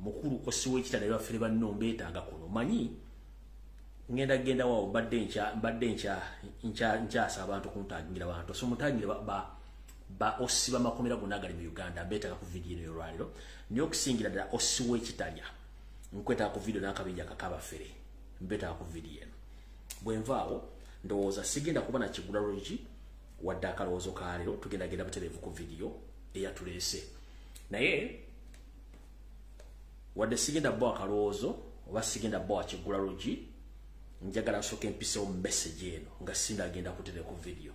mukulu osiwe kitala ya fere banno mbetaaga kuno manyi ngenda wao badde ncha abantu kuntagira abantu so mutagira ba osiba makomera gunagali mu Uganda betaaga ku video eno yorwaliro nyo kusingira da osiwe kitanya nkweta ku video nakabija kakaba fere mbetaaga ku video eno bwenvaawo ndowooza sigenda kuba na kigula logi wadde akalowoozo kaaliro tugenda baterevu ku video eyatulese naye wadde sigenda bo akalowoozo oba sigenda bo akigula logi njagala soke empisewo message eno nga sinda agenda kutere ku video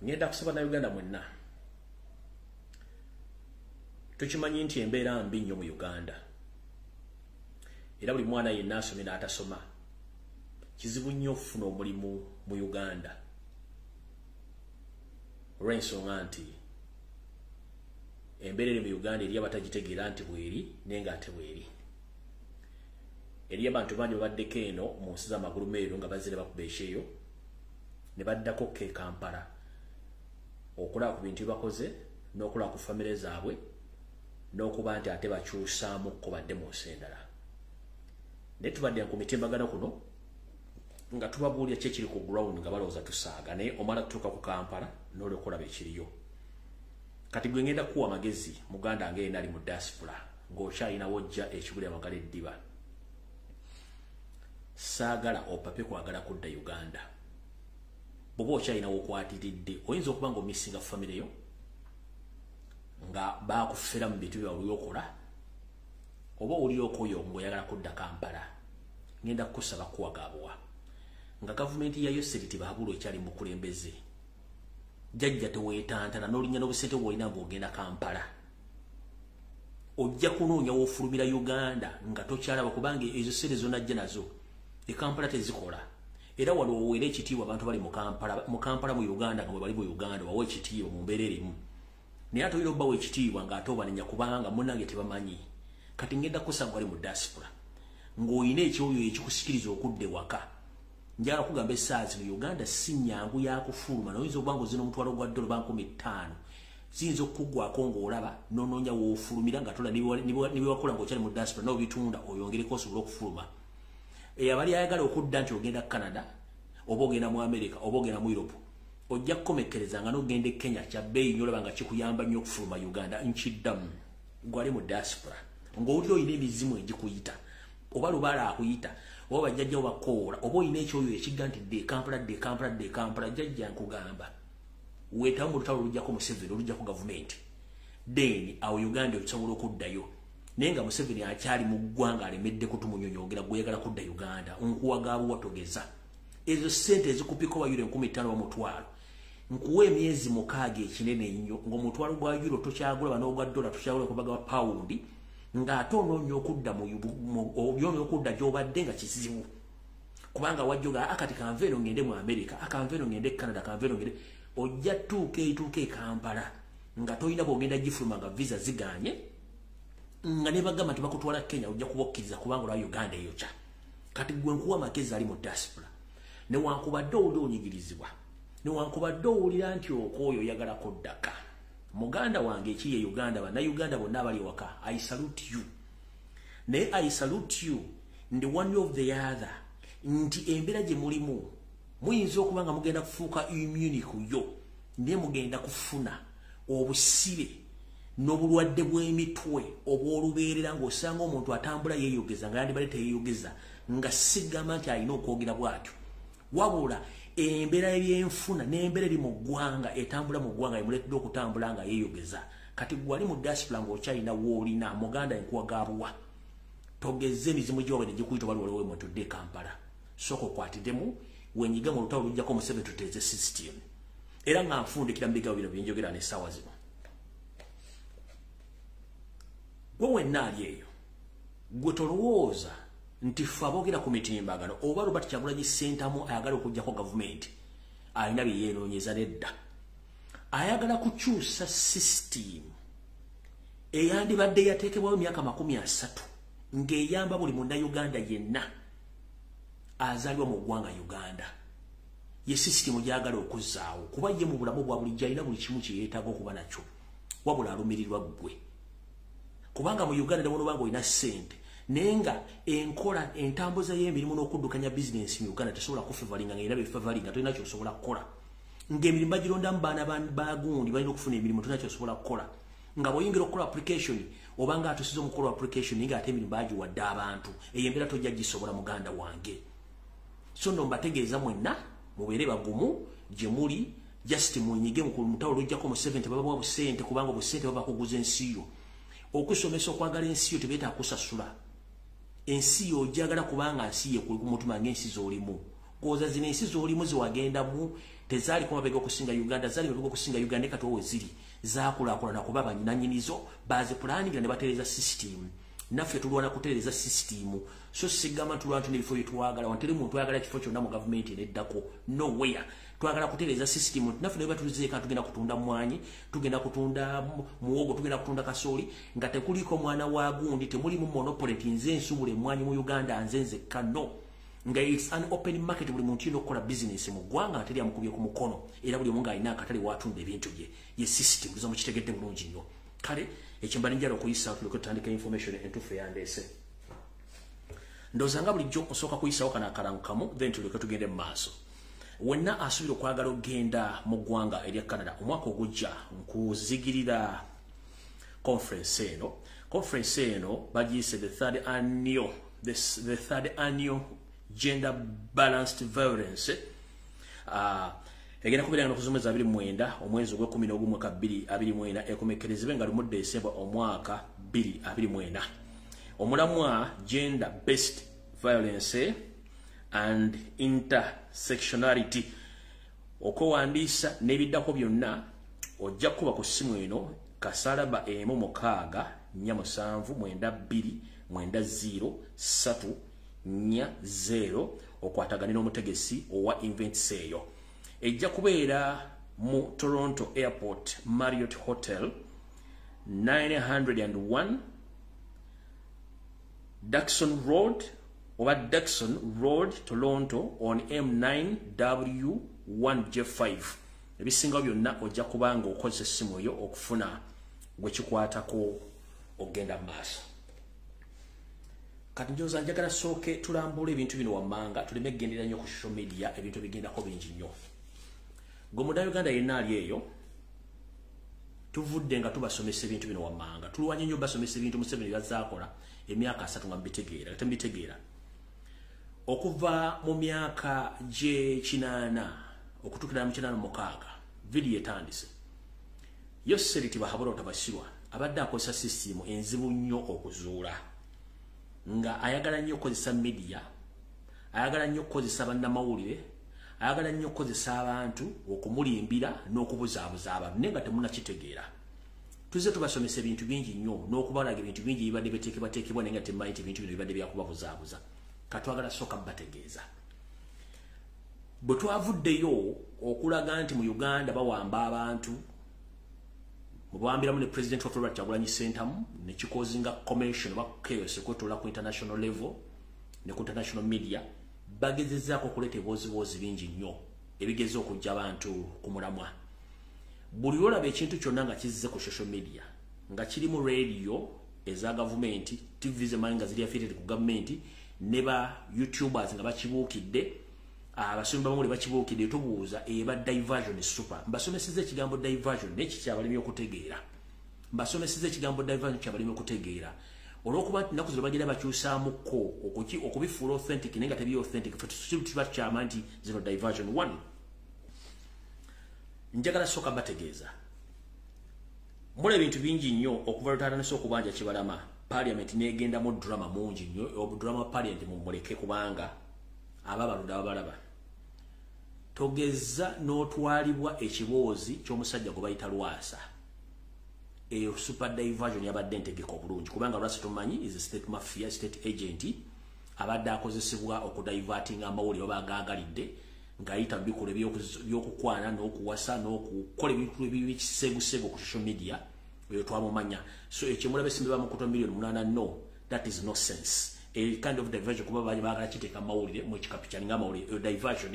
ngenda kusaba na Uganda mwenna tukimanyi nti embeera mbi nnyo mu Uganda era buli mwana yenna asomye n'atasoma kizibu nnyo okufuna omulimu mu Uganda olw'ensonga nti embeera eri mu Uganda eri abatagitegeera nti bweri nenga ate bweri eri abantu bangi babaddeko eno mu nsi z'amagulu meeru nga bazze ne bakuba esheeyo ne baddako ke Kampala okulaba ku bintu bakoze n'okulaba ku famire zaabwe n'okuba nti ate bakyusaamu ko badde mu nsi endala naye tubadde ku mitimbagano kuno nga tubabuulira kye kiri ku ground nga balowooza tusaaga naye omala tutuuka ku Kampala n'olwokulaba ekiriyo kati gwe ngenda kuwa magezi muganda ngenda ali mu diaspora ng'okyalina wojja ekibuli amagala eddiba saagala opape kwagala kudda Uganda bwoba okyalina wokwatiridde oyinza okuba nga omisinga famire yo nga bakufera mu bintu byabwe byokola oba oliokoyo ng'oyagala kudda Kampala ngenda kukusaba kuwagabwa nga gavumenti ya Yoseri tibabula ekyali mu kulembeze jajja teweetantana n'olinya n'obusente bw'olina ng'ogenda Kampala ojja kunoonya w'ofulumira Uganda nga tokyalaba kubanga ezo sente zonajja nazo e Kampala tezikola era wano oweera ekitiibwa abantu bali mu Kampala mu Uganda nga bwe bali mu Uganda wawe ekitiibwa mu mbeera erimu naye ate olina obbawo ekitiibwa ng'ate obanenya kubanga munnange tebamanyi kati ngenda kusanga wali mu diaspora ng'olina ekyoyo ekikusikiriza okudda ewaka njagala kugamba essaazi mu Uganda si nnyangu yakufuluma noyinza okuba ng'ozina omutwalo gwa $5,000 ziyinza okukugwako ng'olaba n'onoonya w'ofulumira nga tola ne wakola ng'okyali mu diaspora n'obitunda oyongereko osobola okufuluma abali ayagala okudda nti ogenda Canada oba ogenda mu America oba ogenda mu Europe ojja kukomekkereza nga n'ogenda e Kenya kya bbeeyi nnyo olaba nga kikuyamba nnyo okufuluma Uganda nkiddamu gwali mu diaspora ng'oli oyina emizimu egikuyita oba lubaala akuyita oba bajjajja bakoola oba oyina ekyoyo ekigga nti dde Kampala jjajja nkugamba weetamu mu lutalo olujjako Museveni olujjako gavumenti then awo Uganda osobola okuddayo naye nga Museveni akyali mu ggwanga alemedde kutumunyonyogera gweyagala kudda Uganda nkuwagaabuwa togeza ezo ssente ezikupika wa euro 15,000 omutwalo nkuwa emyezi 6 ekinene ennyo ng'omutwalo gwa euro tokyagulaba n'ogwa dola tokyagulaba kubaga wa paundi ng'ate onoonya okudda olyonya okudda gy'obadde nga kizibu kubanga wajjoga akati kanveeno ngende mu America akanveeno ngende Canada kanveeno ngende ojja tuuka e Kampala nga toyina bw'ogenda gifuluma nga visa ziganye nga ne bagamba nti bakutwala Kenya ojja kubakkiriza kubanga olwa Uganda eyokya kati gwe nkuwa amagezi ali mu diaspora newankubadde owulira onyigirizibwa newankubadde owulira nti okwoyo oyagala kuddaka muganda wange ekiri e Uganda bannayuganda bonna abali waka I salute you naye I salute you ndi one of the other nti embeera gye mulimu muyinza okuba nga mugenda kufuuka immune ku yo naye mugenda kufuna obusibe n'obulwadde bw'emitwe obw'olubeerera ng'osanga omuntu atambula yeeyogeza nga yandibadde teyeeyogeza nga sigamba nti alina okwogera bw'atyo wabula embeera y'enfuna n'embeera eri mu ggwanga etambula mu ggwanga emuleetedde okutambula nga yeeyogeza kati gwali mu diaspora ng'okyalina w'olina muganda enkuwagaabuwa togezze emizimu gy'oba ne gikuyita bali waliwo emwetudde e Kampala sooka okwatiddemu wenyiga mu lutalo lujjako Museveni tuteeze system era nga nfundikira mu bigambo bino byenjogera n'essaawa zino gwe wenna ali eyo gwe tolowooza nti ffe aboogera ku mitimbagano oba Robert Kyagulanyi Ssentamu ayagala okuggyako gavumenti alina bye yeenoonyeza nedda ayagala kukyusa system eyandibadde yateekebwayo emyaka 30 ng'eyamba buli munnayuganda yenna azaalibwa mu ggwanga Uganda ye system gy'agala okuzzaawo kuba ye mu bulamu bwa bulijjo alina buli kimu kye yeetaaga okuba nakyo wabula alumirirwa ggwe kubanga mu Uganda ne bonobanga ina sente nenga enkola entambuza y'emirimu n'okuddukanya business mu Uganda tesobola kufavalinga ng'era befavalinga tolina ky'osobola kukola ng'emirimu bagirondamu baana bagundi balina okufuna emirimu tolina ky'osobola kukola nga bw'oyingira okukola application obanga atusiza omukola application nga ate emirimu bagiwadde abantu eyo embeera tojja gisobola muganda wange so no mbategeeza mwenna mubeere bagumu gye muli just munyige mu mutawolo ojjako mu 70 baba busente kubanga busente baba kuguza ensi yo okusomesa okwagala ensi yo tebeeta kusasula ensi yo ojagala kubanga nsi ye ku mutuma ng'ensi z'olimu koza zino ensi z'olimu ziwagendamu tezaali ku mabega okusinga Uganda zaali mabega okusinga Uganda kati we ziri zaakulaakulana kuba bannannyinizo baazipulaningira ne batereeza system naffe tulwana kutereeza system so sigama tulwana n'ebifo bye twagala wanteri muntu ayagala kifo kyonna mu gavumenti ereddako nowhere twagala kutereeza system naffe ne batulizeeka tugenda kutunda mwanyi tugenda kutunda muwogo tugenda kutunda kasooli nga tekuliko mwana wa gundi temulimu monopoly nze nsubula emwanyi mu Uganda nze kano nga it's an open market buli muntu yino okukola business mu ggwanga ateri amukubye ku mukono era buli omu alina akatale watunda ebintu bye ye system tuza mukitegedde bulungi nnyo kale ekyembala njala okuyisa tuleke tutandika information entuufu yandeese ndowooza nga bulijjo osooka kuyisawo kana akalangu kamu then tuleke tugende mu maaso wenna asuubira okwagala ogenda mu ggwanga erya Canada omwaka ogujja nkuzigirira conference eno bagiyise the third annual gender balanced violence egenda kubeera n'okuzomeza 29 omwezi ogw'11/2024 ekomekerezebwe nga lumu December omwaka 2024 omulamwa gender based violence and intersectionality okuwandiisa n'ebiddako byonna ojja kuba ku ssimu eno kasalaba 1474790 okwatagana n'omutegesi owa events eyo ejja kubeera mu Toronto Airport Marriott Hotel 901 Dixon Road Toronto on M9W1J5 ebisinga byonna ojja kubanga okozesa essimu eyo okufuna gwe kikwatako ogenda maaso kati njoza njagala sooke tulambula ebintu bino wammanga tuleme kugendera nnyo ku social media ebintu bigendako bingi nnyo gwe muda Uganda yenna ali eyo tuvudde nga tubasomesa ebintu bino wammanga tulwanye nnyo basomesa ebintu Museveni byazaakola emyaka 3 nga mbitegeera okuva mu myaka gye 8 okutukira mu 86 video etandise Yosseriti bahabula otabasirwa abadde akozesa system enzibu nnyo okuzuula nga ayagala nnyo okukozesa media ayagala nnyo okukozesa bannamawulire ayagala nnyo okukozesa abantu okumulimbira n'okubuzaabuza abantu naye nga temunnakitegeera tuze tubasomesa ebintu bingi nnyo n'okubalaga ebintu bingi bibadde bateekebwa naye nga temumanyi nti ebintu bino bibadde byakubabuzaabuza katwagala sooka bategeeza bwe twavuddeyo okulaga nti mu Uganda bawamba abantu mubambiramu ne President of Robert Kyagulanyi Ssentamu ne kikozinga commission ba chaos kwetola ku international level ne ku international media bagezezaako okuleeta ebibozibozi bingi nnyo ebigeza okujja abantu ku mulamwa buli olaba ekintu kyonna nga kizze ku social media nga kiri mu radio eza gavumenti TV zemanyi nga ziri affiliated ku gavumenti ne ba YouTubers nga bakibuukidde abasomi bamuli bakibuukidde tubuuza eba diversion super mbasomeseza ekigambo diversion n'eki kyabalimi okutegeera mbasomeseza ekigambo diversion kyabalimi okutegeera olw'okuba nti nnaku zino bagira bakyusaamuko okubifuula authentic naye nga tebi authentic tuba kyama nti zino diversion 1 njagala sooka bategeeza mula ebintu bingi nnyo okuva lutandise okubanja kibalama parliament neegendamu drama mungi nnyo obudrama parliament mumuleke kubanga ababaludde ababalaba togeza n'otwalibwa ekiboozi ky'omusajja gwe bayita Lwasa eyo super diversion yabadde ntegeka obulungi kubanga Lwasa tumanyi is a state mafia state agent abadde akozesebwa okudiverting amawulire oba agaagalidde ng'ayita bikolo by'okukwana n'okuwasa n'okukola ebintu ebikiseegusego ku social media eyo twamumanya so ekimulaba esimbe bamukuta million 8 no that is no sense a kind of diversion kuba baagala kiteeka amawulire mu ekikapitali ng'amawulire diversion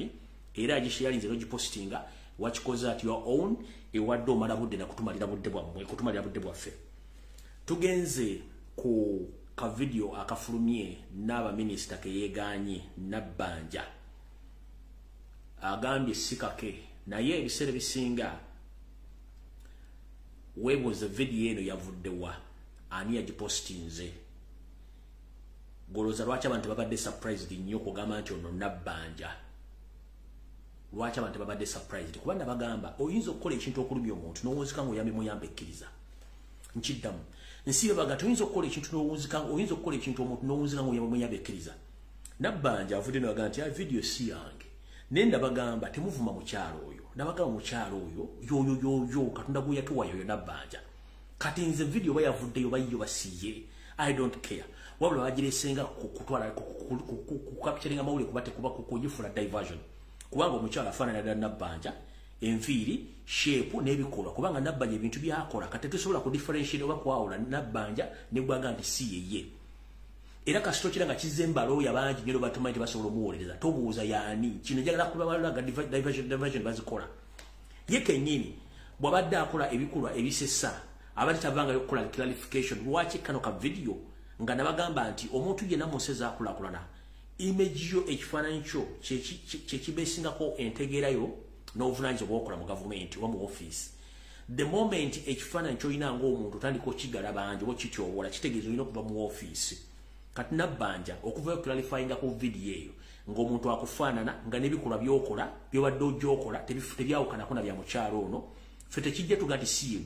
era agisharinze no gipostinga wakikoze at your own ewadde omala budde na kutumalira budde bwaffe. Tugenze ku ka video akafulumye n'aba minister ke yeganye Nabbanja agambye sikake naye ebiseera bisinga webuuza video eno yavuddewa ani yagipostinze. Goloza lwaki abantu babadde surprised nnyo kugamba nti ono Nabbanja. Lwaki abantu babadde surprised kuba nabagamba oyinza okukola ekintu okulumya omuntu n'owunzika ng'oyambe muyambe ekkiriza. Nkiddamu nsibe baga tuyinza okukola ekintu n'owunzika oyinza okukola ekintu omuntu n'owunzika ng'oyambe muyambe ekkiriza. Nabbanja avudde n'agamba nti video si yange. Nenda bagamba temuvuma mukyalo oyo. Nabagamba mukyalo oyo yo Katonda gwe yatuwa yoyo Nabbanja. Kati nze video bayavuddeyo bayiyo basiye. I don't care. Wabula bagiresenga kutwala capturing amawulire kuba tekuba kukuyifula diversion. Kubanga omukyala afaanana ddala Nabbanja enviiri shape n'ebikolwa kubanga Nabbanja ebintu byakola kati tusobola ku differentiate oba kwawula Nabbanja ne bwaga nti si yeye. Era kasito kiranga kizembalo yabangi nyo batumanyi basobola omuwolereza tobuuza yaani kino njagala kulabalaga diversion bazikola yeke nyini bwabadde akola ebikolwa ebisesa abali tabanga yokola clarification lwaki kano ka video nga nabagamba nti omuntu yenna museza akulakulana image yo ekifaananyi kyo kyekibeesingako entegeerayo n'obuvunaanyizibwa bw'okola mu gavumenti oba mu office. The moment ekifaananyi ky'olina ng'omuntu otandika okigala bangi oba kityobola kitegeeza olina okuva mu office. Kati Nabbanja okuva clarifyinga ku video eyo ng'omuntu akufaanana nga n'ebikolwa by'okola byobadde ogyokola tebyawukanako na bya mukyalo ono ffe tekijja tuga nti si ye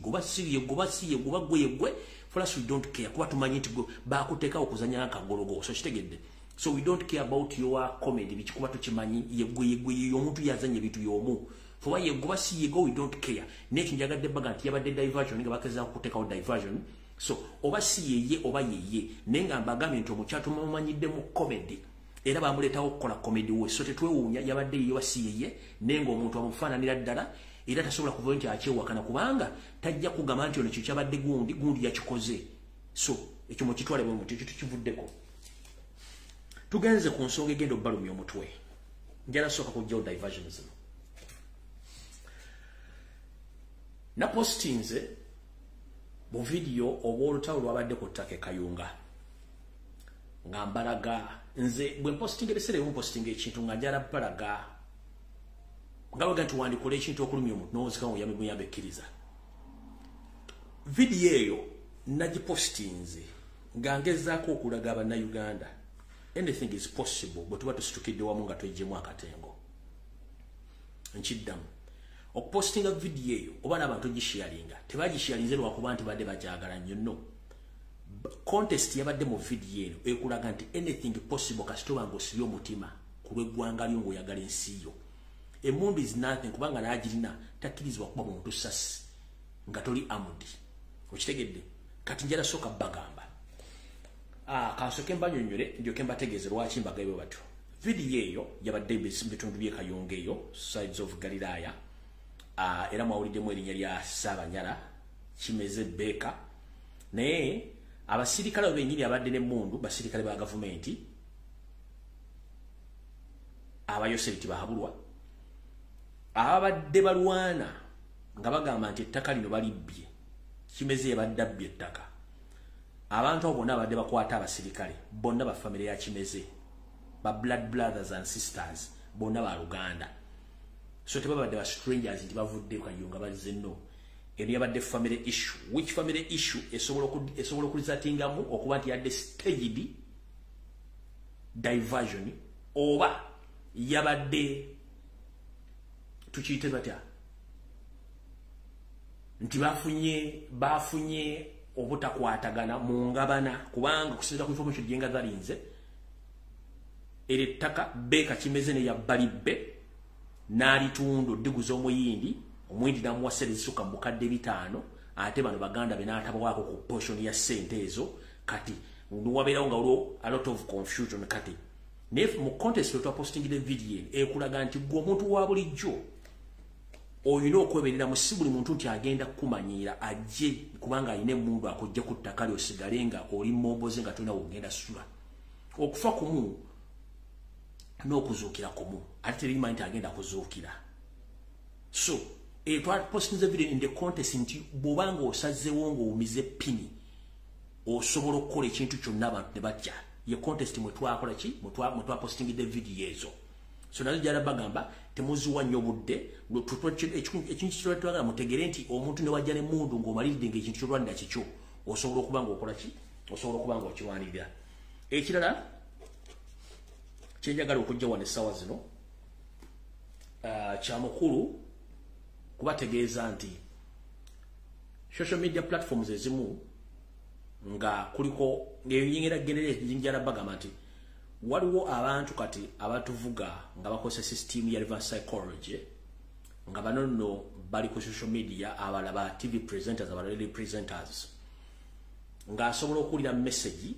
gwe gwe for us we don't care kuba tumanyi nti baakuteekawo okuzanya akagologo so kitegedde. So we don't care about your comedy bichikuba tukimanyi yegwe omuntu yazanye bitu yomu fuba yegwe si yego we don't care neki njagadde baga nti yabadde diversion nga bakeza kuteekawo diversion. So oba si yeye oba yeye nenga mbagambe nti omukyatu mumanyidde mu comedy era bamuletawo okukola comedy we so tetwewuunya yabadde yeye si yeye nenga omuntu amufaananira ddala era tasobola kuva nti akyewakana kubanga tajja kugamba nti ono kyo kyabadde gundi yakikoze. So ekyo mukitwale bwe muti tukivuddeko. Tugenze ku nsonga egenda obbalumya omutwe njala sooka kujjawo diversions. Na postinze mu video obw'olutalo lwabadde ku ttaka e Kayunga nga mbalaga nze bwe mpostinga ebiseera ebimu mpostinga ekintu nga njala balaga nga baga nti wandikola ekintu okulumya omuntu n'owunzika ng'oyambe muyambe ekkiriza. Video eyo nagipostinze nga ngezaako okulaga Abannayuganda anything is possible bwe tuba tusitukidde wamu nga twejjemu akatengo. Nkiddamu okupostinga video eyo oba n'abantu gisharinga tebagisharinze lwakuba nti badde bakyagala nnyo no. Contest yabadde mu video eno ekulaga nti anything possible kasitoba ng'osibye omutima ku lw'eggwanga lyo ng'oyagala ensi yo. Emundu is nothing kubanga n'agirina takkirizibwa kuba muntu sasi nga toli amudi okitegedde. Kati njala sooka bagamba kansoke mbanyonyole ndyoke mbategeeze lwaki mbagayo batyo. Video eyo yabadde bitundu by'e Kayunga eyo sides of Galilaya era mwawuliddemu erinnya lya Ssaabanyala Kimeze Beka naye abasirikale bennyini abadde n'emmundu basirikale ba gavumenti abayoseriti bahabulwa abadde balwana nga bagamba nti ettaka lino balibbye Kimeze yabadde abbye ettaka. Abantu abo bonna abadde bakwata abasirikale bonna ba family ya Kimeze ba blood brothers and sisters bonna ba Luganda. So tebabadde ba strangers nti bavudde Kayunga bazze no. Eno yabadde family issue which family issue esobola okulizatingamu okuba nti yadde staged diversion oba yabadde tukiyite batya nti bafunye obutakwatagana mu ngabana kubanga kusinza ku information gyenga zalinze eri ettaka Beka Kimeze ne yabbalibbe n'alitundu ddiguza omuyindi namuwa ssente zisuka mu bukadde 5 ate bano baganda be n'atabawako ku portion ya ssente ezo kati wabeerawo nga waliwo a lot of confusion kati naye mu contest lwe twapostingire video ekulaga nti gwe omuntu wa bulijjo oyina okweberera mu si buli muntu nti agenda kukumanyiira ajje kubanga alina emmundu akojja ku ttaka lyo osigale nga oli momboze nga tolina wogenda sula. Okufa kumu n'okuzuukira kumu ate terimanyi nti agenda kuzuukira. So twa posting the video in the context nti bobanga osazewo ngo umize pini osobola okukola ekintu kyonna abantu ne bajja ye contest mwe twakola ki mwe twa posting the video ezo. So nazo jara bagamba temuziwa nnyo budde ekintu kyotwagala mutegere nti omuntu ne wajja ne mundu ng'omaliride ng'ekintu kyolwanira kikyo osobola okuba ng'okola ki osobola okuba ng'okiwanirira. Ekirala kyenjagala okujja wano essaawa zino kya mukulu kubategeeza nti social media platforms ezimu nga kuliko ng'enyingira genere njala bagamba nti waliwo abantu kati abatuvuga nga bakozesa system ya reverse psychology nga banono bali ku social media abalaba TV presenters abalali presenters nga asobola okulira message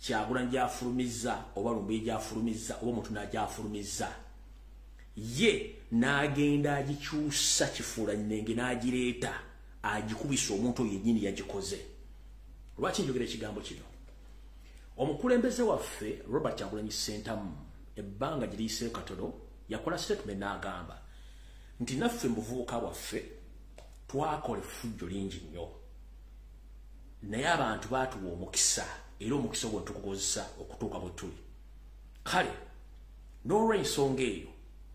Kyagulanyi gyafulumiza oba Lumbuye gyafulumiza oba omuntu n'agyafulumiza ye n'agenda agikyusa Kifuulannenge n'agireeta agikubisa omuntu yennyini yagikoze. Lwaki njogera ekigambo kino? Omukulembeze waffe Robert Kyagulanyi Ssentamu ebbanga gye liyiseeyo katono yakola statement n'agamba nti naffe mu buvubuka bwaffe twakola effujjo lingi nnyo naye abantu baatuwa omukisa era omukisa ogwo tukukozesa okutuuka bwe tuli. Kale n'olw'ensonga eyo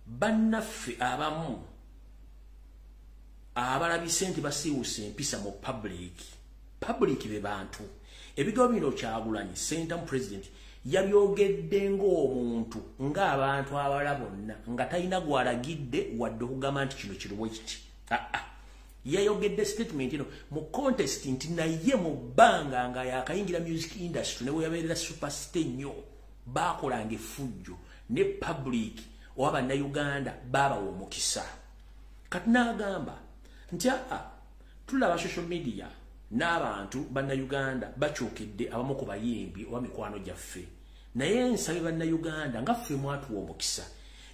bannaffe abamu abalabise nti basiiwusa empisa mu public be bantu ebigambo bino Kyagulanyi Ssentamu president yabyogedde ng'omuntu ng'abantu abalala bonna nga talina gwalagidde wadde okugamba nti kino kiriwo kiti. Yayogedde statement ino mu contest nti naye mu bbanga nga yakayingira music industry ne bwe yabeerera superstar nnyo baakolanga effujjo ne public oba bannayuganda baabawa omukisa. Kati n'agamba nti tulaba social media n'abantu bannayuganda bakyukidde abamu ku bayimbi oba mikwano gyaffe naye nsabye bannayuganda nga ffe mwatuwa omukisa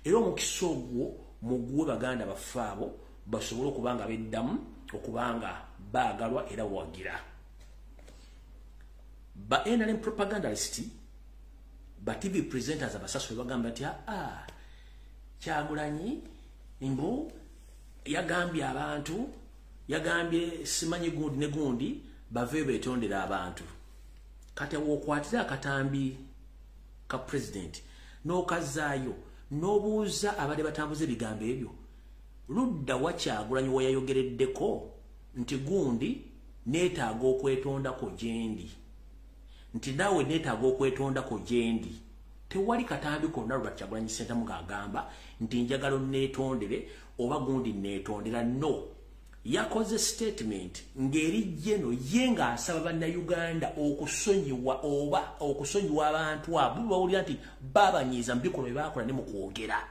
era omukisa ogwo muguwe baganda baffe abo basobole okuba nga beddamu okubanga baagalwa era wagira. Ba NRM propagandalist ba TV presenters abasasule bagamba nti Kyagulanyi mbu yagambye abantu yagambye simanyi gundi ne gundi bave betondera abantu. Kati wokwatira akatambi ka president n'okazaayo n'obuuza abadde batambuza ebigambo ebyo ludda wa Kyagulanyi we yayogereddeko nti gundi neetaaga okwetondako gyendi nti naawe neetaaga okwetondako gyendi. Tewali katambi konna Robert Kyagulanyi Ssentamu ng'agamba nti njagala neetondere oba gundi neetondera. No, yakoze statement ng'eri jeno ye ng'asaba bannayuganda okusonyiwa oba okusonyiwa abantu abo bawulira nti babanyiiza mu bikolwa bye baakola ne mu kwogera.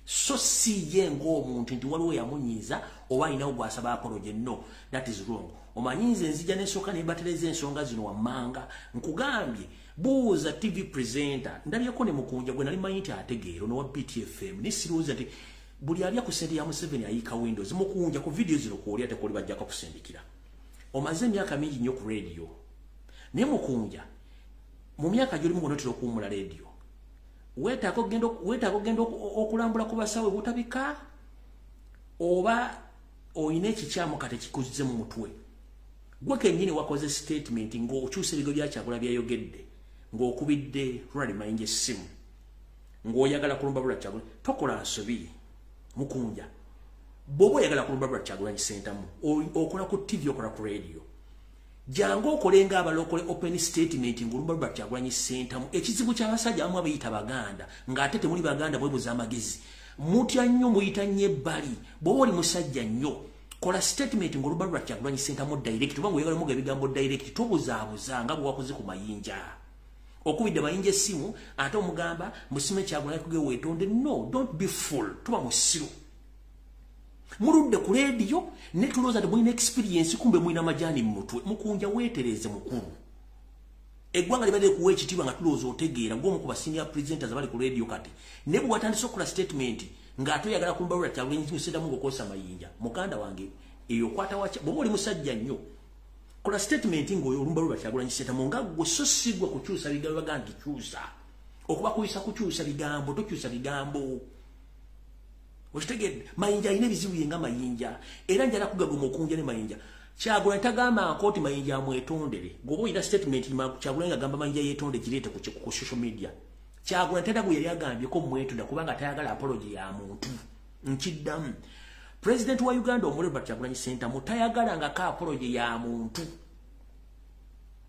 So si ye ng'omuntu nti waliwo yamunyiiza oba alinawo gw'asaba apology. No, that is wrong. Omanyinze nzija n'esooka ne batereza ensonga zino wammanga nkugambye buuza TV presenter ndabyeko ne Mukunja gwe nali manyi nti ategeero n'owa BTFM ne sirowooza nti buli alya ku sente ya Museveni ayika Windows Mukunja ku video zino kuolya tekoli bajjako kusindikira. Omaze emyaka mingi nnyo ku radio ne Mukunja mu myaka gy'olimu gonotera okuwummula radio weetaaga ogenda okulambula ku basawe butabika oba oyina ekikyamu kati kikuzize mu mutwe. Gwe kennyini wakoze statement ng'okyusa ebigo bya Kyagulanyi byayogedde ng'okubidde Ronald Mayinja essimu ng'oyagala kulumba Robert Kyagulanyi. Tokola nsobi Mukunja bw'oba oyagala kulumba Robert Kyagulanyi Ssentamu okola ku TV okola ku radio jangu okolenga abalokole open statement ng'olumba Robert Kyagulanyi Ssentamu. Ekizibu ky'abasajja abamu abayita baganda ng'ate temuli baganda bwebuza amagezi mutya nnyo muyita nnyo ebbali. Bw'oba oli musajja nnyo kola statement ng'olumba Robert Kyagulanyi Ssentamu direct oba ng'oyagala muga ebigambo direct tobuzaabuza nga bwe wakoze ku Mayinja okubidde Mayinja essimu ate omugamba musime Kyagulanyi kuge weetonde. No, don't be fool. Tuba musiru muludde ku radio ne tulooza nti mulina experience kumbe mulina majaani mu mutwe. Mukunja weetereze mukulu eggwanga libadde kuwa ekitiibwa nga tulowooza otegeera ng'omu ku basenior presenters abali ku radio kati ne bwe watandise okukola statement ng'ate oyagala kulumba Robert Kyagulanyi Ssentamu ng'okozesa Mayinja muganda wange eyo okwata wacha bw'oba oli musajja nnyo kola statement ng'olumba Robert Kyagulanyi Ssentamu nga gwe so si gwe kukyusa bigambo baga nti kyusa okuba kuyisa kukyusa bigambo tokyusa bigambo. Okitegedde Mayinja alina ebizibu yenga Mayinja era njala kugaguma okunja ne Mayinja Kyagulanyi tagamba nkoti Mayinja amwetondere gobo ina statement Kyagulanyi agamba Mayinja yetonde kirete ku social media Kyagulanyi tadagu yali agambye ko mwetonda kubanga tayagala apology ya muntu nkiddamu President wa Uganda Omuleba Kyagulanyi Center mutayagala nga ka apology ya muntu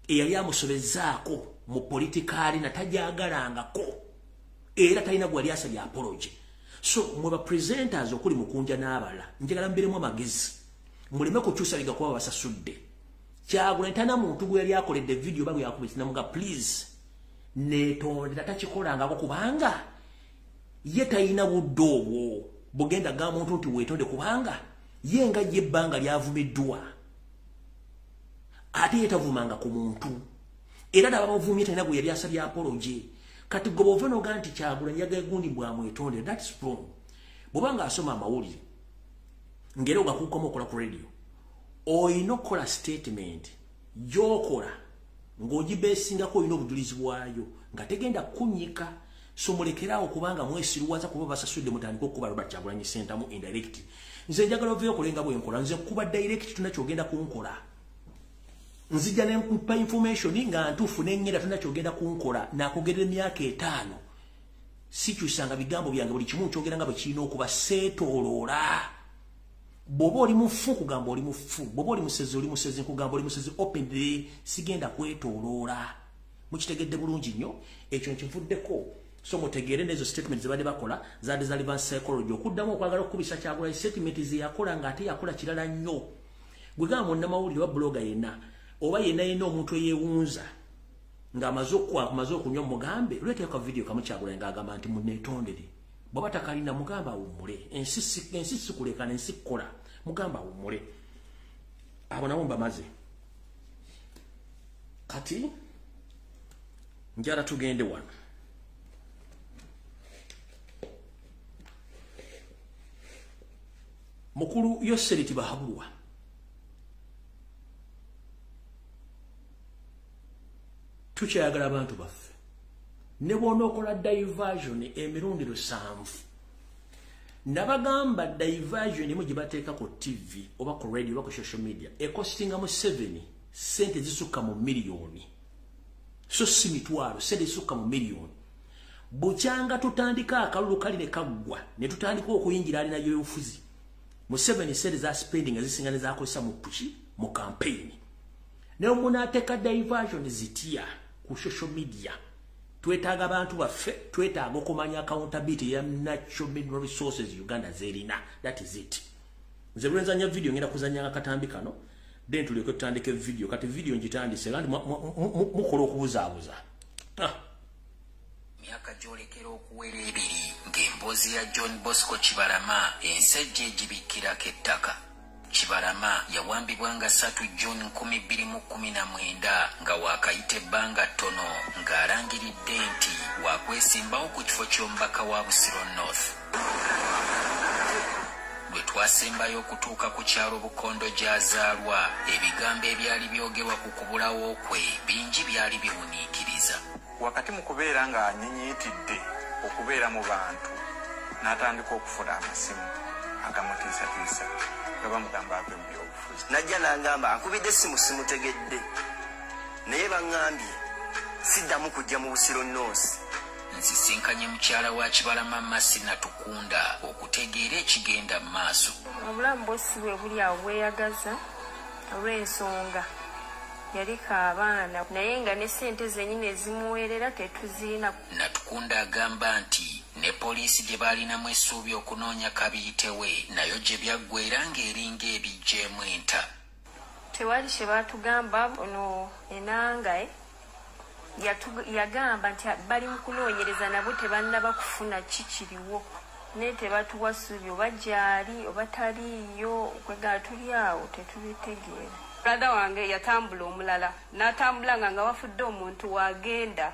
eyali amusobezaako mu politikali na tajagalangako era talina gwali asabye apology so mwe ba presenters okuli mukunja n'abala njagala mbiremu amagezi muleme kukyusa biga kuba basasudde Kyagulanyi tana muntu gwe yali akoledde video bago yakubisa namuga please netondera takikolangako kubanga ye talina budde obwo bugenda ga muntu nti wetonde kubanga ye nga ye bbanga lyavumiddwa ate yetavumanga ku muntu era n'abamuvumye talina gwe yali asabye apology kati gobo vano ganti Kyagulanyi yagaye gundi bwamwetonde that's wrong bubanga asoma amawulire ngero gakukomo kola ku radio oyino kola statement jokola ngojibesinga ko oyino obujulizi bwayo nga tegenda kunyika so mulekerawo kubanga mwesiruwaza kuba basasudde mutandiko kuba Robert Kyagulanyi Center mu indirect nze njagala ovyo kolenga bwe nkola nze kuba direct tunakyogenda kunkola nzija ne mpa information nga ntufu n'engera tunakyogenda kunkola nakogerera emyaka 5 sikyusanga bigambo byange buli kimu nkyogera nga bwe kirina okuba seetooloola bobo oli mufu kugamba oli mufu bobo oli musezi kugamba oli musezi openly sigenda kwetooloola mukitegedde bulungi nnyo ekyo nkivuddeko so mutegeere nezo statements zibadde bakola za advanced psychology okuddamu okwagala okukubisa Kyagulanyi statement ze yakola ng'ate yakola kirala nnyo gwe gamba munnamawulire wa blogger yenna oba yenna omuntu eyewunza ng'amaze okunywa mugambe leeteko video kamu Kyagulanyi ng'agamba nti munneetondere bw'aba takalina mugamba awummule ensi kuleka n'ensi kukola mugamba awummule abo nabo mbamaze kati njala tugende wano mukulu Yoseriti Bahabulwa tukyayagala abantu baffe ne bw'ona okola diversion emirundi 7 nabagamba diversion emu gye bateeka ku TV oba ku radio oba ku social media ekostinga mu 7 sente zisukka mu miliyoni so si mitwalo sente zisukka mu miliyoni bukyanga tutandika akalulu kali ne kaggwa ne tutandika okuyingira ali nayo yofuzi mu 7 sente za spending ezisinga ne zakozesa mu puki mu campaign ne omunateeka diversion zitya ku social media twetaaga abantu baffe twetaaga okumanya accountability ya natural mineral resources Uganda zerina that is it nze lwenzanya video ngenda kuzanya akatambi kano then tuleke tutandike video kati video njitandise kandi mukola okubuzaabuza myaka gyolekera okuwera ebiri ng'emboozi ya John Bosco Kibalama ensejje egibikirako ettaka Kibalama yawambibwa nga 3 June 2019 nga waakayita ebbanga ttono ng'alangiridde nti wakwesimbawo ku kifo ky'omubaka wa Busiro North. Bwe twasembayo okutuuka ku kyalo Bukondo gy'azaalwa ebigambo ebyali byogerwa ku kubulawo kwe bingi byali biwuniikiriza. Wakati mu kubeera ng'anyinyitidde okubeera mu bantu n'atandika okufuna amasimu agamutiisatiisa nga bamugamba ave mu byobufuzi. Najja n'angamba akubidde essimu simutegedde naye baŋŋambye siddamu kujja mu Busiro North. Nsisinkanye mukyala wa Kibalama Masina Tukunda okutegeera ekigenda mu maaso. Obulamu bw'ossi bwe buli awo bweyagaza olw'ensonga yaliko abaana naye nga ne ssente zennyini ezimuweerera tetuzirina. Natukunda agamba nti ne poliisi gye baalinamu essuubi okunoonya kabiyitewe nayo gye byaggwera ng'eringa ebijjeemu enta. Tewali kye baatugamba ono enangae yagamba nti bali mu kunoonyereza nabo tebannaba kufuna kikiriwo naye tebatuwa ssuubi oba gyali oba taliiyo kwegala tuli awo tetubitegeera. Brada wange yatambula omulala n'atambula nga wafudde omuntu wagenda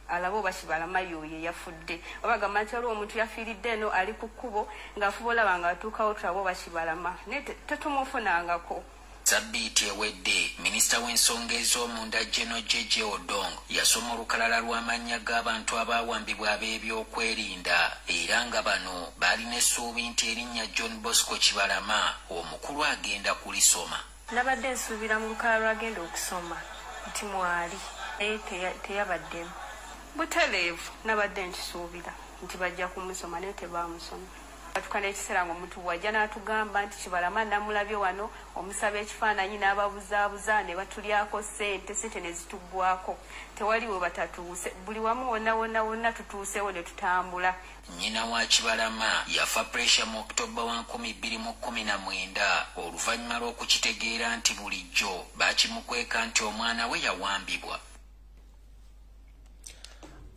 alaba oba Kibalama yoye yafudde obagamba nti waliwo omuntu yafiiridde eno ali ku kkubo ng'afuba olaba nga atuukawo tulaba oba Kibalama naye tetumufunangako. Sabbiiti ewedde minisita w'ensonga ez'omunda General Jeje Odong yasoma olukalala lw'amannya g'abantu abaawambibwa ab'ebyokwerinda era nga bano balina essuubi nti erinnya John Bosco Kibalama omukulu agenda kulisoma. Nabadde nsuubira mu lukalala lwagenda okusoma nti mwali teyabaddemu. Butereevu nabadde nkisuubira nti bajja kumusoma naye tebaamusoma. Atukana ekiseera ng'omuntu wajja n'atugamba nti Kibalama namulabye wano omusaba ekifaananyi n'ababuzaabuza ne batulyako ssente ne zituggwako. Tewaliwo batatuuse, buli wamu wonna tutuusewo ne tutambula. Nnyina wa Kibalama yafa pressure mu Oktoba wa 2019 oluvannyuma lw'okukitegeera nti bulijjo baakimukweka nti omwana we yawambibwa.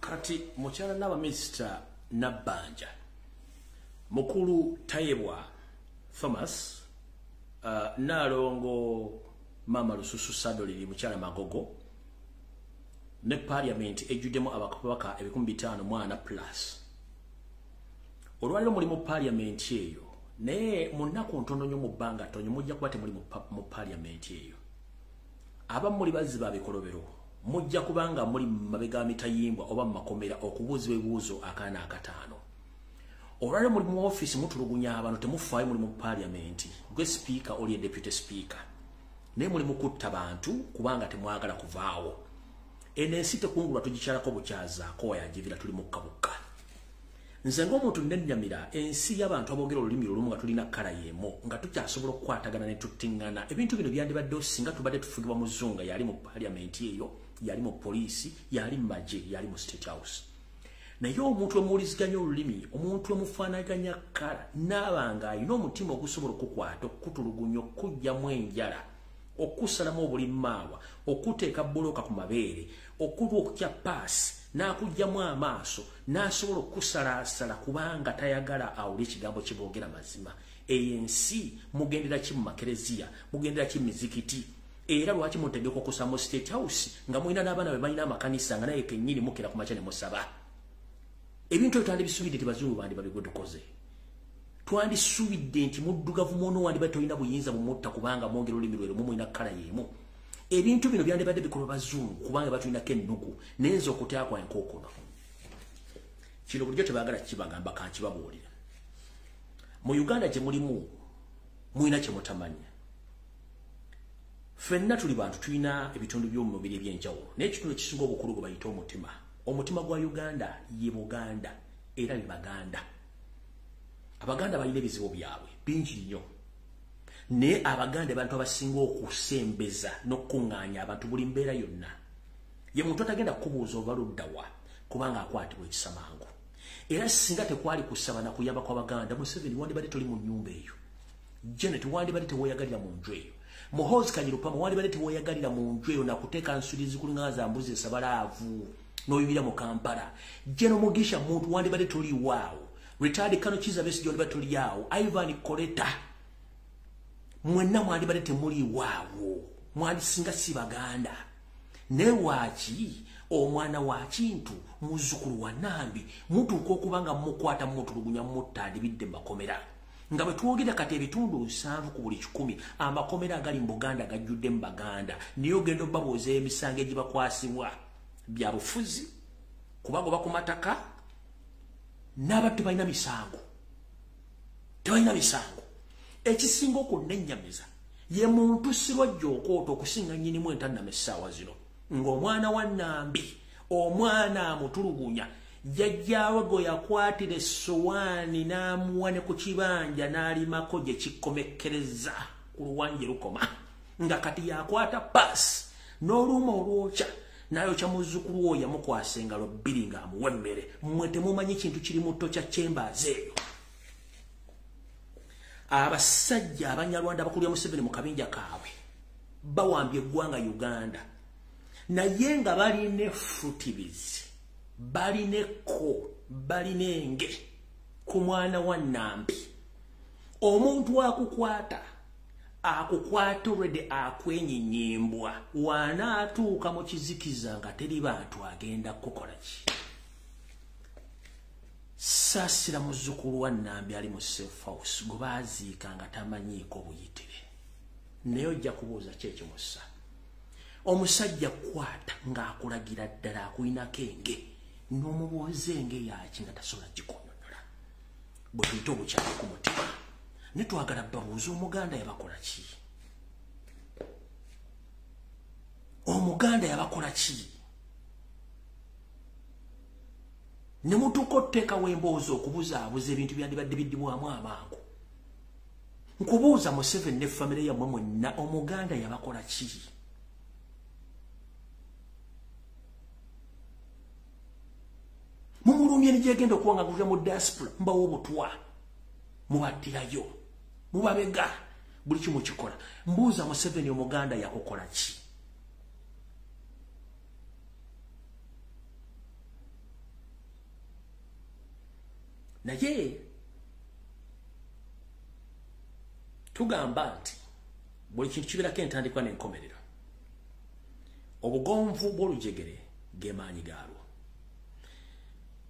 Kati mukyala Nabaminisita Nabbanja Mukulu Tayebwa Thomas Nalongo Mama Lususu Sadoliri mukyala Magogo ne Parliament ejjuddemu abakabaka 5,000 plus. Olwaliro muli mu Parliament eyo naye munaku ntono nnyo mu bbanga ttonyo mujja kuba temuli mu Parliament eyo. Abamu muli bazziba bikolobero mujja kubanga muli mabega mitayimbwa oba makomera okubuuzibwa ebibuuzo akaana akataano. Olwaliro muli mu office mutulugunya abantu temufaayo muli mu Parliament gwe speaker oli deputy speaker naye muli mu kutta bantu kubanga temwagala kuvaawo. Enensi tekungulwa tugikyalako bukyazaako wayajivira tuli mu kabuka. Nze ng'omuntu nennyamira ensi y'abantu aboogera olulimi olumu nga tulina kkala y'emu nga tukyasobola okukwatagana ne tuttiŋŋana. Ebintu bino byandibadde singa tubadde tufugibwa muzunga yali mu Parliament eyo, yali mu poliisi, yali mu magye, yali mu State House. Naye omuntu emuwuliziganya olulimi, omuntu emufaanaganya kkala n'abanga alina omutima ogusobola okukwata okutulugunya okugyamu enjala okusalamu obulimaawa okuteeka bbulooka ku mabeere okulwa okutya paasi n'akugyamu amaaso n'asobola okusalaasala kubanga tayagala awulire ekigambo kye boogera mazima. Eyo ensi mugendera ki mu makereziya, mugendera ki mu mizikiti, era lwaki mutegeka okusa mu State House nga mulina n'abaana be balina amakanisa nga naye kennyini mukera ku makya ne musaba. Ebintu ebyo twandibisuubidde nti bazungu bandibabigwe dukoze. Twandisuubidde nti muddugavu mwono wandibadde tolina buyinza bumutta kubanga mwongera olulimi lwero mumulina kkala y'emu. Ebintu bino byandibadde bikola bazungu kubanga batulinako ennugu nenza okuteekwa enkookono. Kino bulijjo tebaagala kibagamba kankibabuulira. Mu Uganda gye mulimu mulina kye mutamanya. Ffenna tuli bantu tulina ebitundu by'omubiri eby'enjawulo naye ekitundu ekisinga obukulu gwe bayita omutima. Omutima gwa Uganda ye Buganda era be Baganda. Abaganda balina ebizibu byabwe bingi nnyo. Ne Abaganda abantu abasinga okusembeza n'okkuŋŋaanya abantu buli mbeera yonna. Ye muntu atagenda kubuuza oba luddawa kubanga akwatibwa ekisamango. Era singa tekwali kusaba na kuyamba kw'Abaganda, Museveni wandibadde toli mu nnyumba eyo. Janet wandibadde teweeyagalira mu nju eyo. Muhoozi Kanyirupama wandibadde teweeyagalira mu nju eyo nakuteeka nsuli zikulinga za mbuzi esabalaavu n'oyibira mu Kampala. Jeno Mugisha muntu wandibadde toli waawo. Retired Kano Kiza Besigye wandibadde toli awo. Ivan Koleta mwenna mwandibadde temuli waawo. Mwandisinga si Baganda. Ne waaki omwana wa Kintu muzzukulu wa Nambi mutuuka okubanga mukwata mutulugunya muttandibidde makomera. Nga bwe twogera kati ebitundu 7 ku buli 100 amakomera agali mu Buganda gajjudde mu Baganda. Niyo gendo babooza emisango egibakwasibwa bya bufuzi kubanga bakumataka n'abattu balina misango. Tebalina misango. Ekisinga okunennyamiza ye muntu sirwajja okoota okusinga nnyinimu entannama essaawa zino ng'omwana wa Nambi omwana amutulugunya jjajjaawe gwe yakwatira essowaani n'amuwa ne ku kibanja n'alimako gye kikkomekkereza ku luwanje lukoma nga kati yakwata paasi n'oluuma olwokya n'ayokya muzzukulu oyo yamukwasa engalo 2 ng'amuwa emmere. Mmwe temumanyi kintu kiri mu tto kya Chambers eyo. Abasajja Abanyarwanda bakulira Museveni mu kabinja kaabwe bawambye eggwanga Uganda naye nga balina efutibizi balina ekko balina enge ku mwana wa Nambi. Omuntu akukwata already akwenyinyembwa wanaatuuka mu kizikiza nga teri bantu agenda kukola ki. Saasira muzzukulu wa Nambi ali mu safe house gwe baaziika nga tamanyiiko buyitire. naye ojja kubuuza kyekimussa. Omusajja kwata ng'akulagira ddala akuyinako enge n'omubuuza enge yaki nga tasobola gikonyonyola. Bwe tuyita obukyali ku mutima ne twagala babuuza Omuganda yabakola ki? Omuganda yabakola ki? Ne mutuuka otuteekawo emboozi okubuzaabuza ebintu byandibadde biddibwamu amangu. Nkubuuza Museveni ne famire yammwe mwenna Omuganda yabakola ki? Mumulumye ne gyegenda okuba nga guva mu diaspora mbawo obutwa mubaddirayo mubabega buli kimu kikola. Mbuuza Museveni Omuganda yakukola ki? Naye tugamba nti buli kintu kibeerako entandikwa n'enkomerero. Obugonvu bw'olujegere ge maanyi gaalwo.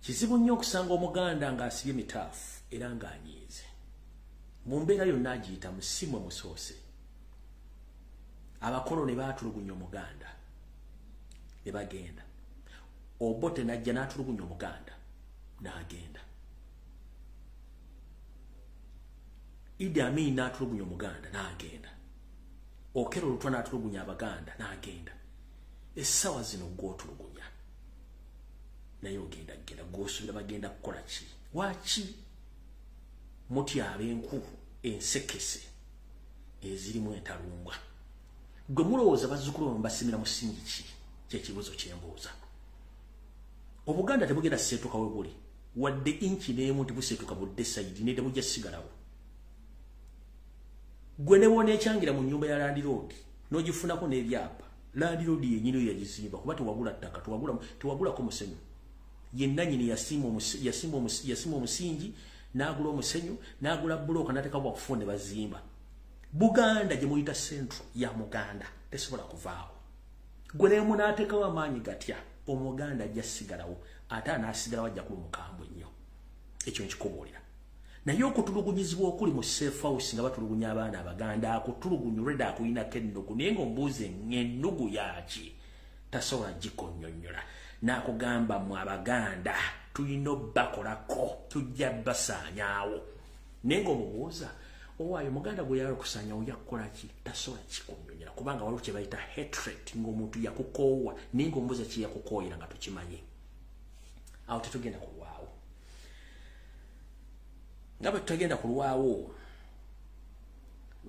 Kizibu nnyo okusanga Omuganda ng'asibye mitaafu era ng'anyiize. Mu mbeera yonna agiyita musimwe musoose. Abakoloni baatulugunya Omuganda ne bagenda. Obote najja n'atulugunya Omuganda n'agenda. Idi Amin n'atulugunya Omuganda n'agenda. Okero Lutwa n'atulugunya Abaganda n'agenda. Essaawa zino gw'otulugunya naye ogenda genda gw'osuubira bagenda kukola ki? Waki mutyaba enku ensekese ezirimu entalungwa? Gwe mulowooza bazzukulu bamwe basimira musingi ki? Kyekibuuzo kyembuuza. Obuganda tebugenda seetuka we buli wadde inchi n'emu tebuseetuka budde sayidi ne tebujja sigalawo. Gwe ne wona ekyangira mu nnyumba ya Land Road n'ogifunako n'ebyapa. Land Road yennyini yagizimba kuba tewagula ttaka tewagulako musenyu. Yenna nyini yasimba omusingi n'agula omusenyu n'agula bulooka n'ateeka bwa kufunde bazimba. Buganda gye muyita central ya Muganda tesobola kuvaawo. Gwe n'emu n'ateekawo amaanyi gatya Omuganda ajja sigalawo ate anaasigalawo ajja kuba omukambwe nnyo. Ekyo nkikubuulira. Naye okutulugunyizibwa okuli mu safe house nga batulugunya abaana Abaganda akutulugunyulwedde akuyinako ennugu naye ng'ombuuza ennugu yaki tasobola gikonnyonnyola. N'akugamba mu Abaganda tulina obbakolako tujja basaanyaawo. Naye ng'omubuuza owaayo Muganda gwe yali okusaanyaawo yakukola ki? Tasobola kikonnyonnyola kubanga waliwo kye bayita hatred ng'omuntu yakukoowa naye ng'omubuuza kye yakukooyera nga tukimanyi. Awo tetugenda kulwawo. Nga bwe tutagenda kulwawo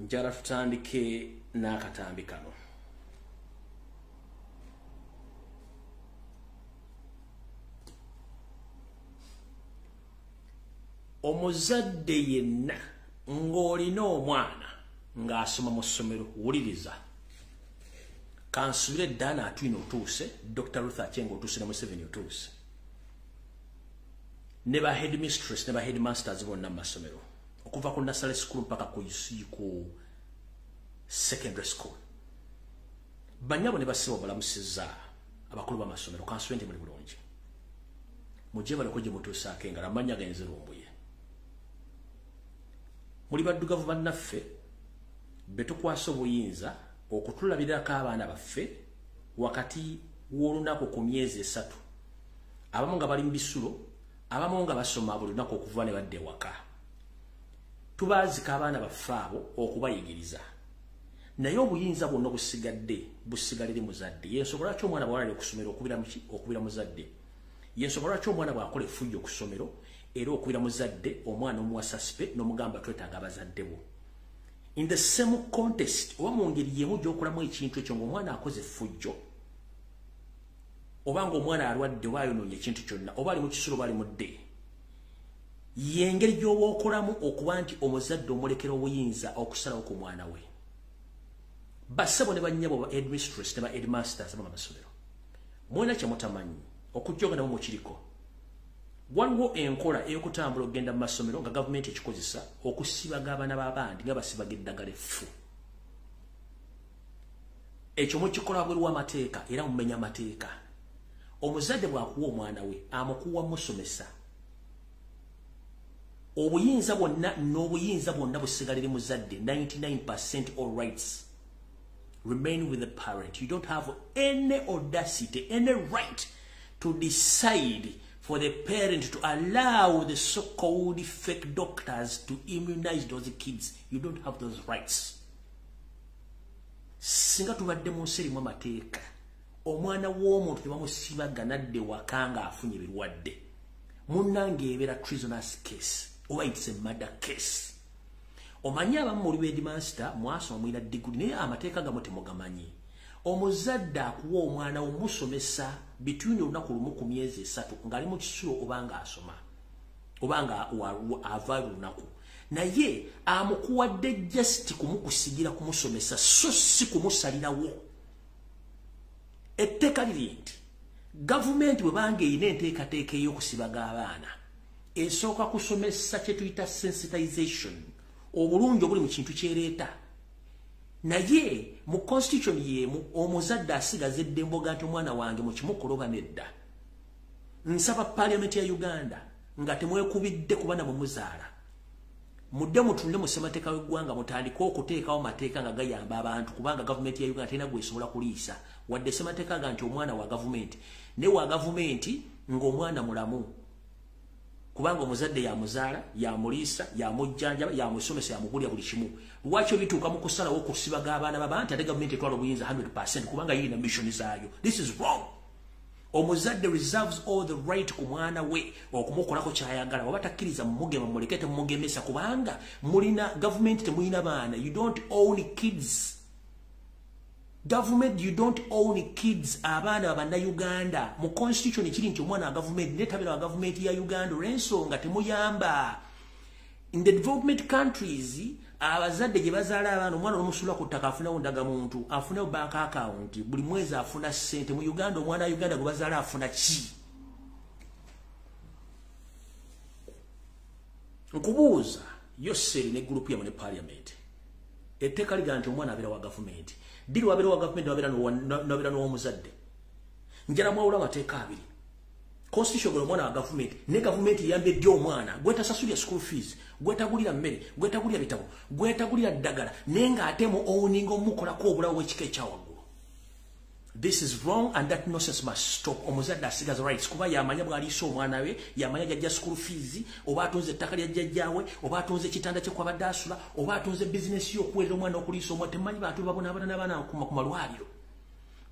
njala tutandike n'akatambi kano. Omuzadde yenna ng'olina omwana ng'asoma mu ssomero wuliriza. Kansubire Dana Atwine otuuse, Dr. Ruth Aceng otuuse ne Museveni otuuse. Ne ba headmistress ne ba headmasters bonna mu masomero. Okuva ku nursery school mpaka ku secondary school. Banyabo ne basiba balamusizza abakulu b'amasomero kansubire muli bulungi. Mujje baleko gye mutuusaako engalo amannya genze lumbuye. Muli baddugavu bannaffe be tukwasa obuyinza okutulabirako abaana baffe wakati w'olunaku ku myezi 3. Abamu nga bali mu bisulo, abamu nga basoma buli lunaku okuva ne badde ewaka. Tubaazika abaana baffe abo okubayigiriza. Naye obuyinza bwonna busigalire muzadde. Y'ensonga lwaki omwana bw'alali okusomera okubira muzadde. Y'ensonga lwaki omwana bw'akola effujjo ku ssomero era okubira muzadde omwana omuwasa sipe n'omugamba twetaaga abazadde bo. In the same context oba mu ngeri y'emu gy'okolamu ekintu ekyo ng'omwana akoze effujjo oba ng'omwana alwadde oba ayonoonye ekintu kyonna oba ali mu kisulo oba ali mudde, y'engeri gy'oba okolamu okuba nti omuzadde omulekera obuyinza okusalawo ku mwana we. Bassebo ne bannyabo ba headmistress ne ba headmasters b'amasomero mwena kye mutamanyi okujja ogenda mu kiriko. Waliwo enkola ey'okutambula okugenda mu masomero nga gavumenti ekikozesa okusibaga abaana b'abandi nga basibaga eddagala effu. Ekyo mukikola wabweru w'amateeka era mumenya amateeka. Omuzadde bw'akuwa omwana we amukuwa musomesa. Obuyinza bwonna n'obuyinza bwonna busigalire muzadde 99% all rights remain with the parent. You don't have any audacity, any right to decide for the parent to allow the so-called fake doctors to immunize those kids. You don't have those rights. Singa tubadde mu nseri mu mateeka omwana w'omuntu tebamusibaga nadde wakanga afunye birwadde munnange ebeera treasonous case oba it's a murder case. Omanyi abamu muli Headmaster mwasoma mwina degree naye amateeka gamu temugamanyi. Omuzadde akuwa omwana omusomesa between olunaku lumu ku myezi 3 ng'ali mu kisulo obanga asoma obanga ava lunaku naye amukuwadde just kumukusigira kumusomesa so si kumusalirawo. Etteeka liri nti gavumenti bwe bange erina enteekateeka ey'okusibaga abaana esooka kusomesa kye tuyita sensitization obulungi obuli mu kintu kyereeta naye mu constitution yemu omuzadde asigaza eddembo nti omwana wange mu kimukuloba nedda. Nsaba parliament ya Uganda nga temwekubidde kuba na mumuzaala mudde mutunde mu ssemateeka w'eggwanga mutandike okuteekawo mateeka nga gayamba abantu kubanga gavumenti ya Uganda terina gwesobola kuliisa wadde ssemateeka ga nti omwana wa gavumenti ne wa gavumenti ng'omwana mulamu kubanga omuzadde yamuzaala yamuliisa yamujjanjaba yamusomesa yamugulya buli kimu. Lwaki bituuka mu kusalawo okusibaga abaana b'abantu ate gavumenti etwala obuyinza 100% kubanga yirina mission zaayo? This is wrong. Omuzadde reserves all the right ku mwana we okumukolako kyayagala waba takkiriza mumugema muleke temumugemesa kubanga mulina gavumenti temulina baana. You don't own kids. Government, you don't own kids. Abaana bana Uganda mu constitution ekiri nti omwana wa government netabira wa government ya Uganda olw'ensonga temuyamba. In the development countries abazadde gye bazaala abaana omwana n'omusula ku ttaka afunawo ndagamuntu afunawo bank account buli mwezi afuna ssente. Mu Uganda omwana wa Uganda gwe bazaala afuna ki? Nkubuuza Yoseri ne group yamu ne parliament etteeka liga nti omwana abeera wa gavumenti diri wabeera wa gavumenti wabeera n'ow'omuzadde njala mwawula amateeka abiri. Constitution gwe omwana wa gavumenti ne gavumenti yambedde omwana gwetasasulira school fees gwetagulira mmere gwetagulira bitabo gwetagulira ddagala naye ng'ate mu owning omukolako obulawo w'ekika ekyawaggulu. This is wrong and that nonsense must stop. Omuzadde asigaza rights kuba yamanya bw'aliisa omwana we yamanya jjajja school fees oba atunze ettaka lya jjajjaawe oba atunze ekitanda kye kwabadde asula oba atunze bizinesi y'okuweerera omwana okuliisa omwana. Temumanyi bantu babonaabona n'abaana ku malwaliro.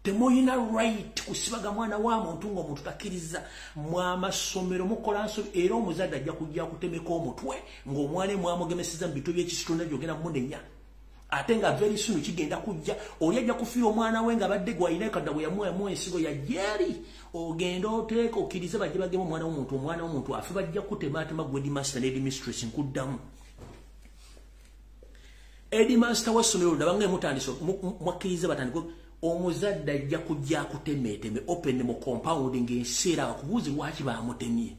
Temuyina right kusibaga mwana wa muntu ng'omuntu takkiriza. Mwamasomero mukola nsobi era omuzadde ajja kujja kutemeka omutwe ng'omwana mwamugemeseza mu bintu by'ekisitone byogera munenya. Ate nga very soon kigenda kujja oli ajja kufiira omwana we nga badde gwayina kadda bwe yamuwamu ensigo ya jeri ogenda oteeka okkirize bajje bagema omwana w'omuntu afe bajja kutemaatema gwe Headmaster ne Headmistress nkuddamu. Headmaster w'essomero ndabanga mutandise mwakkirize batandike omuzadde ajja kujja akutemeeteme open mu compound ng'enseera akubuuze lwaki baamutemye.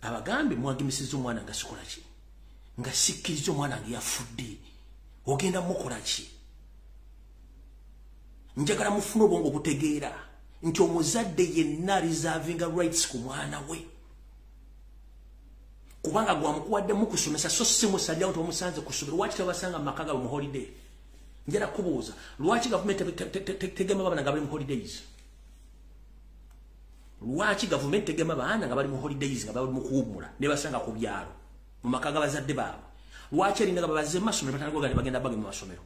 Abagambe mwagemesezza omwana nga sikola ki nga sikkiriza omwana nga yafudde ogenda mukola ki? Njagala mufuna obwongo obutegeera nti omuzadde yenna reservinga rights ku mwana we kubanga gwamukuwadde mukusomesa so si musalirawo tomusanze kusomera. Lwaki tabasanga mu maka gaabwe mu holiday? Njala kubuuza lwaki gavumenti tegema baana nga bali mu holidays? Lwaki gavumenti tegema baana nga bali mu holidays nga bali mu kuwummula ne basanga ku byalo mu maka g'abazadde baabwe? Lwaki erinda nga babaze mu masomero batandika gali bagenda bage mu masomero?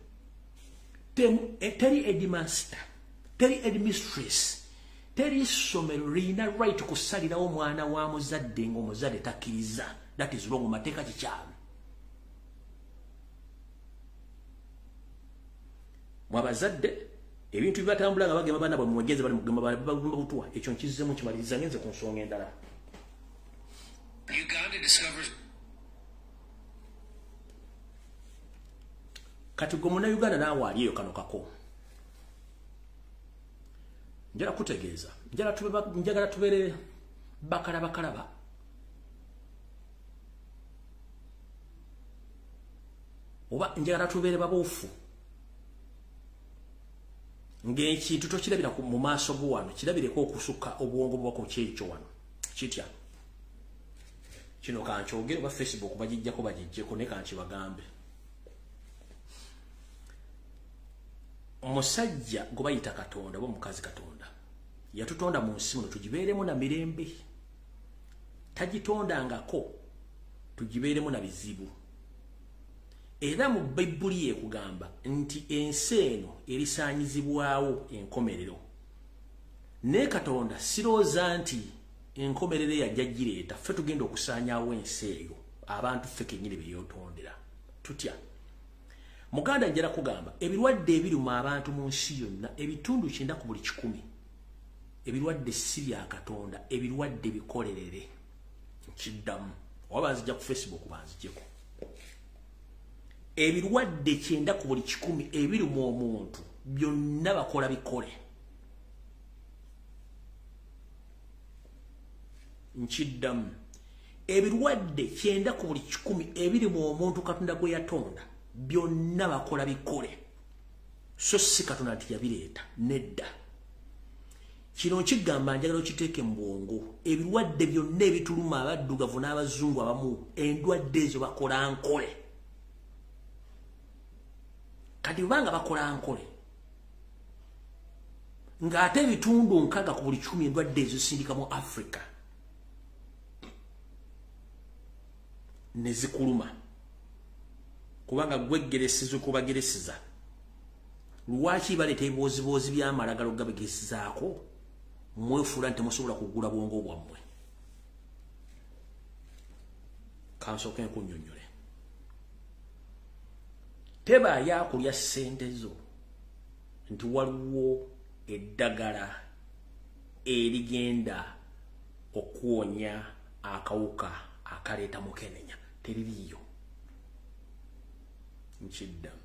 Teri Headmaster, teri Headmistress, teri ssomero lirina right kusalirawo omwana wa muzadde ng'omuzadde takkiriza. That is wrong. Mateeka kikyamu. Mwabazadde ebintu bibatambula nga bagema baana bwe mugenzi bali mugema bagumba butwa ekyo nkizzeemu kimaliriza ngenze ku nsonga endala. Uganda discovers kati gwe muna Uganda naawe aliyo kano kako. Njala kutegeeza njagala tubeere bakalaba oba njagala tubeere babuufu ng'ekintu tokirabira mu maaso go wano kirabireko okusukka obwongo bwako kyekyo wano kitya kino kankyogere oba Facebook bagijjako ne kankibagambe. Omusajja gwe bayita Katonda oba mukazi Katonda yatutonda mu nsi muno tugibeeremu na mirembe, tagitondangako tugibeeremu na bizibu. Era mu Bayibuli ekugamba nti ensi eno erisaanyizibwawo enkomerero. Ne Katonda sirooza nti enkomerero yajja gireeta ffe tugenda okusaanyaawo ensi eyo abantu ffe kennyini beyotondera tutya. Muganda njala kugamba ebirwadde ebiruma abantu mu nsi yonna ebitundu 90 ku buli 100 ebirwadde si bya Katonda, ebirwadde bikolerere. Kiddamu oba nzija ku Facebook banzijeko. Ebirwadde 90 ku buli 100 ebiruma omuntu byonna bakola bikole. Nkiddamu ebirwadde 90 ku buli 100 ebiruma omuntu Katonda gwe yatonda byonna bakola bikole. So si Katonda nti yabireeta nedda. Kino nkigamba njagala okiteeke mu bwongo. Ebirwadde byonna ebituluma abaddugavu n'abazungu abamu endwadde ezo bakola nkole. Kati banga bakola nkole ng'ate ebitundu 6 ku buli 10 endwadde ezo zisindika mu Africa ne zikuluma. Kubanga gwegeresizo kubageresiza. Lwaki baleeta ebiboozibozi by'amalagalo gabegesizaako mwefuula nti temusobola kugula bwongo bwammwe. Kansooke nkunnyonnyole. Teba yakulya ssente zo nti waliwo eddagala erigenda okuwonya akawuka akaleeta mukenenya. Teririyo. Nkiddamu.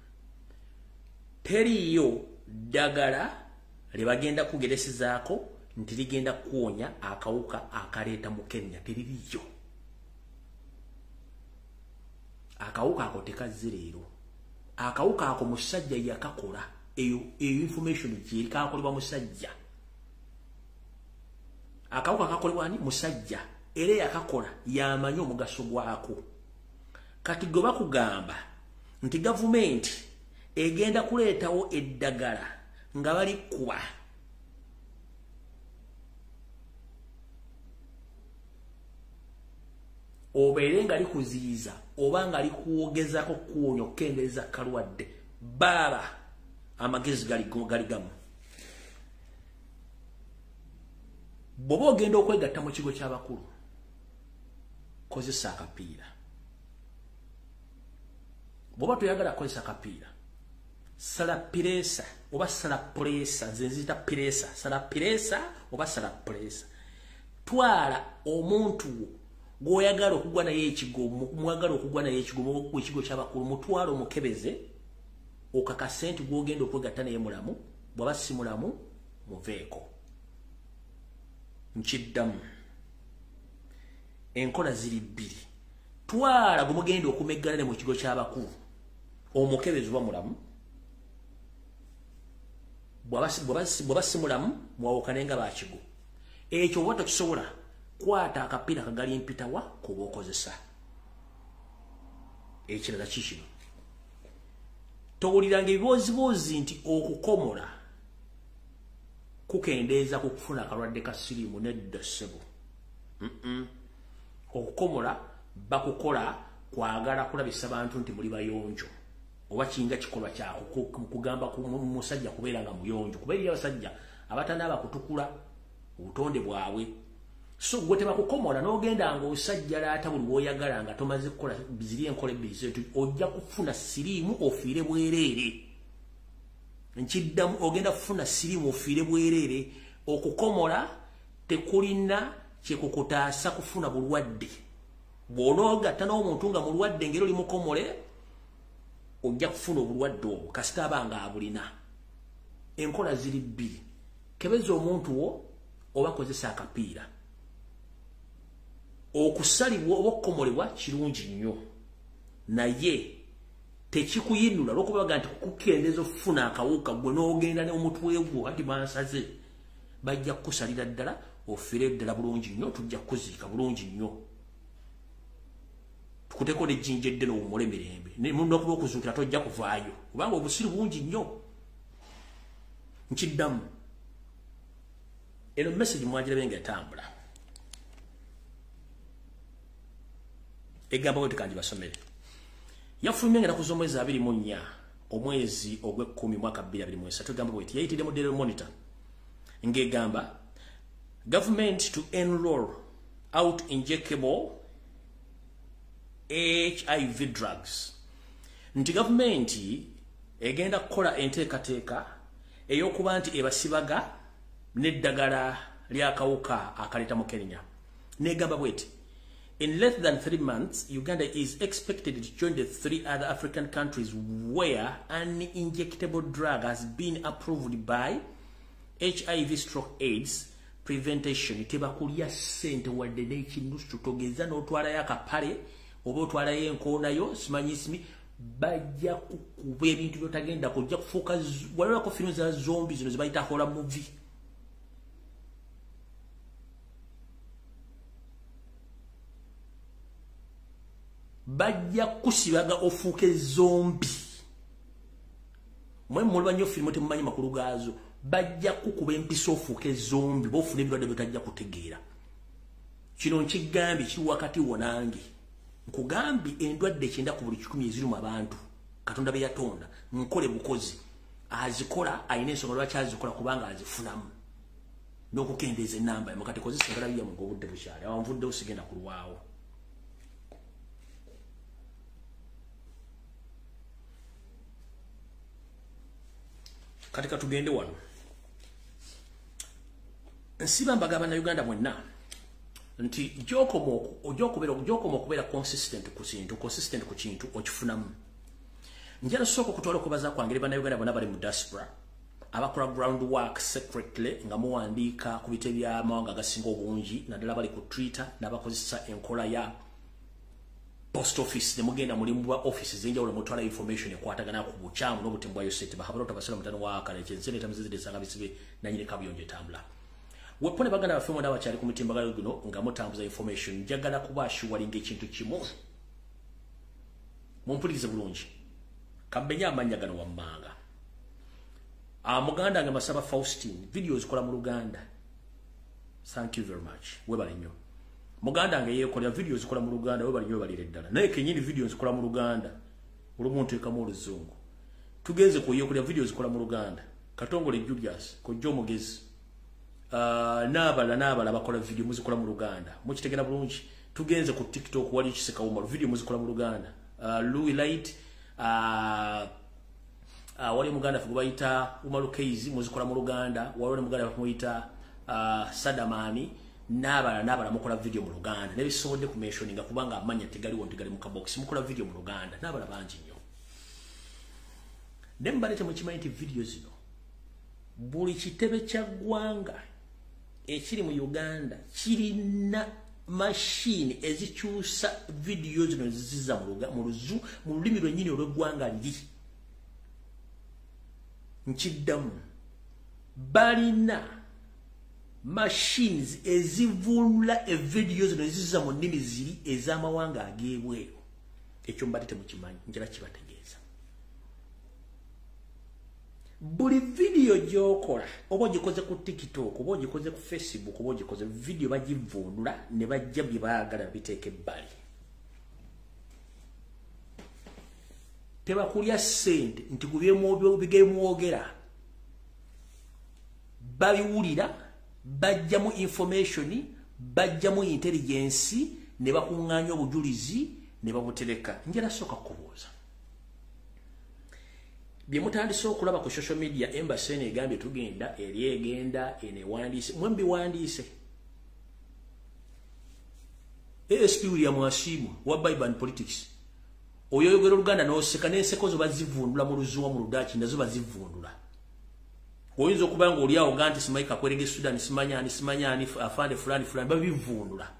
Teriyo ddagala libagenda kugeresizaako nti ligenda kuwonya akawuka akaleeta mukenenya. Teririyo. Akawuka ako tekazze leero. Akawuka ako musajja yakakola. Eyo information gye kakolebwa musajja. Akawuka kakolebwa ani? Musajja. Era yakakola yamanyi omugaso gwako. Kati gwe bakugamba nti gavumenti egenda kuleetawo eddagala nga bali kuba obeere nga likuziyiza oba nga likuwogezako kuwonya okukendeeza kalwadde baaba amagezi gali gamu. Bw'oba ogenda okwegatta mu kigo ky'abakulu kozesa akapiira. Bw'oba toyagala kozesa akapiira sala pireesa oba sala pureesa. Nze nziyita pireesa. Sala pireesa oba sala pureesa. Twala omuntu gw'oyagala okugwa naye ekigo, mwagala okugwa naye ekigo ky'abakulu mutwala omukebeze okakase nti gw'ogenda okwegatta naye mulamu. Bw'aba si mulamu muveeko. Nkiddamu. Enkola ziri bbiri. Twala gwe mugenda okumeggana ne mu kigo ky'abakulu omukebezi oba mulamu. Bw'aba si mulamu mwawukane nga bakigo. Ekyo oba tokisobola kwata akapiira kagali mpitawa kuba okozesa. Ekirala kikino towuliranga ebiboozibozi nti okukomola kukendeeza ku kufuna akalwadde ka siriimu nedda ssebo. Okukomola bakukola kwagala kulabisa bantu nti muli bayonjo oba kinga kikolwa kyako kugamba ku musajja kubeera nga muyonjo. Kuba eri abasajja abatanaaba kutukula obutonde bwabwe. So gwe tebakukomola n'ogenda ng'osajja laata buli bw'oyagala nga tomaze kukola ziri enkola ebbiri zetu ojja kufuna siriimu ofiire bwereere. Nkiddamu ogenda kufuna siriimu ofiire bwereere. Okukomola tekulina kyekukutaasa kufuna bulwadde. Bw'onoogatta n'omuntu nga mulwadde ngeri oli mukomole ojja kufuna obulwadde obwo kasita aba nga abulina. Enkola ziri bbiri. Kebeza omuntu wo oba kozesa akapiira. Okusalibwa oba okukomolebwa kirungi nnyo naye tekikuyinula lw'okubaga nti kukendeeza okufuna akawuka gwe n'ogenda n'omutwe gwo kati bansaze bajja kukusalira ddala ofiire ddala bulungi nnyo. Tujja kukuziika bulungi nnyo tukuteko n'ejjinja eddene owummule mirembe n'okuba okuzuukira tojja kuvaayo kubanga obusiru bungi nnyo. Nchiddamu eno message mwagirabe nga etambula egamba bwe kanji basomere yafulumye nga kuzo mwezi 24 omwezi ogwe-10 mwaka 2023 egamba bwe yayitidde mu Daily Monitor ngegamba government to enroll out injectable HIV drugs. Nti government egenda kukola enteekateeka ey'okuba nti ebasibaga n'eddagala ly'akawuka akaleta mu Kenya. Negamba bweti in less than 3 months, Uganda is expected to join the 3 other African countries where an injectable drug has been approved by HIV/AIDS prevention. Tebakulya sente wadde n'ekinusu tutogeza n'otwalayo akapale oba otwalayo enkoonayo simanyisimi bajja kukuba ebintu byotagenda kujja kufuuka walabako firimu za zombi zino zibayita horror movie. Bajja kusibaga ofuuke zombi. Mwe mulwa nnyo firimu temumanyi makulu gaazo. Bajja kukuba empisa ofuuke zombi bofuna ebirwadde byotajja kutegeera. Kino nkigambye kiri wakati wonange. Nkugambye endwadde ekyenda ku buli 10 eziri mu abantu. Katonda be yatonda nkole bukozi. Azikola ayina ensonga lwaki azikola kubanga azifunamu. N'okukendeeza ennamba mukati kozesa engalabi yammwe ng'obudde bukyali. Awanvudde osigenda kulwawo. Katika tugende wano. Nsiba mbagamba na Uganda mwenna nti ojokomo kubera consistent ku kintu okifunamu. Njala soko kutwala kubaza kwangere bana Uganda bonna bali mu diaspora abakola groundwork secretly nga muwandiika ku bite bya mawanga gasinga obungi naddala bali ku Twitter n'abakozesa enkola ya post office ne mugenda mulimu bwa offices enjawulo mutwala information ekwatagana ku bukyamu n'obutembwa yosete bahabalo tabasala mutano wa kale kyensene tamuzide sanga bisibe nanyine kabiyonje tambula. Wepone bagana bafemo ndawa cyali ku mutimbagalo guno nga mutambuza information njagala kubashu walinga ekintu kimu. Mumpulirize bulungi. Kabenya amanya gano wammanga. Muganda nga masaba Faustine videos kola mu Luganda. Thank you very much. Webale nnyo. Muganda nga yekola videos kola mu Luganda webale nnyo balire ddala. Naye kenyini videos kola mu Luganda. Olumuntu ekamu oluzungu. Tugenze ku yekola videos kola mu Luganda. Katongole Julius ko Jomogezi. Nabala bakola video muzikola mu Luganda. Mukitegera bulungi. Tugenze ku TikTok wali kiseka umalo video muzikola mu Luganda. Louis Light wali muganda fubayita Umaru Keizi muzikola mu Luganda. Wali muganda fubayita Sadamani nabala mukola video mu Luganda. Nebisonde ku mentioninga kubanga amanya tegali wontigali mu kabox mukola video mu Luganda. Nabala banji nnyo. Nembalete mu kimanyi video zino. Buli kitebe kya gwanga ekiri mu Uganda kirina machine ezikyusa video zino ziza mu lulimi lwennyini olw'eggwanga liri. Nkiddamu balina machines ezivunula video zino ziza mu nnimi ziri ez'amawanga ag'ebweru. Ekyo mbalete mu kimanyi njala kibategeeza. Buli video gyokola oba ogikoze ku TikTok oba ogikoze ku Facebook oba ogikoze video bagivundula ne bajja bye baagala biteeke ebbali. Tebakulya ssente nti bigemwogera babiwulira bajjamu information bajjamu intelligence ne bakuŋŋaanya obujulizi ne babutereka. Njala sooka kubuuza bye mutandise okulaba ku social media embassy ene egambye tugenda eri egenda ene wandiise mwembi wandiise ASP William Wasimu wa Bible Politics oyo yogero Luganda n'oseka n'enseko zo bazivundula mu Luzungu mu Ludachi nazo bazivundula. Oyinza okubanga oli awo ganti simaika kwerege Sudan simanyani afande fulani babivundula.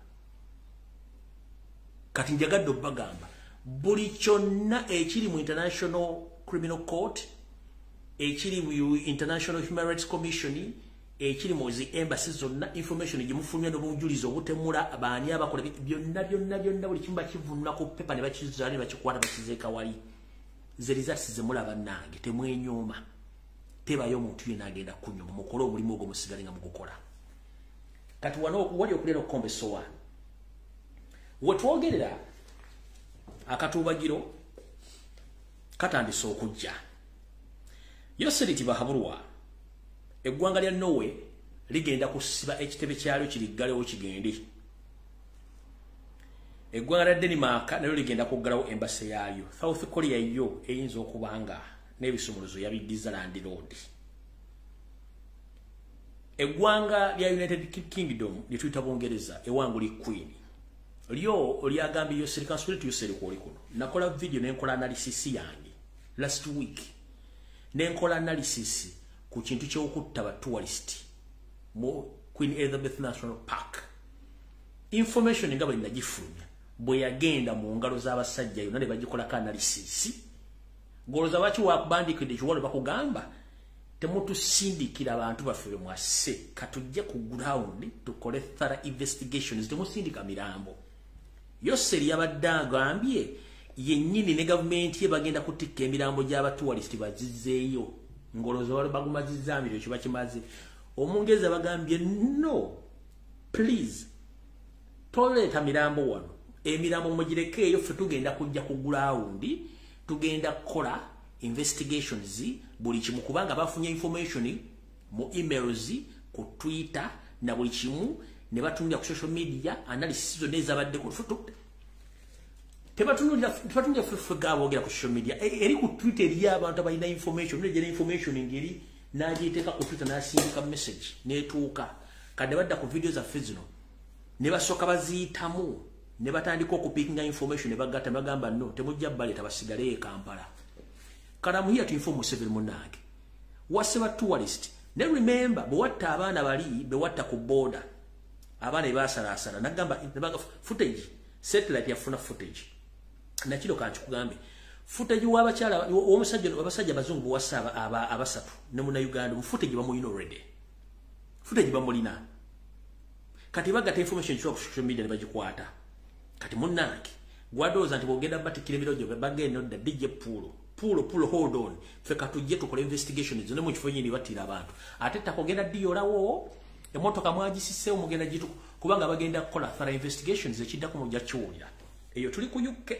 Kati njagadde obbagamba buli kyonna ekiri mu International Criminal Court, ekiri mu International Human Rights Commission, ekiri mu zi embassy zonna information gimufulumya n'obujulizi obutemula abaani abakola byonna buli kimu bakivunula ku pepa ne bakizaali bakikwata bakizeeka wali. Ze results zemulaba nange temwenyooma tebayo omuntu yenna agenda kunyuma mukole omulimu ogwo musigale nga mugukola kati wano wali okulera okukomba essowaani wetwogerera akatuubagiro katandise okujja Yoseriti Bahabulwa eggwanga lya Norway ligenda kusiba ekitebe kyalyo kiriggalewo kigende eggwanga lya Denmark nalyo ligenda kuggalawo embase yaalyo South Korea yo eyinza okubanga n'ebisumuluzo yabiddiza Land Road eggwanga lya United Kingdom lyetuyita Bungereza ewanguli Queen lyo lyagambye Yoseri Kansulitu Yoseri kwoli kuno nakola video nenkola analysis yange last week nenkola analysis ku kintu ky'okutta ba tourist mu Queen Elizabeth National Park information nga bwe nagifulumya bwe yagenda mu ngalo z'abasajja yonna ne bagikolako analysis goloza baki wakubandikidde kiwalo bakugamba temutusindikira abantu baffe mwase katujje ku ground tukole thorough investigations temusindika mirambo Yoseri yabadde agambye yennyini ne gavumenti ye bagenda kutikka emirambo gy'abatourist bazizzeeyo ngolozo wali bagumazizzaamiro kiba kimaze omungeza bagambye no please toleeta mirambo wano emirambo mugirekeeyo ffe tugenda kujja ku ground tugenda kukola investigations buli kimu kubanga bafunye information mu emails ku Twitter na buli kimu ne batunulira ku social media analysis zonna ezabadde ku tebatunulira ffe gaboogera ku social media eri ku Twitter eri abantu abalina information nejera information ngeri n'agiteeka ku Twitter n'asindika message n'etuuka kadde badda ku video zaffe zino ne basooka baziyitamu ne batandika okupikinga information ne bagatta bagamba no temujja baleeta basigale e Kampala kalamu here to inform Museveni munange waseba tourist ne remember bwewatta abaana bali bewatta ku border abaana ebasalaasala nagamba footage satellite yafuna footage nakiro kanti kugambe footage w'abakyala w'omusajja abasajja bazungu bwassa abasatu ne muna Uganda mu footage bamulina already footage bamulina kati bagata information ku social media ne bagikwata kati munange gwadooza nti bwogenda batikira emirojo bagenda odda DJ pulo hold on fe katujje tukola investigation zone mu kifo nyini batira abantu ate takogenda diolawo emotoka mwagisise omugenda jitu kubanga bagenda kukola thorough investigations ekiddaku mu jachuulira eyo tuli ku UK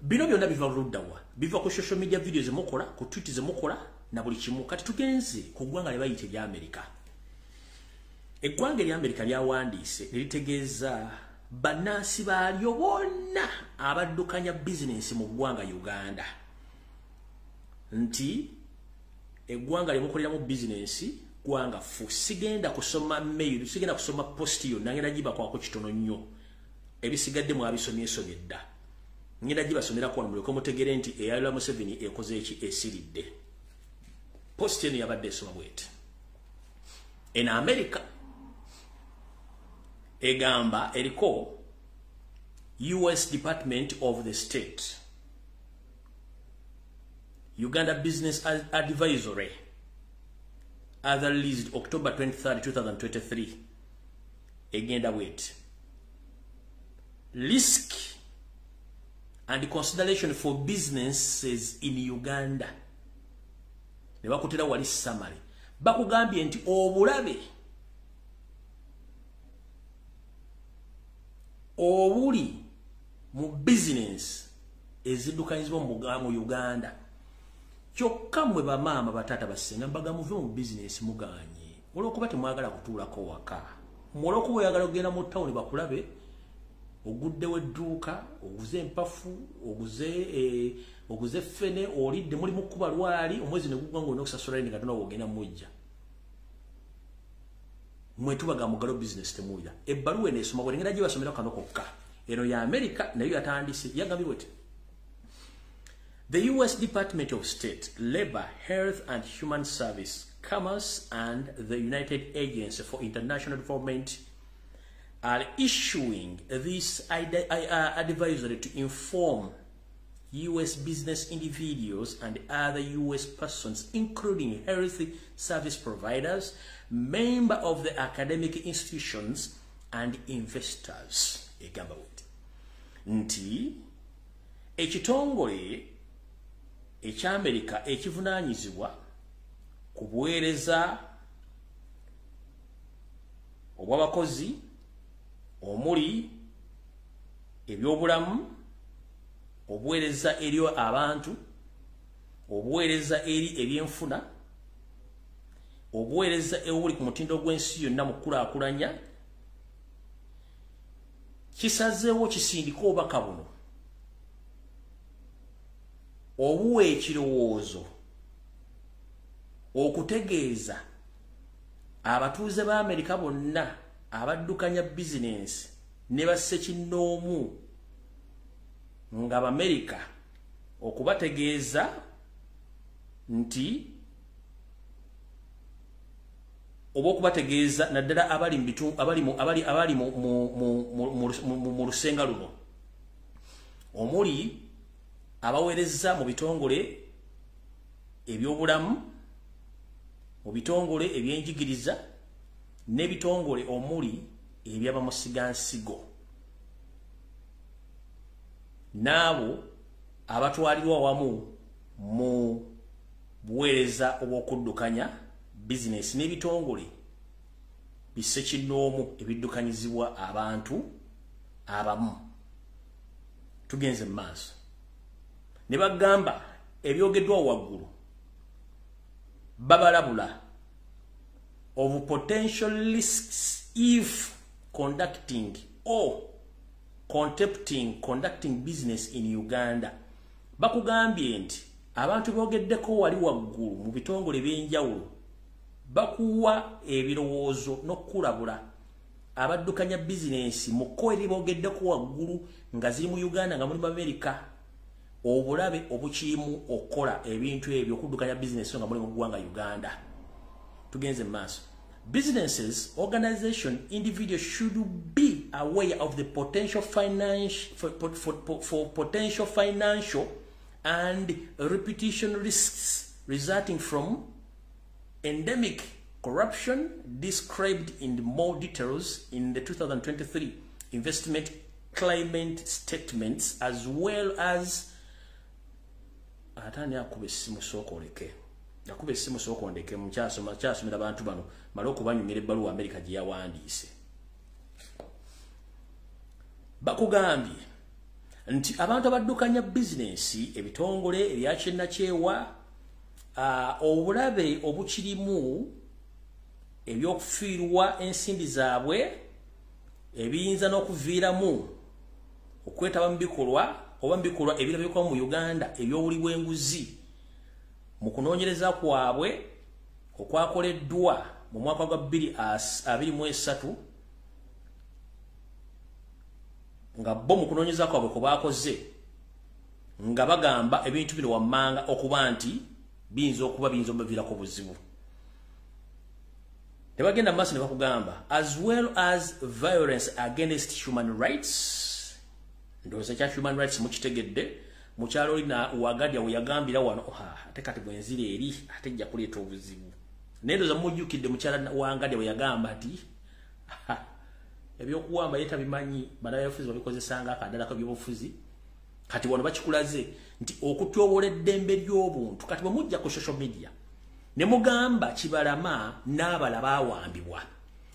bino byonna biva luddawa biva ku social media videos mukola ku tweet mukola na buli kimu kati tugenze ku ggwanga lye bayite lya America eggwanga lya America lyawandiise litegeeza banansi baalyo bonna abaddukanya business mu ggwanga Uganda nti eggwanga lyemukoleramu business gwanga fu sigenda kusoma mail sigenda kusoma post yo nangenda jiba kwako kitono nnyo ebisigadde mu abisomye dda ngenda jiba somera kwa muleko mutegere nti eyalwa Museveni ekoze eki esiridde post eno yabadde esoma bwete in America egamba eriko US Department of the State Uganda Business Advisory other released October 23, 2023 egenda wait risk and consideration for businesses in Uganda ne bakutera wali summary bakugambye nti obulabe obuli mu business ezidukanyizibwa mu Uganda kyokka mwe bamaama batata basenga mbaga muve mu business muganye olwokuba temwagala kutuulako waka olwokuba oyagala kugenda mu town bakulabe oguddewo edduuka oguze empafu oguze ffene olidde muli mu kkuba lwali omwezi ne gugwa ng'olina okusasula ni Katonda wogenda mujja mwe tubaga mugalo business temuya ebbaluwa eneesoma bwe ngenda gye basomera kano kokka eno ya America nayo yatandise yagambye bwete the US Department of State, Labor, Health and Human Service, Commerce and the United Agency for International Development are issuing this advisory to inform US business individuals and other US persons, including health service providers, members of the academic institutions, and investors. Nti, ekitongole eky'Amerika ekivunaanyizibwa ku buweereza obw'abakozi omuli ebyobulamu, obuweereza eri abantu, obuweereza eri ebyenfuna, obuweereza obuli ku mutindo gw'ensi yonna mu kulaakulanya, kisazeewo kisindika obubaka buno obuwa ekirowoozo okutegeeza abatuuze ba Amerika bonna abaddukanya bizinensi ne bassekinnoomu nga B'Amerika okubategeeza nti oba okubategeeza naddala abali mu lusenga luno omuli abaweereza mu bitongole ebyobulamu, mu bitongole ebyenjigiriza n'ebitongole omuli ebyabamusigansigo n'abo abatwalirwa wamu mu buweereza obw'okuddukanya bizinesi n'ebitongole bissekinnoomu ebiddukanyizibwa abantu abamu. Tugenze mu maaso ne bagamba ebyogeddwa waggulu babalabula of potential risks if conducting or conducting business in Uganda. Bakugambye nti abantu boogeddeko wali waggulu mu bitongole by'enjawulo bakuwa ebirowoozo n'okulabula abaddukanya bizinensi mu kko eri boogeddeko waggulu nga ziri mu Uganda nga mulimu Amerika obulabe obukirimu okukola ebintu ebyo okuddukanya bizinensi nga muli mu ggwanga Uganda. Tugenze maaso. Businesses, organization, individuals should be aware of the potential potential financial and reputation risks resulting from endemic corruption described in more details in the 2023 investment climate statements, as well as atani akube simu soko leke yakube simu soko ndeke mukyasomera abantu bano maloko banyumira ebbaluwa Amerika gye yawandiise. Bakugambye nti abantu abaddukanya bizinensi ebitongole ebyakyenakyewa obulabe obukirimu ebyokufiirwa ensimbi zaabwe ebiyinza n'okuviiramu okwetaba mu bikolwa oba bikolwa ebirabikwa mu Uganda ebyobuli bw'enguzi mu kunoonyereza kwabwe okwakoleddwa mu mwaka gwa 2023 nga bo mu kunoonyereza kwabwe kwe baakoze nga bagamba ebintu bino wammanga okuba nti biyinza omuviirako buzibu. Nebagenda mu maaso ne bakugamba as well as violence against human rights. Ndowooza kya human rights mukitegedde mukyalo olina Uwagadia we yagambira wano ate kati bwenzira eri ate jja kuleeta obuzibu. Nendooza mujjukidde mukyala Uwagadia we yagamba ati ebyokuwamba yeta bimanyi bannabyabufuzi babikozesanga akadala k'ebyobufuzi kati wano bakikulaze nti okutyobola eddembe ly'obuntu kati bwe mujja ku social media ne mugamba Kibalama n'abala baawambibwa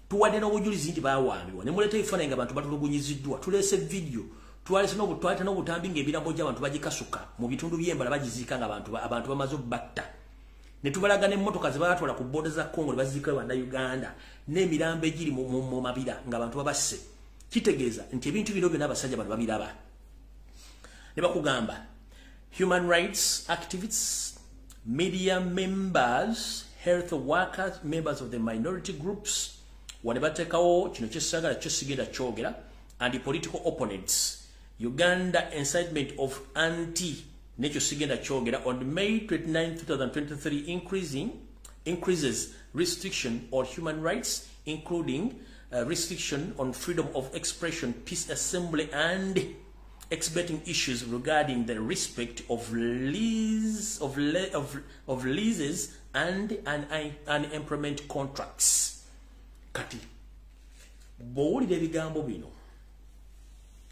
tuwadde n'obujulizi nti baawambibwa ne muleeta ebifaananyi nga abantu batulugunyiziddwa tuleese video twalese n'obutambi ng'emirambo gy'abantu bagikasuka mu bitundu by'embala bagiziika nga abantu bamaze obbatta ne tubalaga n'emmotoka ze baatwala ku booda za Congo ne baziika Bannayuganda n'emirambo egiri mu mabira ng'abantu babasse. Kitegeeza nti ebintu bino byonna abasajja bano babiraba. Ne bakugamba human rights activists, media members, health workers, members of the minority groups, wane bateekawo kino kyesagala kyo sigenda kyogera, and the political opponents. Uganda incitement of nekyo sigenda kyogera on May 29, 2023 increases restriction on human rights, including restriction on freedom of expression, peace assembly, and exhibiting issues regarding the respect of leases and employment contracts. Kati bowulira ebigambo bino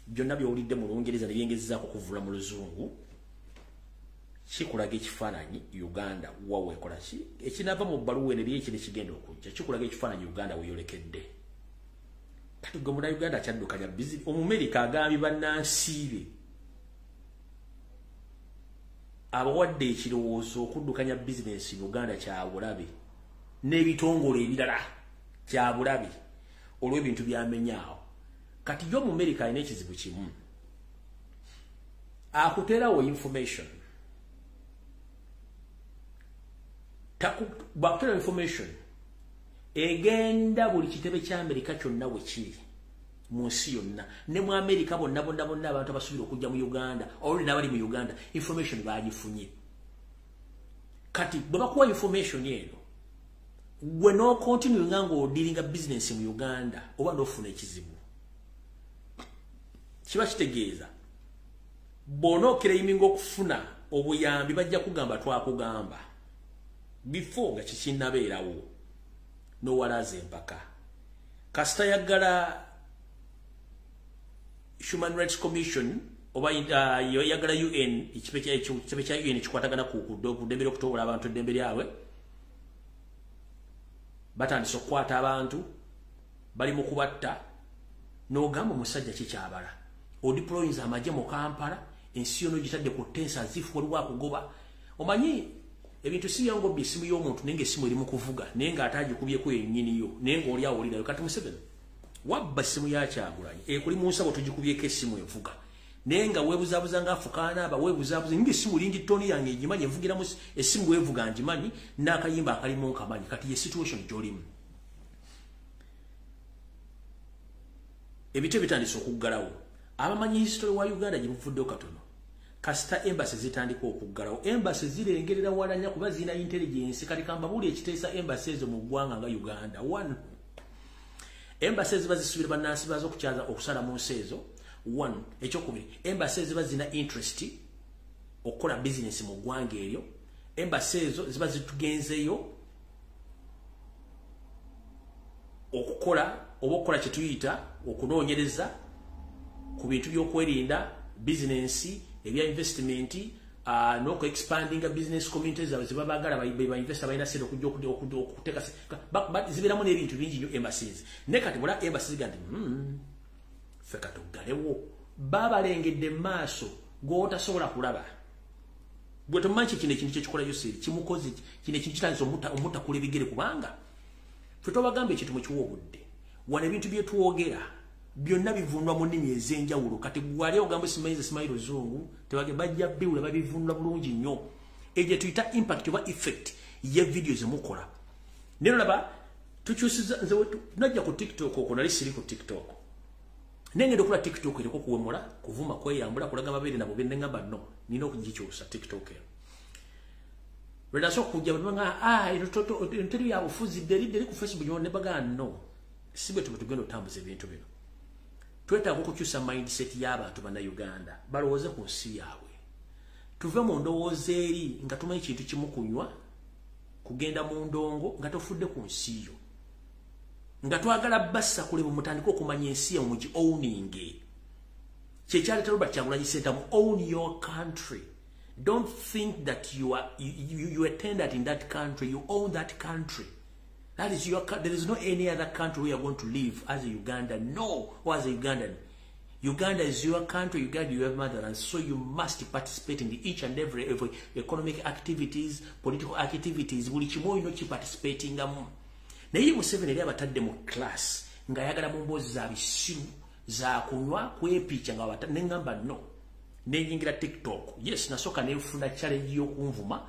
byonna byowulidde mu Lungereza ne byengezzaako kuvula mu Luzungu kikulaga ekifaananyi Uganda wawe kola ki ekinava mu bbaluwa eno eriyo ekiri kigenda okujja kikulaga ekifaananyi Uganda weyolekedde kati gwe muna Uganda kyaddukanya bizinesi Omumerika agambye bannansiibe abawadde ekirowoozo okuddukanya bizinesi Uganda kyabulabe n'ebitongole ebirala kyabulabe olw'ebintu byamenyaawo kati yo Omumerika alina ekizibu kimu akuteerawo information bakutera information egenda buli kitebe kya Amerika kyonna we kiri mu nsi yonna ne mu Amerika bonna abantu abasuubira okujja mu Uganda oluli n'abali mu Uganda information bagifunye kati bwe bakuwa information eno gwe no continue nga ng'odiringa business mu Uganda oba n'ofuna ekizibu kiba kitegeeza bw'onookiraiminga okufuna obuyambi bajja kugamba twakugamba before nga kikinnabeerawo n'owalaza empaka kasita yaggala Human Rights Commission oba yaggala UN ekitebe kya UN ekikwatagana ku ddembe ly'okutowola abantu eddembe lyabwe batandise okukwata abantu bali mu kubatta n'ogamba omusajja kikyabala odiployinza amagye mu Kampala ensi yonna gitadde ku tensa zifu waliwo akugoba omanyi ebintu si yango bisimu y'omuntu nenge simu eri mu kuvuga naye ng'ataagikubyeko yennyini yo naye ng'oli awulirayo kati Museveni wabba simu ya Kyagulanyi ekuli mu nsabo tugikubyeko essimu evuga naye nga weebuzaabuza ng'afukaana aba weebuzaabuza ng'essimu lingi ttoni yange egimanyi evugiramu essimu weevuga ngimanyi n'akayimba akalimu nkamanyi kati ye situation gy'olimu ebintu bitandise okuggalawo abamanyi history wa Uganda gye buvuddeyo katono kasita embassy zitandika okuggalawo embassy zirengerera wala nnyo kuba zirina intelligence kati kamba buli ekiteesa embassy ezo mu ggwanga nga Uganda one embassy ziba zisubira bannansi bazo okukyaza okusala mu nsi ezo one ekyokubiri embassy ziba zina interest okukola business mu ggwanga eryo embassy ezo ziba zitugenzeyo okukola oba okukola kye tuyita okunoonyereza ku bintu by'okwerinda business ebya investment n'oku expanding business communities ziba baagala ba investor balina sente okujja okuteeka zibeeramu n'ebintu bingi nnyo embassies naye kati bula embassies gandi ffe katuggalewo baabalengedde mu maaso gw'otasobola kulaba bwe tomanyi kino ekintu kyekikola Yoseri kimukozi kino ekintu kitandisa omutakula ebigere kubanga ffe tobagamba ekintu mukiwa obudde wano ebintu bye twogera byonna bivundwa mu nnimi ez'enjawulo kati gwali ogamba simanyi Luzungu tebage bajja biwula babivundwa bulungi nnyo egye tuyita impact oba effect ye video zemukola nero laba tukyusiza nze najja ku TikTok okwo nali siri ku TikTok nengenda okula TikTok eriko kuwemula kuvuma kweyambula kulaga mabeere nabo bennengamba no nina okugikyusa TikTok ero lwenaso okujja banga enteri yabufuzi deri ku Facebook ne baga no sibwe tugenda otambuza ebintu bino twetaaga okukyusa mindset y'abantu bana Uganda balowooze ku nsi yaabwe tuve mu ndowooza eri nga tumanyi kintu kimu kunywa kugenda mu ndongo nga tofudde ku nsi yo nga twagala bassa kuleba mutandika okumanya ensi yammwe gi owning kyekyaleeta Robert Kyagulanyi Ssentamu mu own your country don't think that you are tendered in that country you own that country. That is your country. There is no any other country where you are going to live as a Ugandan. No, or as a Ugandan. Uganda is your country. Uganda is your motherland. So you must participate in each and every economic activities, political activities. Buli kimu ino participating mu. Naye Museveni yali abatadde mu class nga yagala mu mboozi za bisiru za kunywa kwepicha nga batadde nengamba no. Nenyingira TikTok. Yes, nasoka nefuna challenge y'okunvuma.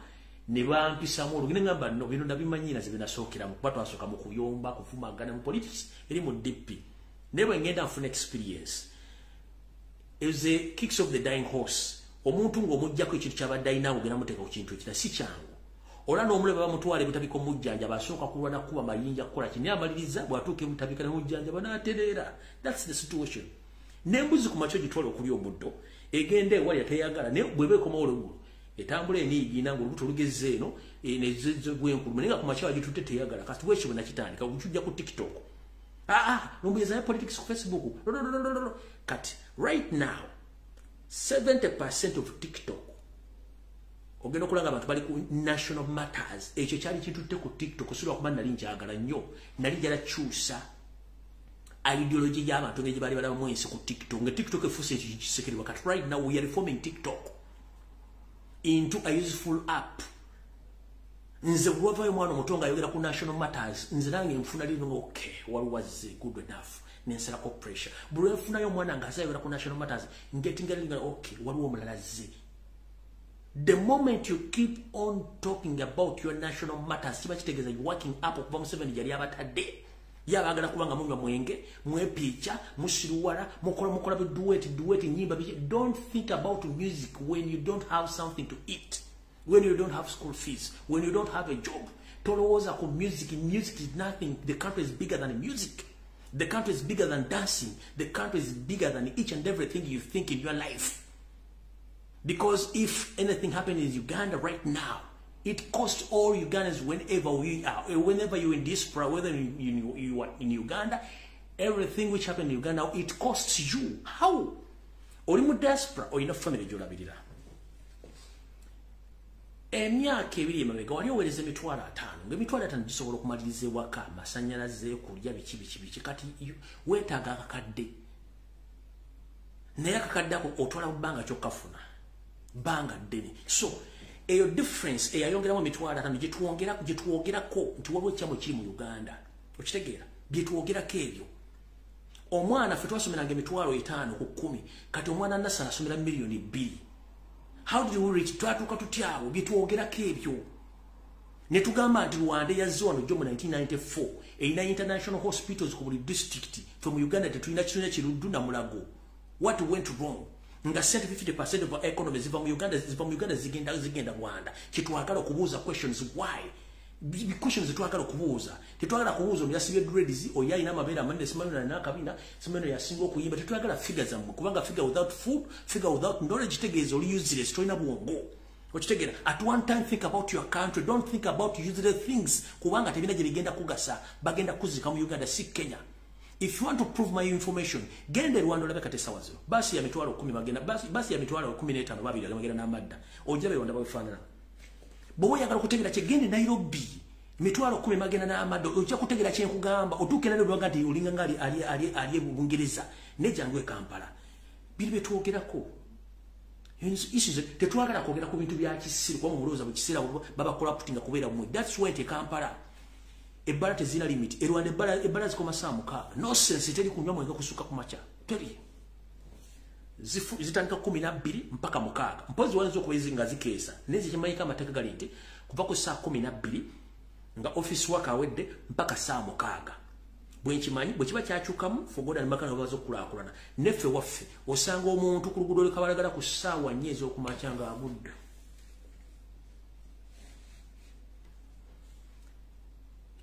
Ne bampisamu olugine ngamba no bino nabimanyira zibinasookera mu kuba twasoka mu kuyomba kuvumagana mu politics eri mu DP never ngenda nfuna experience is a kicks of the dying horse omuntu ng'omujjako ekintu ky'abadde ogenda muteeka ku kintu ekira si kyangu ola n'omulebe bamutwale butabika omujjanja basooka kulwa nakuba mayinja kukola kini amaliriza bw'atuuka emutabika n'omujjanja banaatereera that's the situation n'embuzi ku makyo gitwala okulya omuddo egenda ewali ateyagala naye bw'eba ekomawo olugulu etambula eniigina ng'olubuto lugezze eno nezegwenkuluma naye nga ku makyawa gitutte teyagala kasi bwekyo bwe nakitandika okujja ku TikTok nombuyezayo politics ku Facebook kati right now 70% of TikTok ogenda okulanga abantu bali ku national matters ekyo kyali kitutte ku TikTok osulwa kuba nali njagala nnyo nali njala kyusa ideology y'abantu ng'egye bali balaba mwensi ku TikTok nga TikTok efuuse ekyo kisekererwa kati right now we are reforming TikTok into a useful app nze bwavayo mwana omuto nga ayogera ku national matters nze nange nfuna lino nga okay waliwazze good enough nensalako pressure buli nfunayo omwana nga azayogera ku national matters ngetingalinga okay waliwo omulala zze. The moment you keep on talking about your national matters, kiba kitegeeza you working up okuva mu 7 jali abatadde yabagala kubanga munywa mwenge mwepicha musiruwala mukola duet nyimba bije. Don't think about music when you don't have something to eat, when you don't have school fees, when you don't have a job. Tolowooza ku music is nothing. The country is bigger than music. The country is bigger than dancing. The country is bigger than each and everything you think in your life. Because if anything happens in Uganda right now, it costs all Ugandans whenever we are, whenever you're in diaspora, whether you are in Uganda, everything which happened in Uganda, it costs you. How? Or in diaspora, or in a family, Jolabida. Emyaka ebiri emabega wali owereza emitwalo 5 ng'emitwalo 5 gisobola okumaliriza ewaka amasannyalaze kulya biki kati weetaaga akakadde naye akakadde ako otwala mu bbanga kyokafuna banga ddene. So eyo difference eyayongeramu emitwalo 5 gyetuwogerako nti waliwo ekyamu kiri mu Uganda okitegeera byetuwogerako ebyo. Omwana ffe twasomeranga emitwalo 5 ku 10 kati omwana Nassana asomera million 2. How did we reach twatuka tutyawo byetuwogerako ebyo ne tugamba nti Rwanda yazze wano mu 1994 erina international hospitals ku buli district from Uganda tetulina kisonya kiruddu na Mulago. What went wrong? Nga 50% of our economy ziva mu Uganda zigenda Rwanda. Kitwagala okubuuza questions why? Questions twagala okubuuza. Tetwagala kubuuza omuyasibye grades oya ina mabeera amanene simanyo na kabina simanyo yasinga okuyimba. Tetwagala figures zammwe kubanga figure without food, figure without knowledge tegeeza oli useless toyina bwongo. Okitegeera at one time think about your country, don't think about useless things kubanga tebina gye bigenda kugasa bagenda kuzika mu Uganda si Kenya. If you want to prove my information, gende Rwanda olabe kate sawa zero. Basi ya mitwalo 10 bagenda basi ya mitwalo 15 babiri bagenda n'amadda. Ojabe Rwanda babifaanana. Bowe yagala kutegera kye gende Nairobi. Mitwalo 10 bagenda n'amadda. Ojja kutegera kye nkugamba otuuke nalo lwaga nti olinga ngali ali mu Bungereza ne jangwe Kampala. Biri betwogerako. Issues tetwagala kwogera ku bintu bya kisiru kwa mulooza mu kiseera baba corrupting kubeera mu. That's why te Kampala ebbala tezina limit Rwanda ebbala zikoma saa 6 no sense teri kunywa mwenge kusuka ku macha teri zitandika 12 mpaka 6 mpozi wanzo okubezinga zikeesa nezi kimayika amateeka gali nti kuva ku saa 12 nga office work awedde mpaka saa 6 bwenkimanyi bwe kiba kyakyukamu fogoda nimakana bazo kulaakulana neffe waffe osanga omuntu ku luguudo lekabalagala ku ssaawa nyeezi okumacha nga agudde.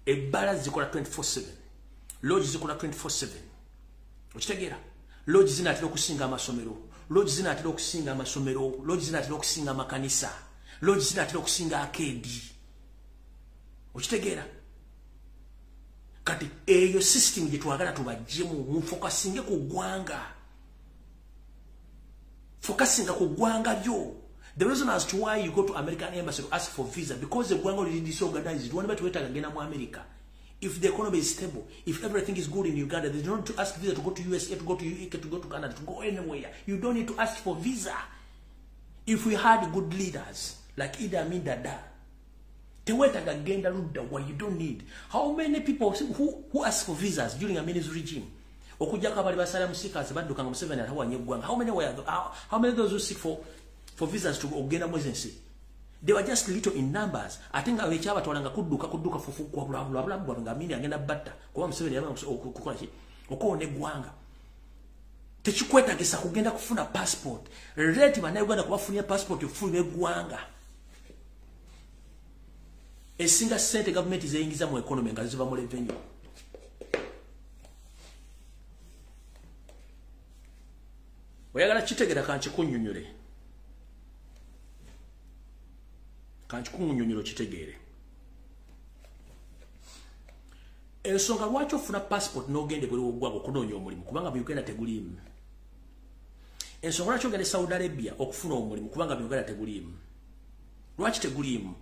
Ebbala zikola 24/7 lodge zikola 24/7 okitegeera lodge zinatera okusinga amasomero lodge zinatera okusinga amasomero lodge zinatera okusinga amakanisa lodge zinatera okusinga akedi okitegeera kati eyo system gye twagala tubajjemu mufokasinge ku ggwanga fokasinga ku ggwanga lyo. The reason as to why you go to American embassy to ask for visa because the Gwango is disorganized. One better to again America. If the economy is stable, if everything is good in Uganda, they don't need to ask visa to go to USA, to go to UK, to go to Canada, to go anywhere. You don't need to ask for visa. If we had good leaders like Idi Amin Dada, Teweta Gagenda Ruda, what you don't need. How many people who ask for visas during Amin's regime? Okujaka bali basala musikazi badduka nga Museveni atawanye ggwanga. How many of those who seek for visas to Ogenda Mwezensi? They were just little in numbers. I think I will tolanga kudduka fufu kwa bula nga Amini agenda batta kuba Museveni yaba okukola ki okone ggwanga. Tekikwetagisa kugenda kufuna passport. Rate bannayuganda kubafunira passport ofuluma eggwanga. Esinga sente government zeyingiza mu economy nga ziva mu revenue. Oyagala kitegera kankikunnyonnyole. Kankikunnyonnyole kitegeere. Ensonga lwaki ofuna passport n'ogende buli w'oggwanga okunoonya omulimu kubanga mu Uganda teguliimu. Ensonga lwaki ogenda e Saudi Arabia okufuna omulimu kubanga mu Uganda teguliimu. lwaki teguliimu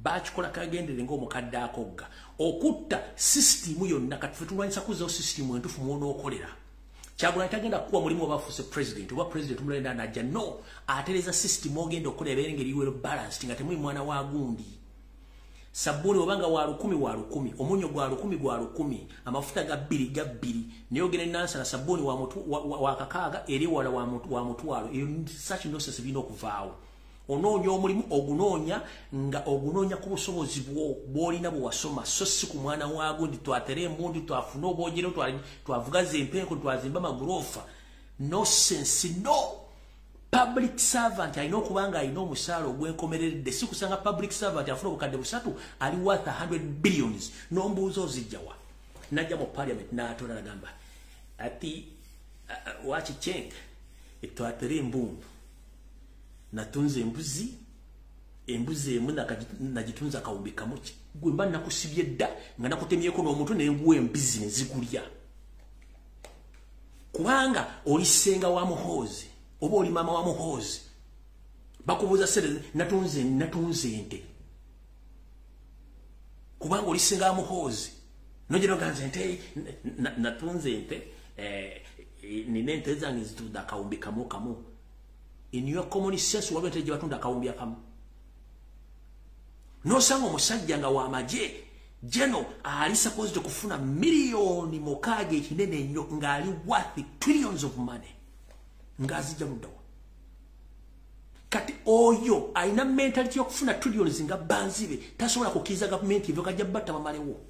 bakikola kagendere ng'omukadde akogga okutta sisitimu yonna kati ffe tulwanyisa kuzzawo sisitimu entufu mwonookolera Kyagulanyi tagenda kuwa mulimu obafuuse president oba president omulenda najja no atereza sisitimu ogenda okukola ebeere ngeri well balanced nga temuli mwana wa gundi sabuni obanga wa 10 omunyo gwa 10 amafuta ga 2 naye ogenda nansa na sabuni wa kakaaga eri wala wa mutwalo such nonsense bino okuvaawo onoonya omulimu ogunoonya nga ogunoonya ku busobozi bw'olina bwe wasoma so si ku mwana wa gundi twatere embundi twafuna obwogero twavuga zempenko twazimba magurofa no sense no public servant alina okuba nga alina omusaala ogwenkomeredde si kusanga public servant afuna obukadde 3 ali worth 100 billions n'ombuuza ozijjawa najja mu parliament n'atola nagamba ati wakicenga etwatere embundu natunze embuzi emu nagitunza kawumbi kamu gwe mba nakusibye dda nga nakutemyeko n'omuntu nenguwa embizi nezigulya kubanga oli ssenga wa muhoozi oba oli maama wa muhoozi bakubuuza sere natunze ente kubanga oli ssenga wa muhoozi nogenoganze ente natunze ente nina ente zange zitunda kawumbi kamu in your common sense waliwo ente gye batunda akawumbi akamu nosanga omusajja nga w'amagye jeno ali supposed kufuna miliyoni mukaaga ekinene ennyo ng'ali worth trillions of money ng'azijja luddawa kati oyo alina mentality y'okufuna trillions nga banzibe tasobola kukkiriza gavumenti evyo kajja batta bamalewo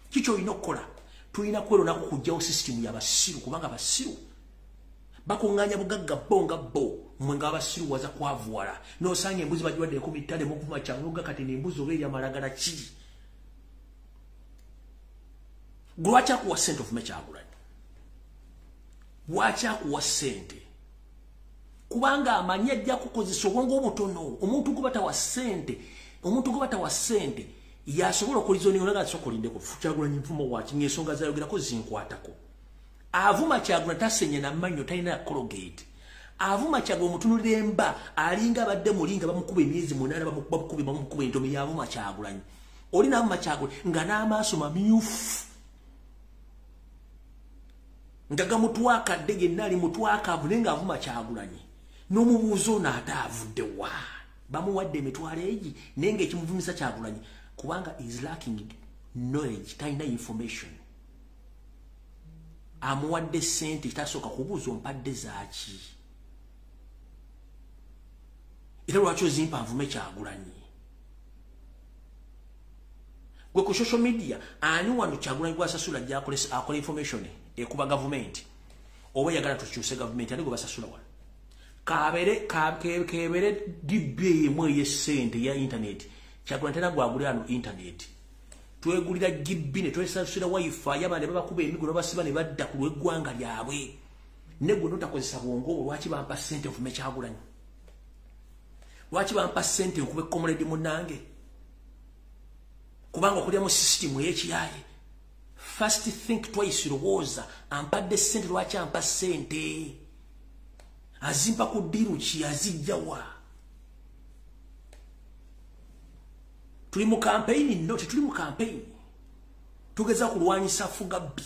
kikyo olina okukola tulina kweronako kujjawo sisitimu y'abasiru kubanga abasiru bakuŋŋaanya bugagga bonga bo mwe ng'abasiru waza kwavuwala n'osanga embuzi bagiwadde ku mitale mukuvuma kyanguga kati n'embuzi oba eryamalagala ki gwe lwaki akuwa ssente ofume Kyagulanyi lwaki akuwa ssente kubanga amanyi ajja kukozesa obwongo obutono omuntu gwe batawa ssente yasobola okulizoni olaga asokolindeko Kyagulanyi nfumo waki ng'ensonga zayogerako zinkwatako avuma Kyagulanyi tasenye na mannyo talina Colgate avuma Kyagulanyi omutunulira emba alinga abadde mulinga bamukuba emyezi 8 bamukuba entomi yavuma Kyagulanyi oli n'avuma Kyagulanyi nga n'amaaso mamyufu nga gamutwakadde yenna ali mutwakaavu naye ng'avuma Kyagulanyi n'omubuuza ono ate avudde wa bamuwadde emitwalo egi naye ng'ekimuvumisa Kyagulanyi kubanga is lacking knowledge talina information amuwadde ssente tasooka kubuuza ompadde zaaki era lwaki ozimpa nvume Kyagulanyi gwe ku social media ani wano Kyagulanyi gwasasula akola information ekuba gavumenti oba yagala tukyuse gavumenti ani gwe basasula wano kebere dibye yemu ey'essente ya internet Kyagulanyi tena gwagulira no internet twegulira gibbi ne twesasula wifi y'abaana babakuba emigulo basiba ne badda ku lw'eggwanga lyabwe ne gwe notakozesa bwongo lwaki bampa ssente nfume Kyagulanyi lwaki bampa ssente nkube comrade munnange kubanga okulya mu system y'ekiyaaye first think twice lowooza ampadde ssente lwaki ampa ssente azimpa ku ddiru ki azijjawa tuli mu campaign no tetuli mu campaign tugeza kulwanyisa Fugabbi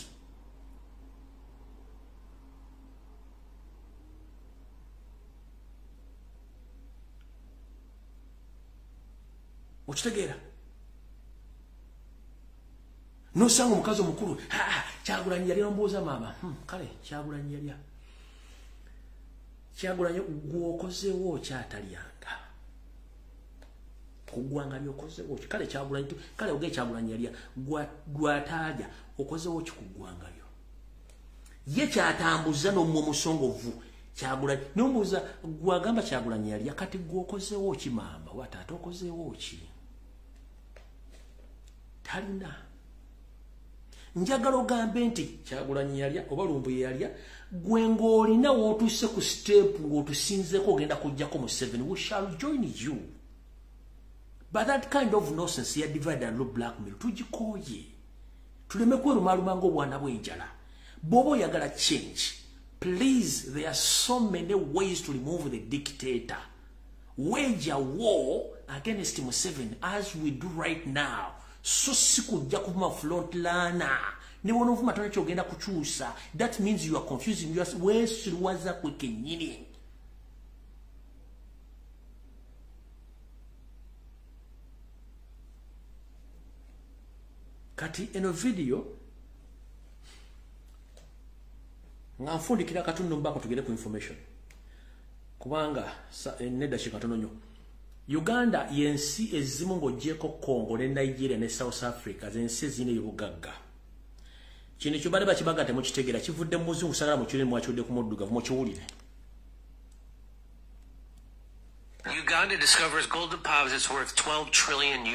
okitegeera nosanga omukazi omukulu Kyagulanyi yali nombuuza maama kale Kyagulanyi gwokozeewo kyatalyanga kugwanga lyokozeewo kale Kyagulanyi kale oge Kyagulanyi yalya gwataalya okozeewo kikugwanga lyo ye kyatambuza n'omwo omusongovu Kyagulanyi nombuuza gwagamba Kyagulanyi yalya kati gwokozeewo ki maama wataata okozeewo ki talina njagala ogambe nti Kyagulanyi yalya oba Lumbu yalya gwe ng'olina w'otuuse ku step ng'otusinzeko ogenda kujjako mu 7 we shall join you but that kind of nonsense ya divide and rule blackmail tugikooye tuleme kwerumaaluma ng'obwana bw'enjala bw'oba oyagala change please there are so many ways to remove the dictator wage a war against Museveni as we do right now. So sikujja kuvuma front lana. Ne wona ovuma tone kyogenda kukyusa. That means you are confusing yourself. Weesirwaza kwe kennyini. Kati eno video nga nfundikira katundu mbako tugere ku information. Kubanga nedda kikatono nnyo. Uganda yensi ezimu ng'oggyeko Congo ne Nigeria ne South Africa zensi ezirina ebibugagga. Kino ekyo bali bakibaga temukitegeera kivudde mu muzungu sagala mu kiwulire mwakiwudde ku muddugavu mukiwulire. Uganda discovers gold deposits worth $12 trillion.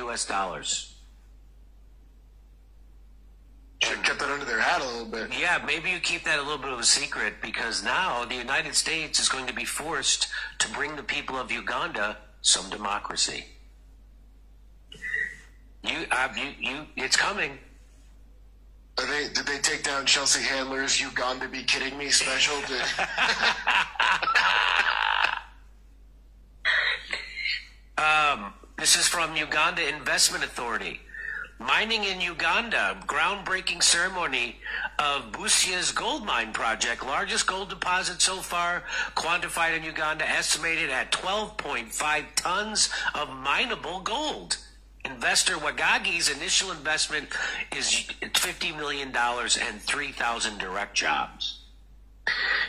Should get that under their hat a little bit. Yeah, maybe you keep that a little bit of a secret, because now the United States is going to be forced to bring the people of Uganda some democracy. It's coming. Did they take down Chelsea Handler's Uganda Be Kidding Me special? This is from Uganda Investment Authority. Mining in Uganda, groundbreaking ceremony of Busia's gold mine project, largest gold deposit so far quantified in Uganda, estimated at 12.5 tons of mineable gold. Investor Wagagi's initial investment is $50 million and 3,000 direct jobs.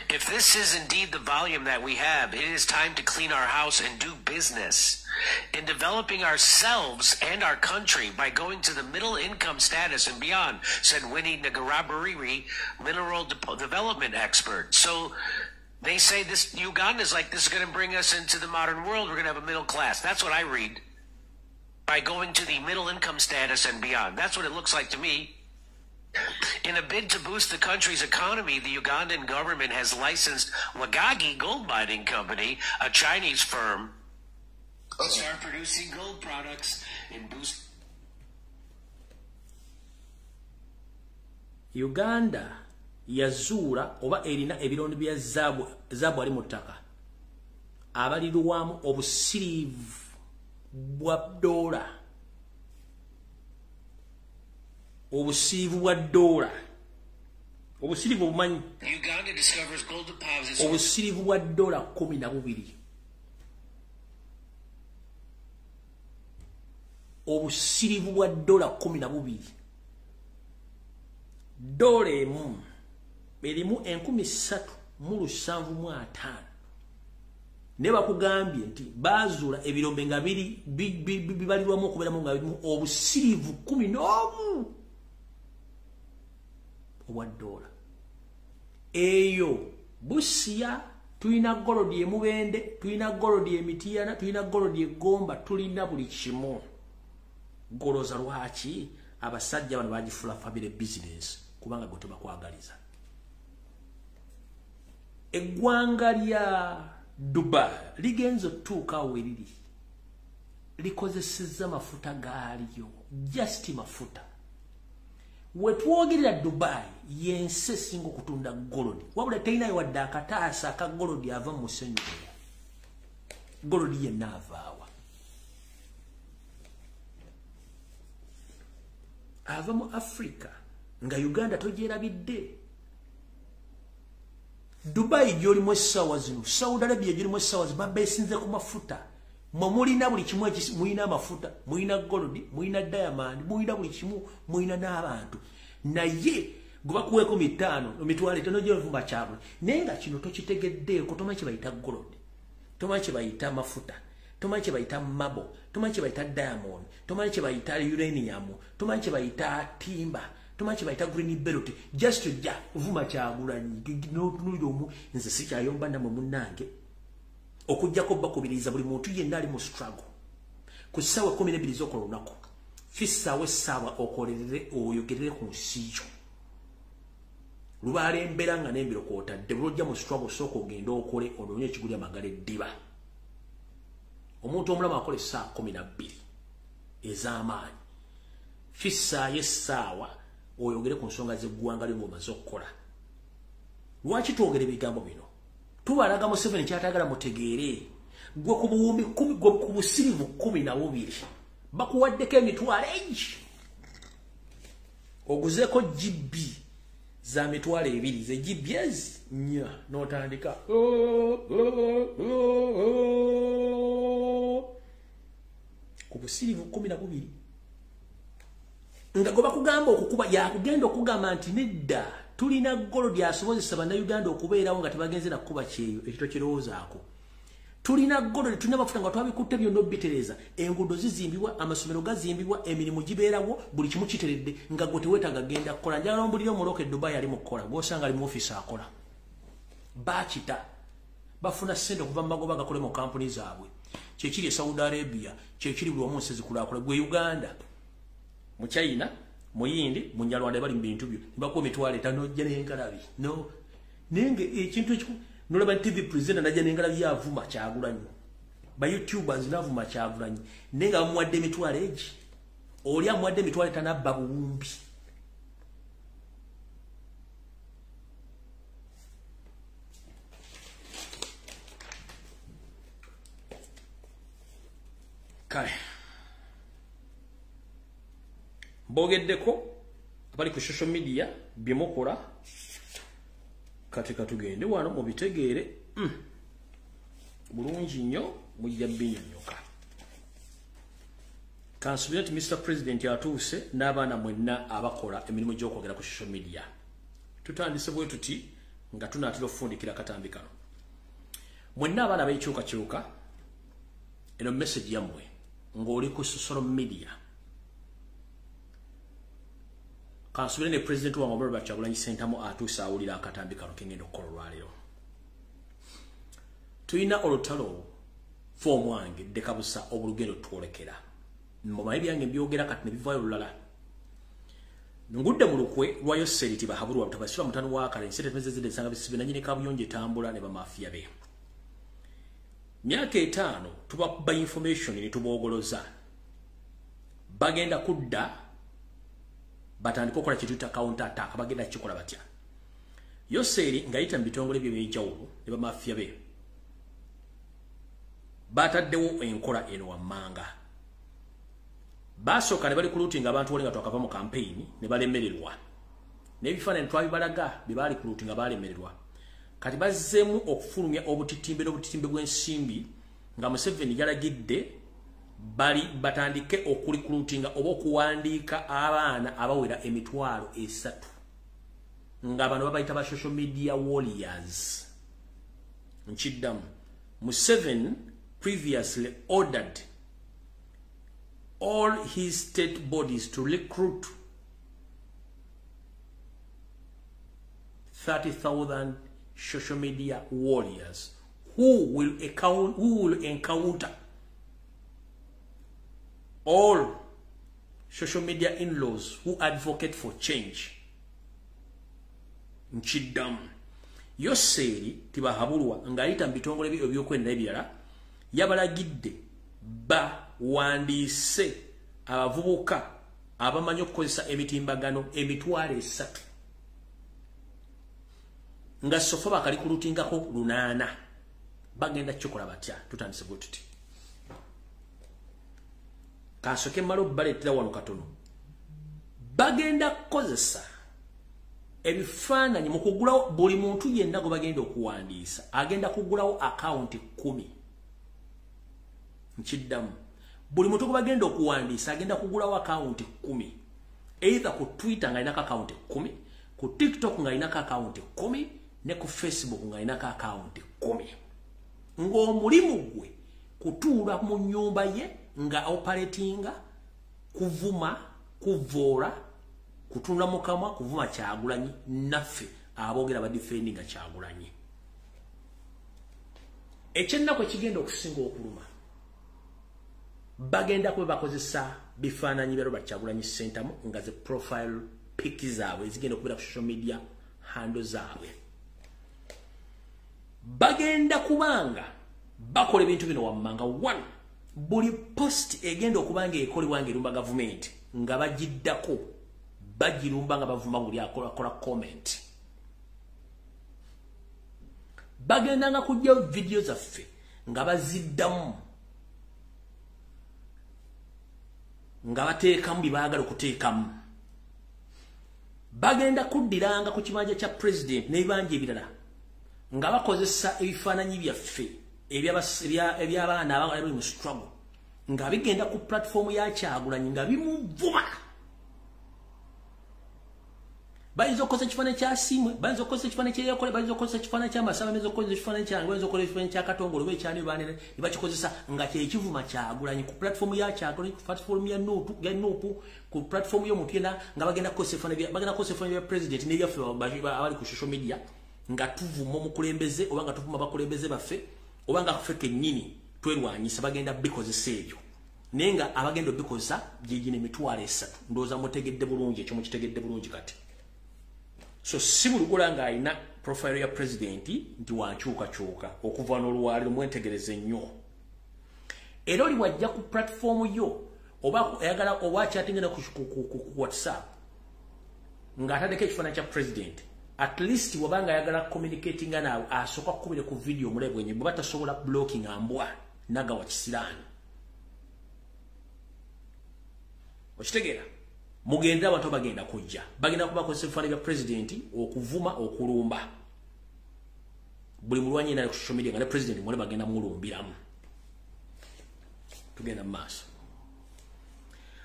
If this is indeed the volume that we have, it is time to clean our house and do business in developing ourselves and our country by going to the middle income status and beyond, said Winnie Ngarabariri, mineral development expert. So they say this Uganda is like, this is going to bring us into the modern world. We're going to have a middle class. That's what I read. By going to the middle income status and beyond. That's what it looks like to me. In a bid to boost the country's economy, the Ugandan government has licensed Wagagi Gold Mining Company, a Chinese firm, to start producing gold products and boost. Uganda yazuula oba erina ebirondo bya zaabu ali mu ttaka abalirwamu obusiriivu bwa dola. Obusiriivu bwa dola. Obusiriivu obumanyi. Uganda discovers gold deposits. Obusiriivu bwa dola 12. Obusiriivu bwa dola 12. Dola emu erimu 3,750. Ne bakugambye nti bazuula ebirombe nga bibalirwamu okubeeramu nga birimu obusiriivu 11 obwa dola. Eyo Busia tulina golodi emubende, tulina golodi emitiana, tulina golodi egomba, tulina buli kimu. Goloza lwaki abasajja bano bagifula family business kubanga gwe tebakwagaliza. Eggwanga lya Dubai ligenzo tuuka weriri likozesezza mafuta gaalyo, just mafuta. Wetwogerera Dubai yense singo kutunda golodi, wabula teinayo wadde akataasa aka golodi ava mu Senegal. Golodi yenna avaawa, ava mu Africa nga Uganda togyerabidde. Dubai gyolimu essaawa zino, Saudi Arabia gyolimu essaawa zino, babeesinze ku mafuta. Mulina buli kimu, mulina amafuta, mulina golodi, mulina diamond, mulina buli kimu, mulina n'abantu. Naye gwe bakuweeko 5 emitwalo 5 gy'ovumba kyabwe. Naye nga kino tokitegeddeeko, tomanyi kye bayita golodi, tomanyi kye bayita mafuta, tomanyi kye bayita marble, tomanyi kye bayita diamond, tomanyi kye bayita uranium, tomanyi kye bayita timber, tomanyi kye bayita green belt. Just ja vuma Kyagulanyi n'otunulira omu nze sikyayomba namwe munnange okujjako bakubiriza buli muntu yenna ali mu struggle. Ku ssaawa 12 z'okola olunaku fissaawo essaawa okolerere oyogerere ku nsi yo. Lubaala embeera nga n'embiro kw'otadde bulojja mu struggle sooka ogende okole onoonye ekiguli amagala eddiba. Omuntu omulamu akola essaawa 12 ez'amaanyi. Fissaayo essaawa oyogere ku nsonga z'eggwanga lyo ng'omaze okukola. Lwaki twogera ebigambo bino? Tubalaga Museveni kyatagala mutegeere. gwe ku buwumbi 10 gwe ku busirivu 12 bakuwaddeko emitwalo egi oguzeko GB za mitwalo 2 ze GB ezi nya n'otandika ku busirivu 12 nga goba kugamba okukuba ya kugenda okugamba nti nedda tulina golo lyasobozesa bannayuganda okubeerawo nga tebagenze na kuba kyeyo ekito kirowoozaako tulina golo tulina bafuta nga twabikutte byonna obitereza enguudo zizimbibwa amasomero gazimbibwa emirimu gibeerawo buli kimu kiteredde nga gwe teweetaaga genda kukola njagala mbulira omuloka Dubai ali mu kukola gw'osanga ali mu ofiisi akola baakita bafuna ssente okuva mu magoba gakole mu kampuni zaabwe kyekiri e Saudi Arabia kyekiri buli omu nsi zikulaakulana gwe Uganda mu China muyindi mu Nyarwanda bali mu bintu byo nibakuwa emitwalo 5 ojja n'enkalabi no nenge ekintu ekyo nolaba TV presenter najja n'enkalabi yavuma Kyagulanyi ba YouTubers navuma Kyagulanyi nenga bamuwadde emitwalo egi oli amuwadde emitwalo 5 abba buwumbi kale bogeddeko abali ku social media byemukola kati katugende wano mubitegeere bulungi nnyo mujja binyonyoka kansubira nti Mr. President atuuse n'abaana mwenna abakola emirimu gy'okwogera ku social media tutandise bwe tuti nga tunaatera okufundikira akatambi kano mwenna abaana b'ekyukakyuka eno message yammwe ng'oli ku social media kansubire ne President wa Robert Kyagulanyi Ssentamu atuuse awulira akatambi kano kengenda okukola olwaleero tulina olutalo form wange dekabusa obulugendo twolekera mumayi byange byogera kati ne bivaayo olulala ngudde mu lukwe lwa Yoseriti bahabulwa butabasira mutano wa kale nsete tumeze nsanga bisibe na nyine kabuyonje tambula ne bamafia be myaka 5 tuba information ni tubogoloza bagenda kudda batandika okukola kituta counter attack bagenda kikola batya Yoseri ngayita mbitongole bye by'enjawulo ne bamafia be bataddewo enkola eno wammanga basooka ne bali kulutinga abantu wali nga twakava mu campaign ne balemererwa n'ebifaananyi twabibalaga bye baali kulutinga balemererwa kati bazzeemu okufulumya obutitimbe n'obutitimbe bw'ensimbi nga Museveni yalagidde bali batandike okulikulutinga oba okuwandiika abaana abawera emitwalo 3 nga bano babayita ba social media warriors nkiddamu Museveni previously ordered all his state bodies to recruit 30,000 social media warriors who will encounter all social media in-laws who advocate for change. Nchidam Yoseri tibahabulwa ngayita mbitongole ebyokwenda ebirala yabalagidde ba wandise abavubuka abamanyi okukozesa emitimbagano emitwalo 3 nga sofa bakali kulutingako 8 bagenda kikola batya tutandise bwetuti kasoke malo baletera wano katono bagenda kozesa ebifaananyi mu kugulawo buli muntu yenna go bagenda okuwandiisa agenda kugulawo account 10 nkiddamu buli muntu go bagenda okuwandiisa agenda kugulawo account 10 either ku Twitter nga inaka account 10 ku TikTok nga inaka account 10 ne ku Facebook nga inaka account 10 ng'omulimu gwe kutuula mu nyumba ye nga operatinga kuvuma kuvora kutunda mukama kuvuma Kyagulanyi naffe abogera ba defending Kyagulanyi ekyenna kwe kigenda okusinga okuluma bagenda kwe bakozesa bifaananyi bya Robert Kyagulanyi Ssentamu nga ze profile pic zaabwe zigenda okubira ku social media handle zaabwe bagenda kubanga bakola ebintu bino wammanga 1 buli post egenda okubanga ekolebwa ng'erumba government nga bagiddako bagirumba nga bavuma buli akola comment bagenda nga kujja video zaffe nga baziddamu nga bateekamu byebaagala okuteekamu bagenda kuddiranga ku kimanja kya president n'ebibanja ebirala nga bakozesa ebifaananyi byaffe eby'abaana abali mu struggle nga bigenda ku platform ya Kyagulanyi nga bimuvuma bayinza okukozesa ekifaananyi kya Siimwe bayinza okukozesa ekifaananyi kyeyakole bayinza okukozesa ekifaananyi ky'Amasaba bayinza okukozesa ekifaananyi kyange bayinza okukozesa ekifaananyi kya Katongole oba ekyani baanene ne bakikozesa nga kyekivuma Kyagulanyi ku platform ya Kyagulanyi ku platform ya Nuupu ku platform y'omuntu yenna nga bagenda kukozesa ebifaananyi bya president n'ebyaffe abali ku social media nga tuvuma omukulembeze oba nga tuvuma abakulembeze baffe oba nga ffe kennyini twerwanyisa bagenda bikozesa ebyo naye nga abagenda bikozesa gyegina emitwalo 3 ndowooza mutegedde bulungi ekyo mukitegedde bulungi kati so si bulugula nga alina profile ya president nti wankyukakyuka okuva n'olwaliro mwentegereze nnyo era oli wajja ku platform yo oba oyagala oba kyatingana ku WhatsApp ng'ataddeko ekifaananyi kya president at least wabanga ayagala communicating naawe asooka kukubire ku video mulebwenye bwe batasobola blocking ambwa naga wa kisiraani okitegeera mugenda abantu bagenda kujja bagenda kubakozesa ebifaananyi bya president okuvuma okulumba buli mulwanyi naye ku social media nga ne president mwale bagenda mulumbiramu tugenda mu maaso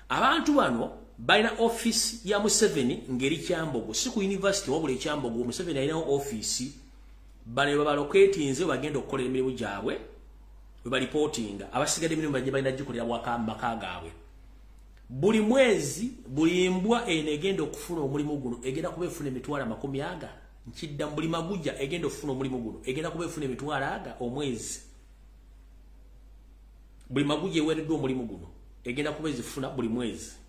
abantu bano balina office ya Museveni ngeri Kyambogo si ku university wabula ekyambogo Museveni alina office bale babaloketinze bagenda okukola emirimu gyabwe we balipotinga abasigadde emirimu bajja balina gikolera maka gaabwe buli mwezi buli mbwa enegenda okufuna omulimu guno egenda kuba efuna emitwalo 40 nkidda buli magujja egenda okufuna omulimu guno egenda kuba efuna emitwalo 40 omwezi buli magujja eweereddwa omulimu guno egenda kuba ezifuna buli mwezi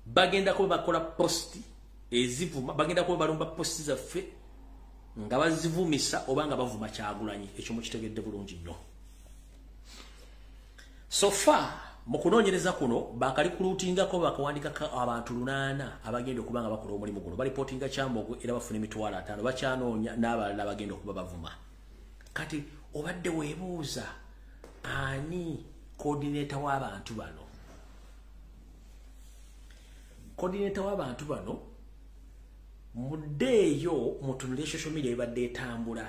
bagenda kuba bakola posti ezivuma bagenda kuba balumba posti zaffe nga bazivumisa oba nga bavuma Kyagulanyi ekyo mukitegedde bulungi nnyo so far mukunoonyereza kuno bakalikuruutingako bakawandikako abantu 8 abagenda okuba nga bakola omulimu guno balipotinga Kyambogo era bafuna emitwalo 5 bakyanoonya n'abalala bagenda okuba bavuma kati obadde weebuuza ani coordinator w'abantu bano coordinator w'abantu bano muddeeyo mutunulire social media ebadde etambula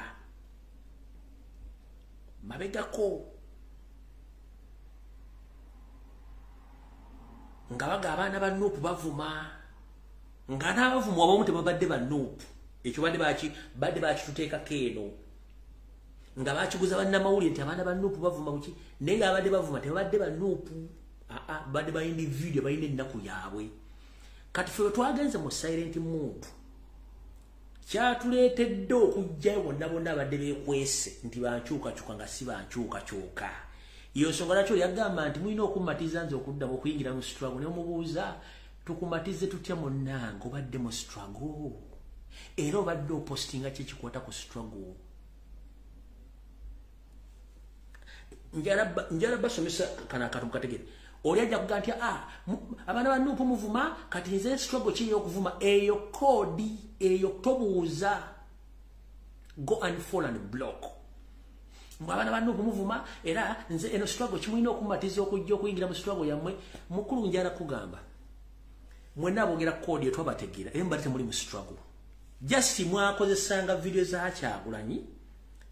mabegako nga baga abaana ba Nuupu bavuma nga n'abavuma abamu tebabadde ba Nuupu ekyo badde bakituteekako eno nga bakiguza bannamawulire nti abaana ba Nuupu bavuma buki naye nga abadde bavuma tebabadde ba Nuupu badde balina video balina ennaku yaabwe kati ffe twagenze mu silent mood kyatuleetedde okujjayo bonna bonna abadde beekwese nti bankyukakyuka nga si bankyukakyuka iyo nsonga nakyo yagamba nti mulina okummatiza nze okuddamu okuyingira mu struggle ne mubuuza tukumatize tutya munnange obadde mu struggle era obadde opostinga kyekikwata ku struggle njala basomesa kana akatu mukategere oli ajja kugaa nti abaana ba Nuupu muvuma kati nze struggle kiyo okuvuma eyo kodi eyo tobuuza go and fall and block mwana ba Nuupu muvuma era nze eno struggle kimulina okumatiza okujja okuyingira mu struggle yammwe mukulu njala kugamba mwenna aboogera kodi etwabategeera era mbalite muli mu struggle just mwakozesanga video za Kyagulanyi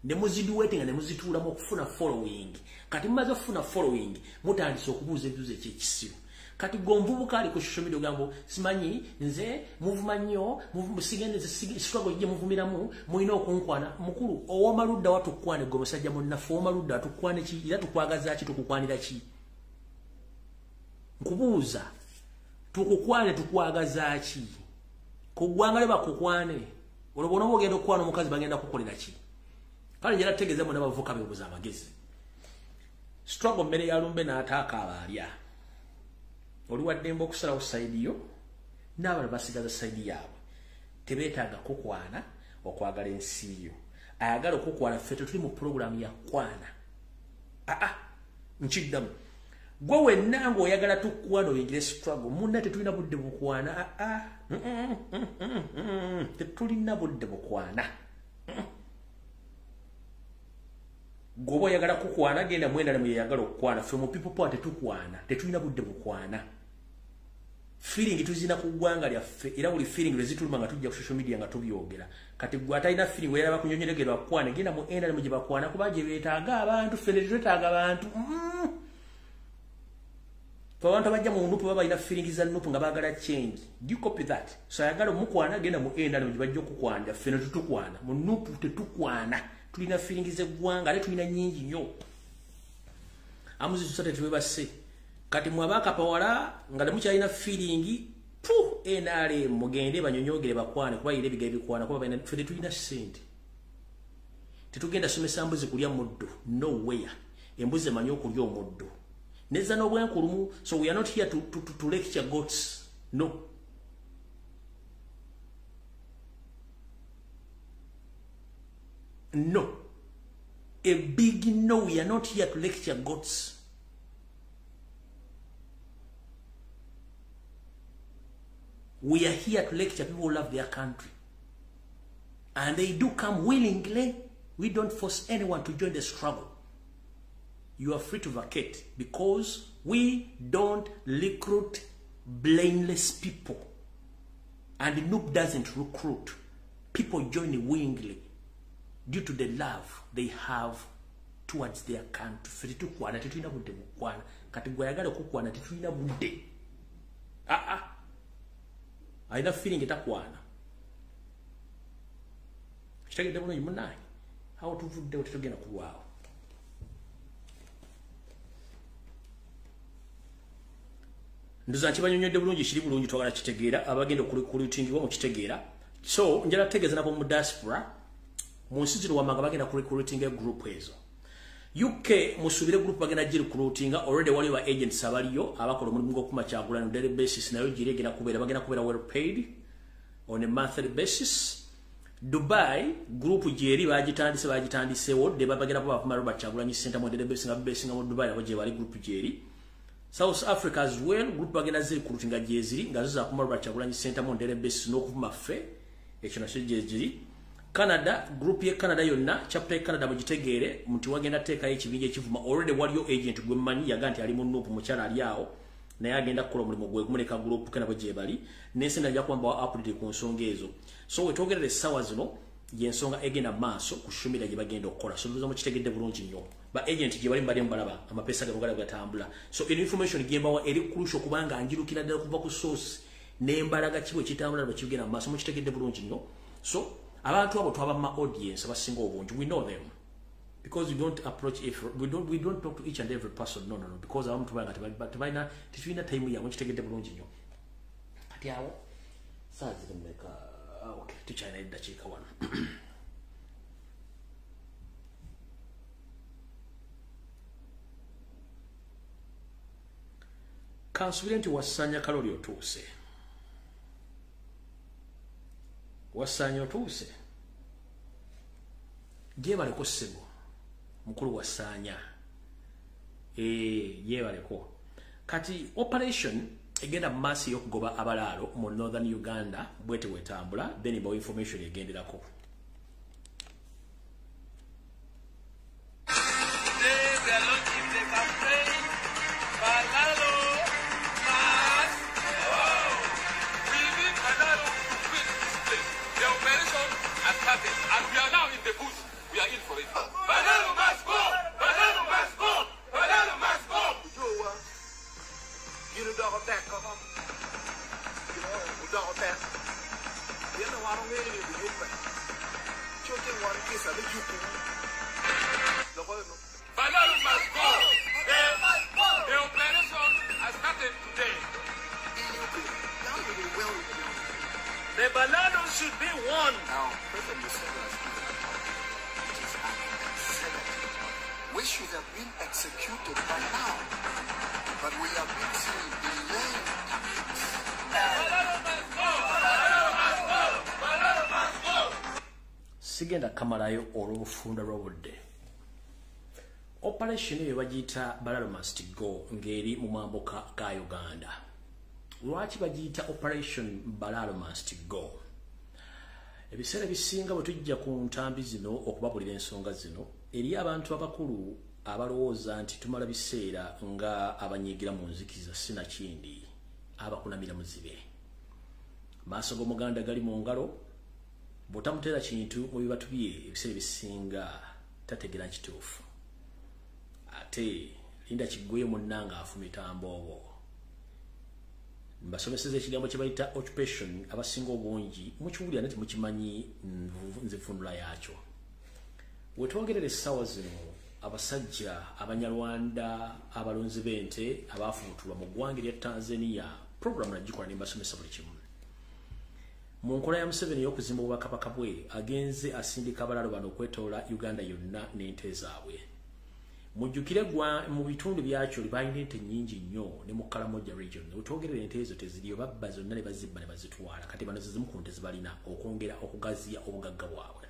ne muziduwetinga ne muzituulamu okufuna following kati mumaze okufuna following mutandise okubuuza ebibuuzo ekyekisiru kati gomvubuka ali ku social media ogambo simanyi nze muvuma nnyo musigende struggle gye muvumiramu mulina okunkwana mukulu ow'omaludda watukwane gwe musajja munnaffe ow'omaludda watukwane ki era tukwagaza ki tukukwanira ki nkubuuza tukukwane tukwagaza ki ku ggwanga lye bakukwane olwo bona ogenda okukwana omukazi bagenda kukolera ki kale njala tutegeeze mu n'abavuka beebuuza amagezi struggle mmere yalumbe n'ataaka abaalya oli waddemba okusalawo sayidi yo n'abalala basigaza sayidi yaabwe tebeetaaga kukwana okwagala ensi yo ayagala okukwana ffe tetuli mu pulogulaamu ya kwana nkiddamu gwe wenna ng'oyagala tukwana oyingire struggle munna tetulina budde bukwana tetulina budde bukwana gobo yagala kukwana genda mwenda namwe yagala okukwana from people power tetukwana tetulina budde bukwana feeling tuzina kugwanga lyaffe era buli feeling lezituluma nga tujja ku social media nga tubyogera kati gwa talina feeling wera bakunyonyolegerwa kwana genda mu enda namwe bakwana kubaje betaaga abantu fene twetaaga abantu abantu bajja mu nupu baba ina feeling za nupu nga bagala change do you copy that so yagala mukwana genda mu enda namwe bajja kukwanja fene tutukwana mu nupu tetukwana tulina feeling ze gwanga ale tulina nyingi nnyo amuzi tusate tubase kati mwabaka pawala nga lemukyalina feeling pu enale mugende banyonyogere bakwana kuba ile bigaye bikwana kuba baina fede tulina sente tetugenda somesa mbuzi kulya muddo no way embuzi manyo kulya omuddo neza no bwankulumu so we are not here to lecture goats no no a big no we are not here to lecture goats we are here to lecture people who love their country and they do come willingly. We don't force anyone to join the struggle. You are free to vacate because we don't recruit blameless people. And the noob doesn't recruit. People join willingly due to the love they have towards their country. Aina feeling etakwana. Kitagende buno yimunai. How tuvudde otugenda kuwaawo. Nduza kibanyonyodde bulungi kiri bulungi twagala kitegeera abagenda recruitingibwa mu kitegeera. So njala tegeza nabo mu diaspora mu nsi zino wamanga bagenda recruiting group ezo. UK musubire group bagenda recruiting already wali wa agents abaliyo abakola omulimu gw'okuma kyagulana on daily basis nayo giregera kubeera bagenda kubeera well paid on a monthly basis. Dubai group jeri bagitandisewo de babagenda kuba kuma Robert Kyagulanyi center mu daily basis nga mu Dubai abo je bali group jeri. South Africa as well group bagenda recruiting jeziri nga zo za kuma Robert Kyagulanyi center mu daily basis n'okuvuma ffe ekyo nasho jeziri. Canada group ye Canada yonna chapter ye Canada mugitegeere muti wagenda teeka ekibinja ekivuma already waliyo agent gwe manyi yaganti ali mu nupu mukyala ali awo naye agenda kukola omulimu gwe kumuleka group kana bwe bali nensi najja kwamba update ku nsonga ezo so we togerere sawa zino yensonga egenda maaso kushumira gye bagenda okukola so tuzo mukitegedde bulungi nnyo ba agent gye bali mbali mbalaba amapesa gabagala gatambula so information gembawa eri kurusho kubanga anjirukira ddala kuva ku source nembalaga kibwe kitambula bakigenda maaso mukitegedde bulungi nnyo so abantu abo twaba ma audience abasinga obungi we know them because we don't approach we don't talk to each and every person no because abantu tubanga tubaina tituina time yawe kitegedde bulungi nnyo kati awo sazi tumeka okay tuchina idachika wana kansubire nti wasanya kalori otuuse wasanyo tuuse yebaleko ssebo mukulu wasanya yebaleko kati operation egenda masi yokugoba abalaalo mu northern Uganda bwete wetambula then bawo information egenderako and we are now in the bush. We are in for it. Banana must go! Banana must go! Banana must go! You know dog attack, come on. You know dog attack. You know I don't really need to get back. Choking one kiss and the you Banana must go! The operation has started today. The banana should be won. Now, we should have been executed by now, but we have been seeing delayed tactics. Sigenda kamalayo olw'obufunda lw'obudde. Operation eyo bagiyita Balalo Must Go ngeri mu mambuka ga Uganda. Lwaki bagiyita Operation Balalo Must Go? Ebiseera bisinga bwe tujja ku ntambi zino okubabulira ensonga zino eri abantu abakulu abalowooza nti tumala biseera nga abanyigira mu nzikiza sina kindi abakunamira muzibe maaso g'omuganda gali mu ngalo bw'otamutera kintu mu bibatu bye ebiseera bisinga tategera kituufu ate linda kiggweyo munnanga afumita mboobo mbasomeseza ekigambo kye bayita occupation abasinga obungi mukiwulira nti mukimanyi nze funula yakyo wetwogerera essaawa zino abasajja abanyarwanda abalonzi b'ente abaafubutulwa mu ggwanga erya Tanzania programu nagikola ne mbasomesa buli kimu mu nkola ya Museveni ey'okuzimba obubakabaka bwe agenze asindika abalalo bano okwetoola Uganda yonna n'ente zaabwe mujjukire mu bitundu byakyo balina ente nnyingi nnyo ne mu Karamoja region wetwogerera ente ezo teziriyo babba zonna ne bazibba ne bazitwala kati bano zizimu ku nte zibalina okwongera okugaziya obugagga bwabwe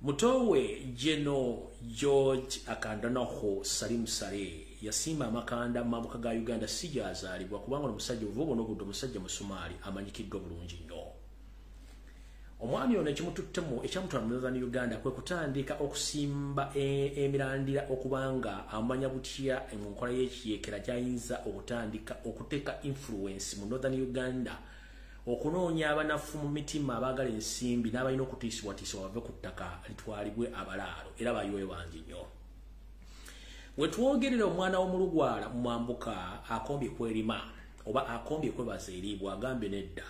mutowe Jeno George Akandanaho Salim Sare yasimba amakanda mu mambuka ga Uganda sijazaalibwa kubanga omusajja ovubo n'obudde omusajja musumaali amanyikiddwa bulungi nnyo omwami ono ekimututtemu ekyamutwala mu Northern Uganda kwe kutandika okusimba emirandira okubanga amanya butya mu nkola y'ekiyeekera gy'ayinza okutandika okuteeka influence mu Northern Uganda okunoonya abanafu mu mitima abaagala ensimbi n'abalina okutiisibwatiisibwa bave ku ttaka litwalibwe abalaalo era bayiwe bangi nnyo wetwogerera omwana w'omulugwala mu mwambuka akombye kwerima oba akombye kwebaza eriibwa agambye nedda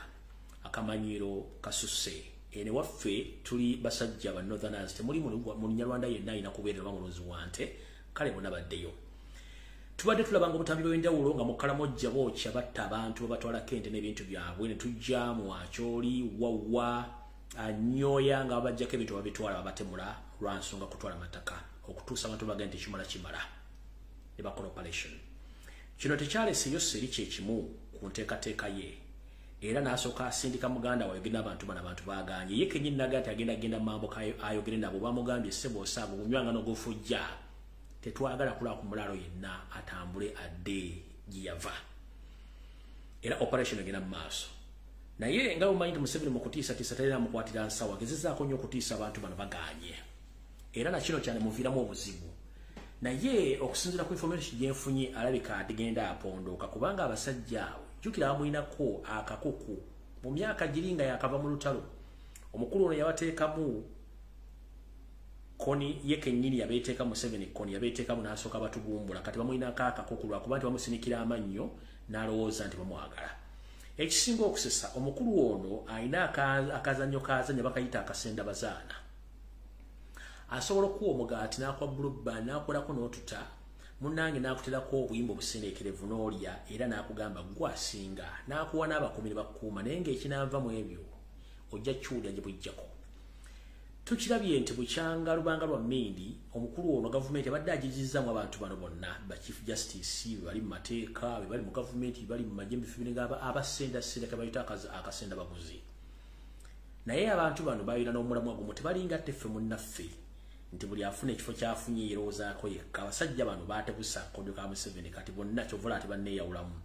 akamanyiro kasusse ene waffe tuli basajja ba Northerners temuli mu Nyarwanda yenna alina kubeerera bamulonzi wante kale bonna baddeyo tubadde tulabanga obutambi bw'enjawulo nga mu Karamoja bookya batta abantu babatwalako ente n'ebintu byabwe ne tujja mu Acholi wawa Anyoya nga babajjako ebintu babitwala babatemula lwa nsonga kutwala amataka okutuusa abantu baga nti kimala ne bakola operation kino tekyalese yose eri kyekimu ku nteekateeka ye era n'asooka asindika muganda wayogere n'abantu bano abantu baaganye ye kennyini naga nti agenda mambuka ayogere nabo bamugambye ssebo osaago bunywanga n'ogofujja tetwagala kulaba ku mulaalo yenna atambule adde giyava era operation egenda mu maaso naye nga bumanyi nti Museveni mu kutiisatiisa talina mukwatira nsawo agezezaako nnyo okutiisa abantu bano baganye era nakino cyane muviiramu obuzibu naye okusinziira ku information gyenfunye alabika atigenda apondooka kubanga abasajja jjukira bamulinako akakuku mu myaka giringa yakava mu lutalo omukulu ono yabateekamu koni ye kennyini yabeeteeka Museveni koni yabeeteekamu n'asooka batugumbula kati bamulinako akakuku lwakuba nti bamusinikira amannyo n'alowooza nti bamwagala ekisinga okusesa omukulu ono alina akazannyo kazanya bakayita akasenda bazaana asobola okuwa omugaati n'akwa buluba n'akolako n'otuta munnange n'akuterako obuyimba obusendeekerevu n'olya era n'akugamba gwasinga n'akuwa n'abakuumi ne bakuuma naye ng'ekinava mu ebyo ojja kiwulira gye bujjako tukirabye nti bukyanga lubanga lwa Mmindi omukulu ono gavumenti abadde agizizzamu abantu bano bonna ba Chief Justice bali mu mateeka bali mu gavumenti bali mu majembe fibinga abasenda kabayita akasenda baguzi naye abantu bano bayina n'omulamu agumu tebalinga teffe munnaffe nti buli afuna ekifo kyafunye yeroozaako yekka abasajja bano baatebusa akondo ka Museveni kati bonna kyovula ati banneeyawulamu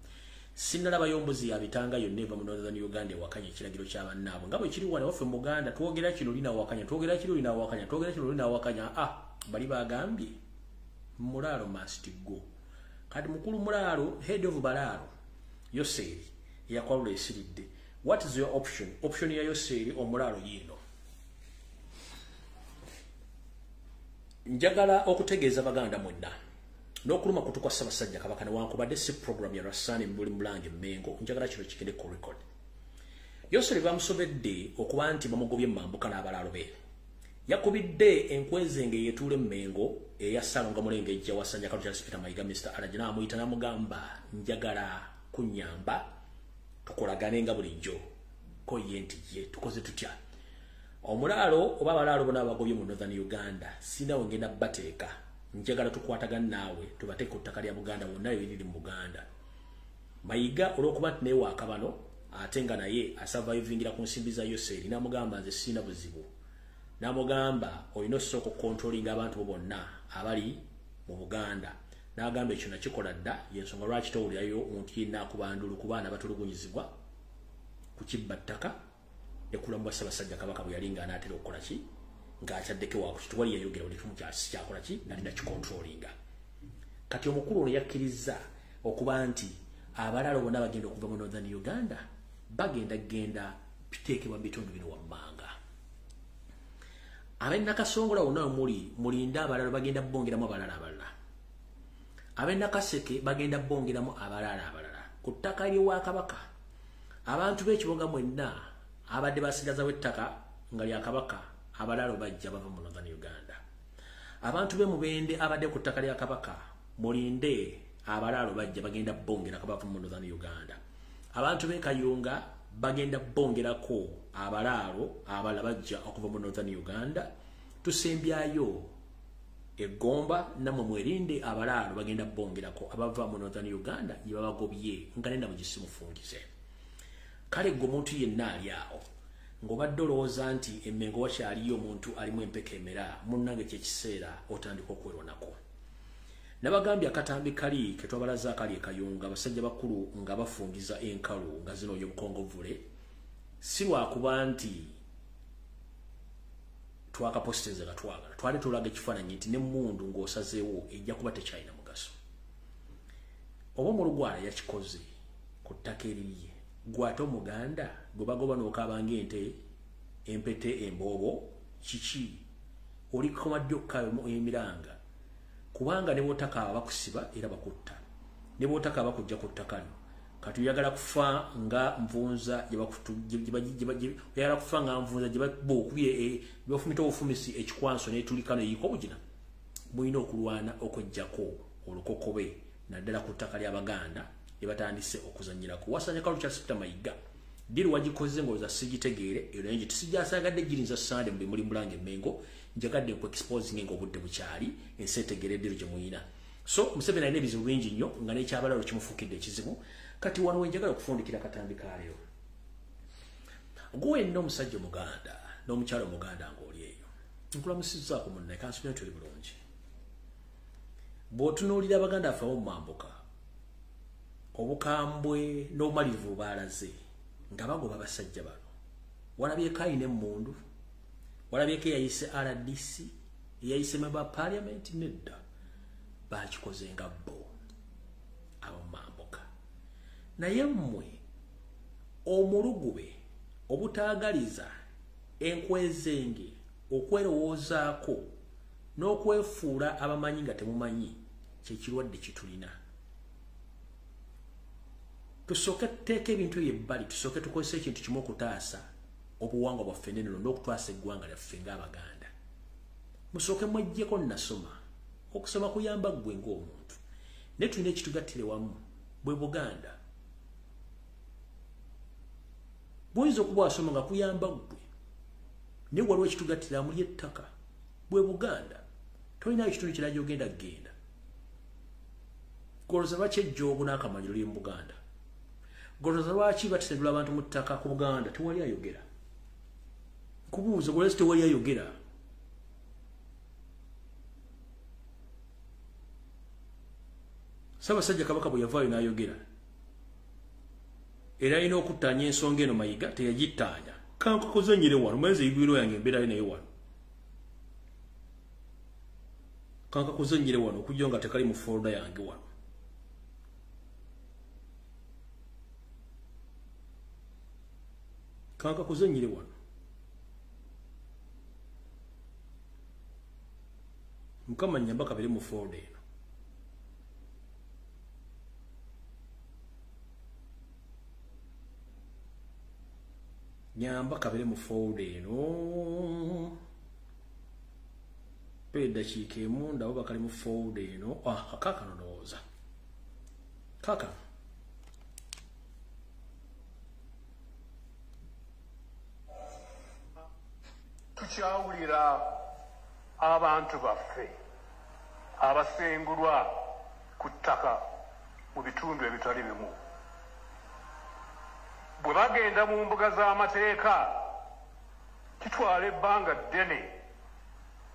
sinnalabayo mbuzi yabitanga yonna eva mu Northern Uganda ewakanya ekiragiro ky'abannaabwe nga bwe kiri wano waffe mu Buganda twogera kino linawakanya twogera kino linawakanya twogera kino linawakanya bali bagambye Mulaalo must go kati mukulu Mulaalo head of Balaalo Yoseri yakwalula esiridde what is your option ya Yoseri omulaalo yino njagala okutegeeza baganda mwenna n'okuluma kutukwa Ssaabasajja Kabaka newankubadde si program ya Rassani Mbuli Mulange Mmengo njagala kino kigende ku record Yoseri bamusobedde okuba nti bamugobye mambuka n'abalaalo be yakubidde enkwezenge yetuule Mmengo eya Ssalonga Mulenge ejja wasanja Kalu Charles Peter Mayiga Mr. Arajina amuyita n'amugamba njagala kunyamba tukolagane nga bulijjo ko ye nti ye tukoze tutya omulaalo oba abalaalo bonna abagobye mu Northern Uganda sinawe ngenda bateeka njagala tukwatagana naawe tubateeka ku ttaka lya Buganda wonna eriri mu Buganda Mayiga olw'okuba nti naye waakabano ate nga naye asurvivingira ku nsimbi za Yoseri n'amugamba nze sina buzibu n'amugamba olina osooka okukontrolinga abantu bo bonna abali mu Buganda n'agamba ekyo nakikola dda yensonga lwaki towulirayo omuntu yenna akubandulu ku baana batulugunyizibwa ku kibba ttaka ekulambwa Ssaabasajja Kabaka bwe yali nga anaatera okukola ki ng'akyaddeko waakusi tewali yayogera buli kimu kyakola ki nalina kikontrolinga. Kati omukulu ono yakkiriza okuba nti abalala bonna bagenda okuva mu Northern Uganda bagenda biteekebwa mu bitundu bino wammanga. Ab'e Nakasongola wonna mulinde abalala bagenda bongeramu abalala. Ab'e Nakaseke bagenda bongeramu abalala. Ku ttaka ly'ewa Kabaka abantu b'ekibuga mwenna abadde basigazawo ettaka nga lya Kabaka abalala bajja bava mu Northern Uganda. Abantu b'e Mubende abadde ku ttaka lya Kabaka mulinde abalala bajja bagenda bongera kabava mu Northern Uganda. Abantu b'e Kayunga bagenda bongerako abalalo abala bajja okuva mu Northern Uganda. Tusembyayo Egomba namwe mwerinde abalalo bagenda bongerako abava mu Northern Uganda yebabagobye nga nenda mugisimufungize. Kale gwe omuntu yenna ali awo ng'obadde olowooza nti Emmengo wakyaliyo omuntu alimu empeka emera munnange kyekiseera otandika okwerwanako. Nabagambye akatambi kali ke twabalaza akali e Kayunga abasajja bakulu nga bafungiza enkalu nga zinoonya obukongovule si lwakuba nti twakapositeze gatwagala twali tulaga ekifaananyi nti n'emmundu ng'osazeewo ejja kuba tekyalina mugaso. Oba omulugwala yakikoze ku ttaka eririye gwate omuganda gwe bagoba n'okaaba ng'ente empete emboobo kiki oli komadde okukaayo emiranga kubanga ne bw'otakaaba bakusiba era bakutta ne bw'otakaaba kujja ku ttaka lyo kati oyagala kufa nga nvunza oyagala kufa nga nvunza gye bakubye bafumita obufumisi ekikwanso n'etulika n'eyiika obugina mulina okulwana okujjako olukokobe naddala ku ttaka ly'Abaganda lye batandise okuzannyirako. Wasanya kalu kya Sipita Mayiga diri wagikoze ng'oza sigitegeere era nje tisijasaagadde girinza Sande mu bimuli Mulange Mmengo njagadde ku exposing ng'obudde bukyali ensi etegeeredde gye muyina. So Museveni alina ebizibu bingi nnyo nga n'ekyabalalo kimufuukidde ekizibu. Kati wano wenjagala okufundikira akatambi kaleero. Gwe wenna omusajja Omuganda n'omukyala Omuganda ng'oli eyo nkulamusizzaako munnaye kansubira nti oli bulungi. Bw'otunuulira Abaganda affe abamu mambuka obukambwe n'obumalivu baalaze nga bagoba basajja bano. Walabyeko ayina emmundu, walabyeko eyayise RDC, eyayise member of parliament nedda. Bakikoze nga bo abamambuka. Naye mmwe omulugube obutaagaliza enkwezenge okwerowoozaako n'okwefuula abamanyi nga temumanyi kyekirwadde kitulina. Tusooke tuteeke ebintu eby'ebbali tusooke tukozesa ekintu kimu okutaasa obuwangwa bwaffe n'ennono n'okutwasa eggwanga lyaffe ng'Abaganda. Musooke mweggyeko nasoma. Okusoma kuyamba ggwe ng'omuntu. Naye tulina ekitugattire wamu bwe Buganda. Bw'oyinza okuba wasoma nga kuyamba ggwe naye waliwo ekitugattira muli ettaka bwe Buganda. Tolinayo ekitundu kirala gy'ogenda kgenda. Golooza lwaki ejjoogo n'akamanyiro liri mu Buganda? Golooza lwaki batisendula abantu mu ttaka ku Buganda tewali ayogera? Kubuuza golooza tewali ayogera. Ssaabasajja Kabaka bwe yavaayo n'ayogera era alina okuttaanya ensonga eno Mayiga teyagittaanya. Kankakozanyire wano mwezi igwiro yange embeera naye wano. Kankakozanyire wano okujja nga tekali mu folda yange wano. Kankakozanyire wano. Mukama nnyamba kabere mu folda eno. Nyamba kabere mu folda eno. Eddakiika emu ndabo bakali mu folda eno. Kaakano ndowooza. Kaakano. Tukyawulira abantu baffe abasengulwa ku ttaka mu bitundu ebitali bimu. Bwe bagenda mu mbuga z'amateeka kitwala ebbanga ddene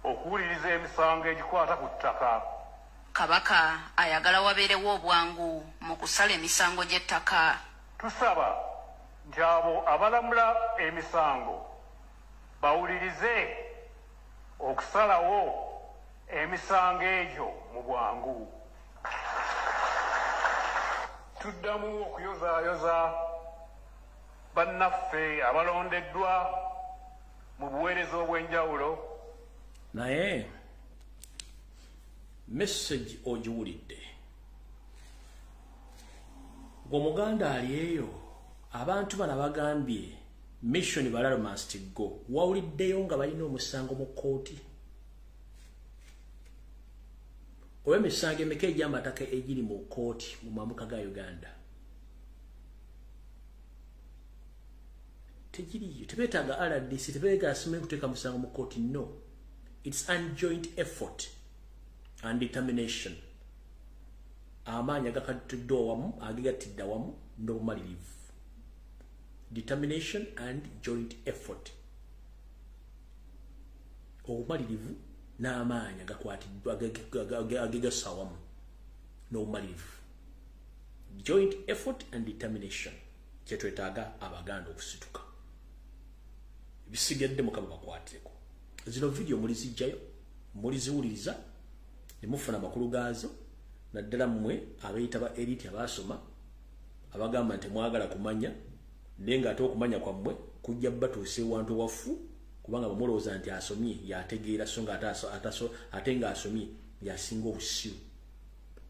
okuwuliriza emisango egikwata ku ttaka. Kabaka ayagala wabeerewo obwangu mu kusala emisango gy'ettaka. Tusaba nti abo abalamula emisango bawulirize okusalawo emisango egyo mu bwangu. Tuddamu okuyozaayoza bannaffe abalondeddwa mu buweereza obw'enjawulo. Naye message ogiwulidde. Omuganda ali eyo abantu bana bagambye mission balalo must go. Wawuliddeyo nga balina omusango mu kooti. Owe misango emeka egy'amataka egiri mu kooti mu mambuka ga Uganda. Tegiriyo. Tebetaaga RDC, tebetaaga asome kuteeka musango mu kooti. No. It's a joint effort and determination. Amaanyi agakatuddwa awamu, agegattidde awamu n'obumalirivu. Determination and joint effort. Obumalirivu n'amaanyi agakwatiddwa agegasa awamu n'obumalirivu. Joint effort and determination. Kye twetaaga Abaganda okusituka. Bisigadde Mukama bakwateko. Zino video mulizijjayo, muliziwuliriza, ne mufuna amakulu gaazo. Naddala mmwe abayita ba elite abasoma abagamba nti mwagala kumanya nenga ate okumanya kwammwe kujja batuuse wantu wafu kubanga bamulowooza nti asomye yategeera so nga ate nga asomye yasinga obusiru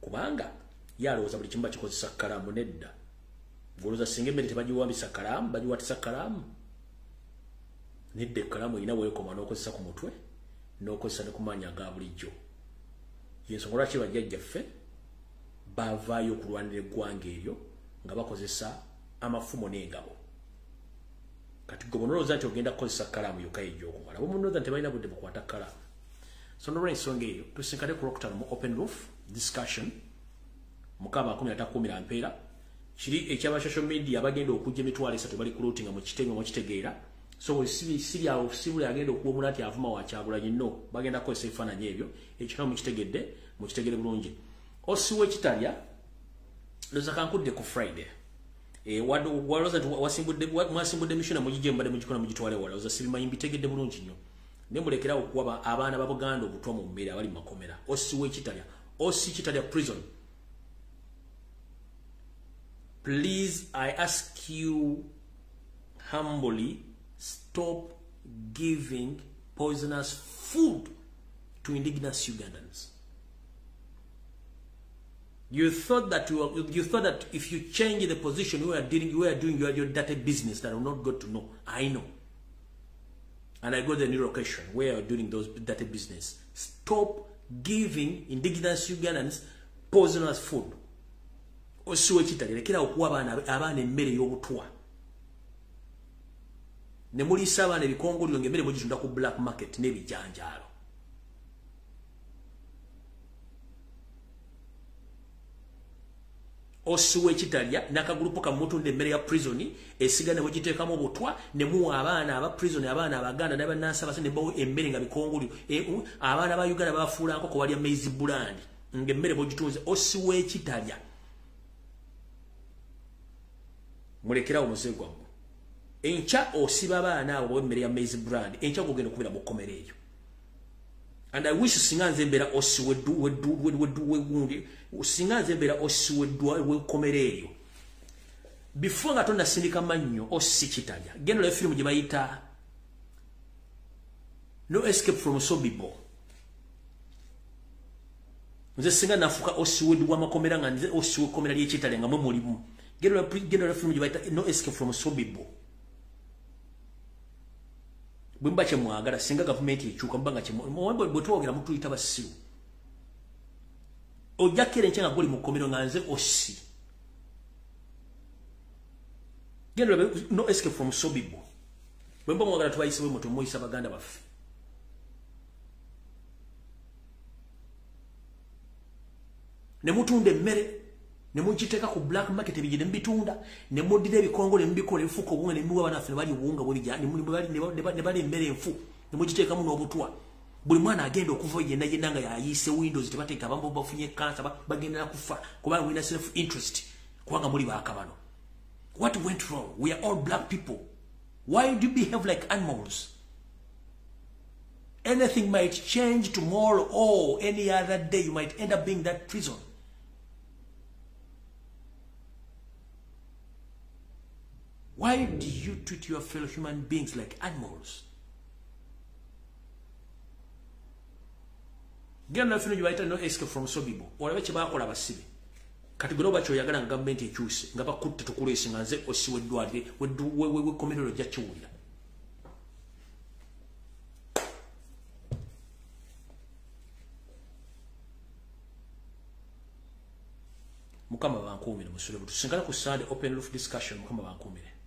kubanga yalowooza buli kimu bakikozesa kkalaamu. Nedda ngolooza singa emmere tebagiwambisa kkalaamu bagiwatisa kkalaamu. Nedda ekkalaamu erina weekoma n'okozesa ku mutwe n'okozesa ne ku maanyi aga bulijjo. Yensonga lwaki bajjajjaffe bavaayo okulwanira eggwanga eryo nga bakozesa amafumo n'engabo. Kati gwe bonolowooza nti ogenda kukozesa kkalaamu yokka egy'okumala. Bomunooza nti tebalina budde bukwata kkalaamu. So n'olw'ensonga eyo tusinkane ku Lwokutaano mu open roof discussion Mukama 13 mpeera kiri ekyaba social media abagenda okujja emitwalo 3 bali ku lootinga mu kitengo mu kitegeera. So siri awo sibuli agenda okuwomula ati avuma wa Kyagulanyi no bagenda kukozesa ebifaananyi ebyo ekyo mu kitegedde bulungi. Osiwe Kitalya loza kankudde ku Friday. Waloza mwasimbudde mishona mujije mbade mujikona mujitwale wala loza sibimanyi mbitegedde bulungi nnyo. Ne mulekera okuba abaana ba Buganda obutwa mu mbeera abali makomera. Osiwe Kitalya, Osi Kitalya prison. Please, I ask you humbly, stop giving poisonous food to indigenous Ugandans. You thought that if you change the position you are doing your dirty business that I'm not going to know. I know. And I got the new location where you're doing those dirty business. Stop giving indigenous Ugandans poisonous food. Osiwe Kitalya lekera okuwa abaana emmere y'obutwa. Ne mulisa abaana ebikongoliro ng'emmere mugitunda ku black market n'ebijanjaalo. Osiwe Kitalya nakagulupu ka mutunda emmere ya prison esigane bwegiteekamu obutwa ne muwa abaana aba prison abaana Abaganda n'abannansi abase ne bawo emmere nga bikongoliro abaana ba Uganda bafuula nkoko balya maize brand ng'emmere bwegitunze. Osiwe Kitalya mulekerawo muze gwammwe. Encha osiba abaana abo emmere ya maize brand encha kugenda kubira mu kkomera eyo. And I wish singa nze mbeera osiwegundi singa nze mbeera osiweddwa wekkomera eyo. Before nga tonnasindika mannyo Osi Kitalya genda olaba firimu gye bayita No Escape from Sobibo. Nze singa nafuuka osiweddwa amakomera nga nze osiwe kkomera ly'e Kitalya nga mwe mulimu. Genda olaba firimu gye bayita No Escape from Sobibo. Bwemba kye mwagala singa gavumenti ekyuka mbanga kye bwe twogera mutuyita basiru. Ojja kera enkya nga guli mu kkomero nga nze Osi. Genda olabe No Escape from Sobibo. Bwemba mwagala tubayise bwe mutwe muyisa Baganda baffe. Ne mutunda emmere ne mugiteeka ku black market ebigende mbitunda ne muddira ebikongole mbikola ebifuko obunga ne muwa banaffe ne bali obuwunga bw'ebijja ne bali emmere enfu ne mugiteekamu n'obutwa. Buli mwana agenda okuva yenna nga yayiise Windows tebateeka abamu bafunye cancer bagendera kufa kubanga mulina self interest kubanga muli baakabano. What went wrong? We are all black people. Why do you behave like animals? Anything might change tomorrow or any other day. You might end up being that prison. Why do you treat your fellow human beings like animals? Genda fino jubaita no escape from Sobibo. Olabe kyebakola basibe. Kati goloba kyoyagala nga gavumenti ekyuse nga bakutte tukulesi nga nze osiweddwalire we komerero gya kiwulira. Mukama bankuumire musule butu. Singala ku Sunday open roof discussion mukama bankuumire.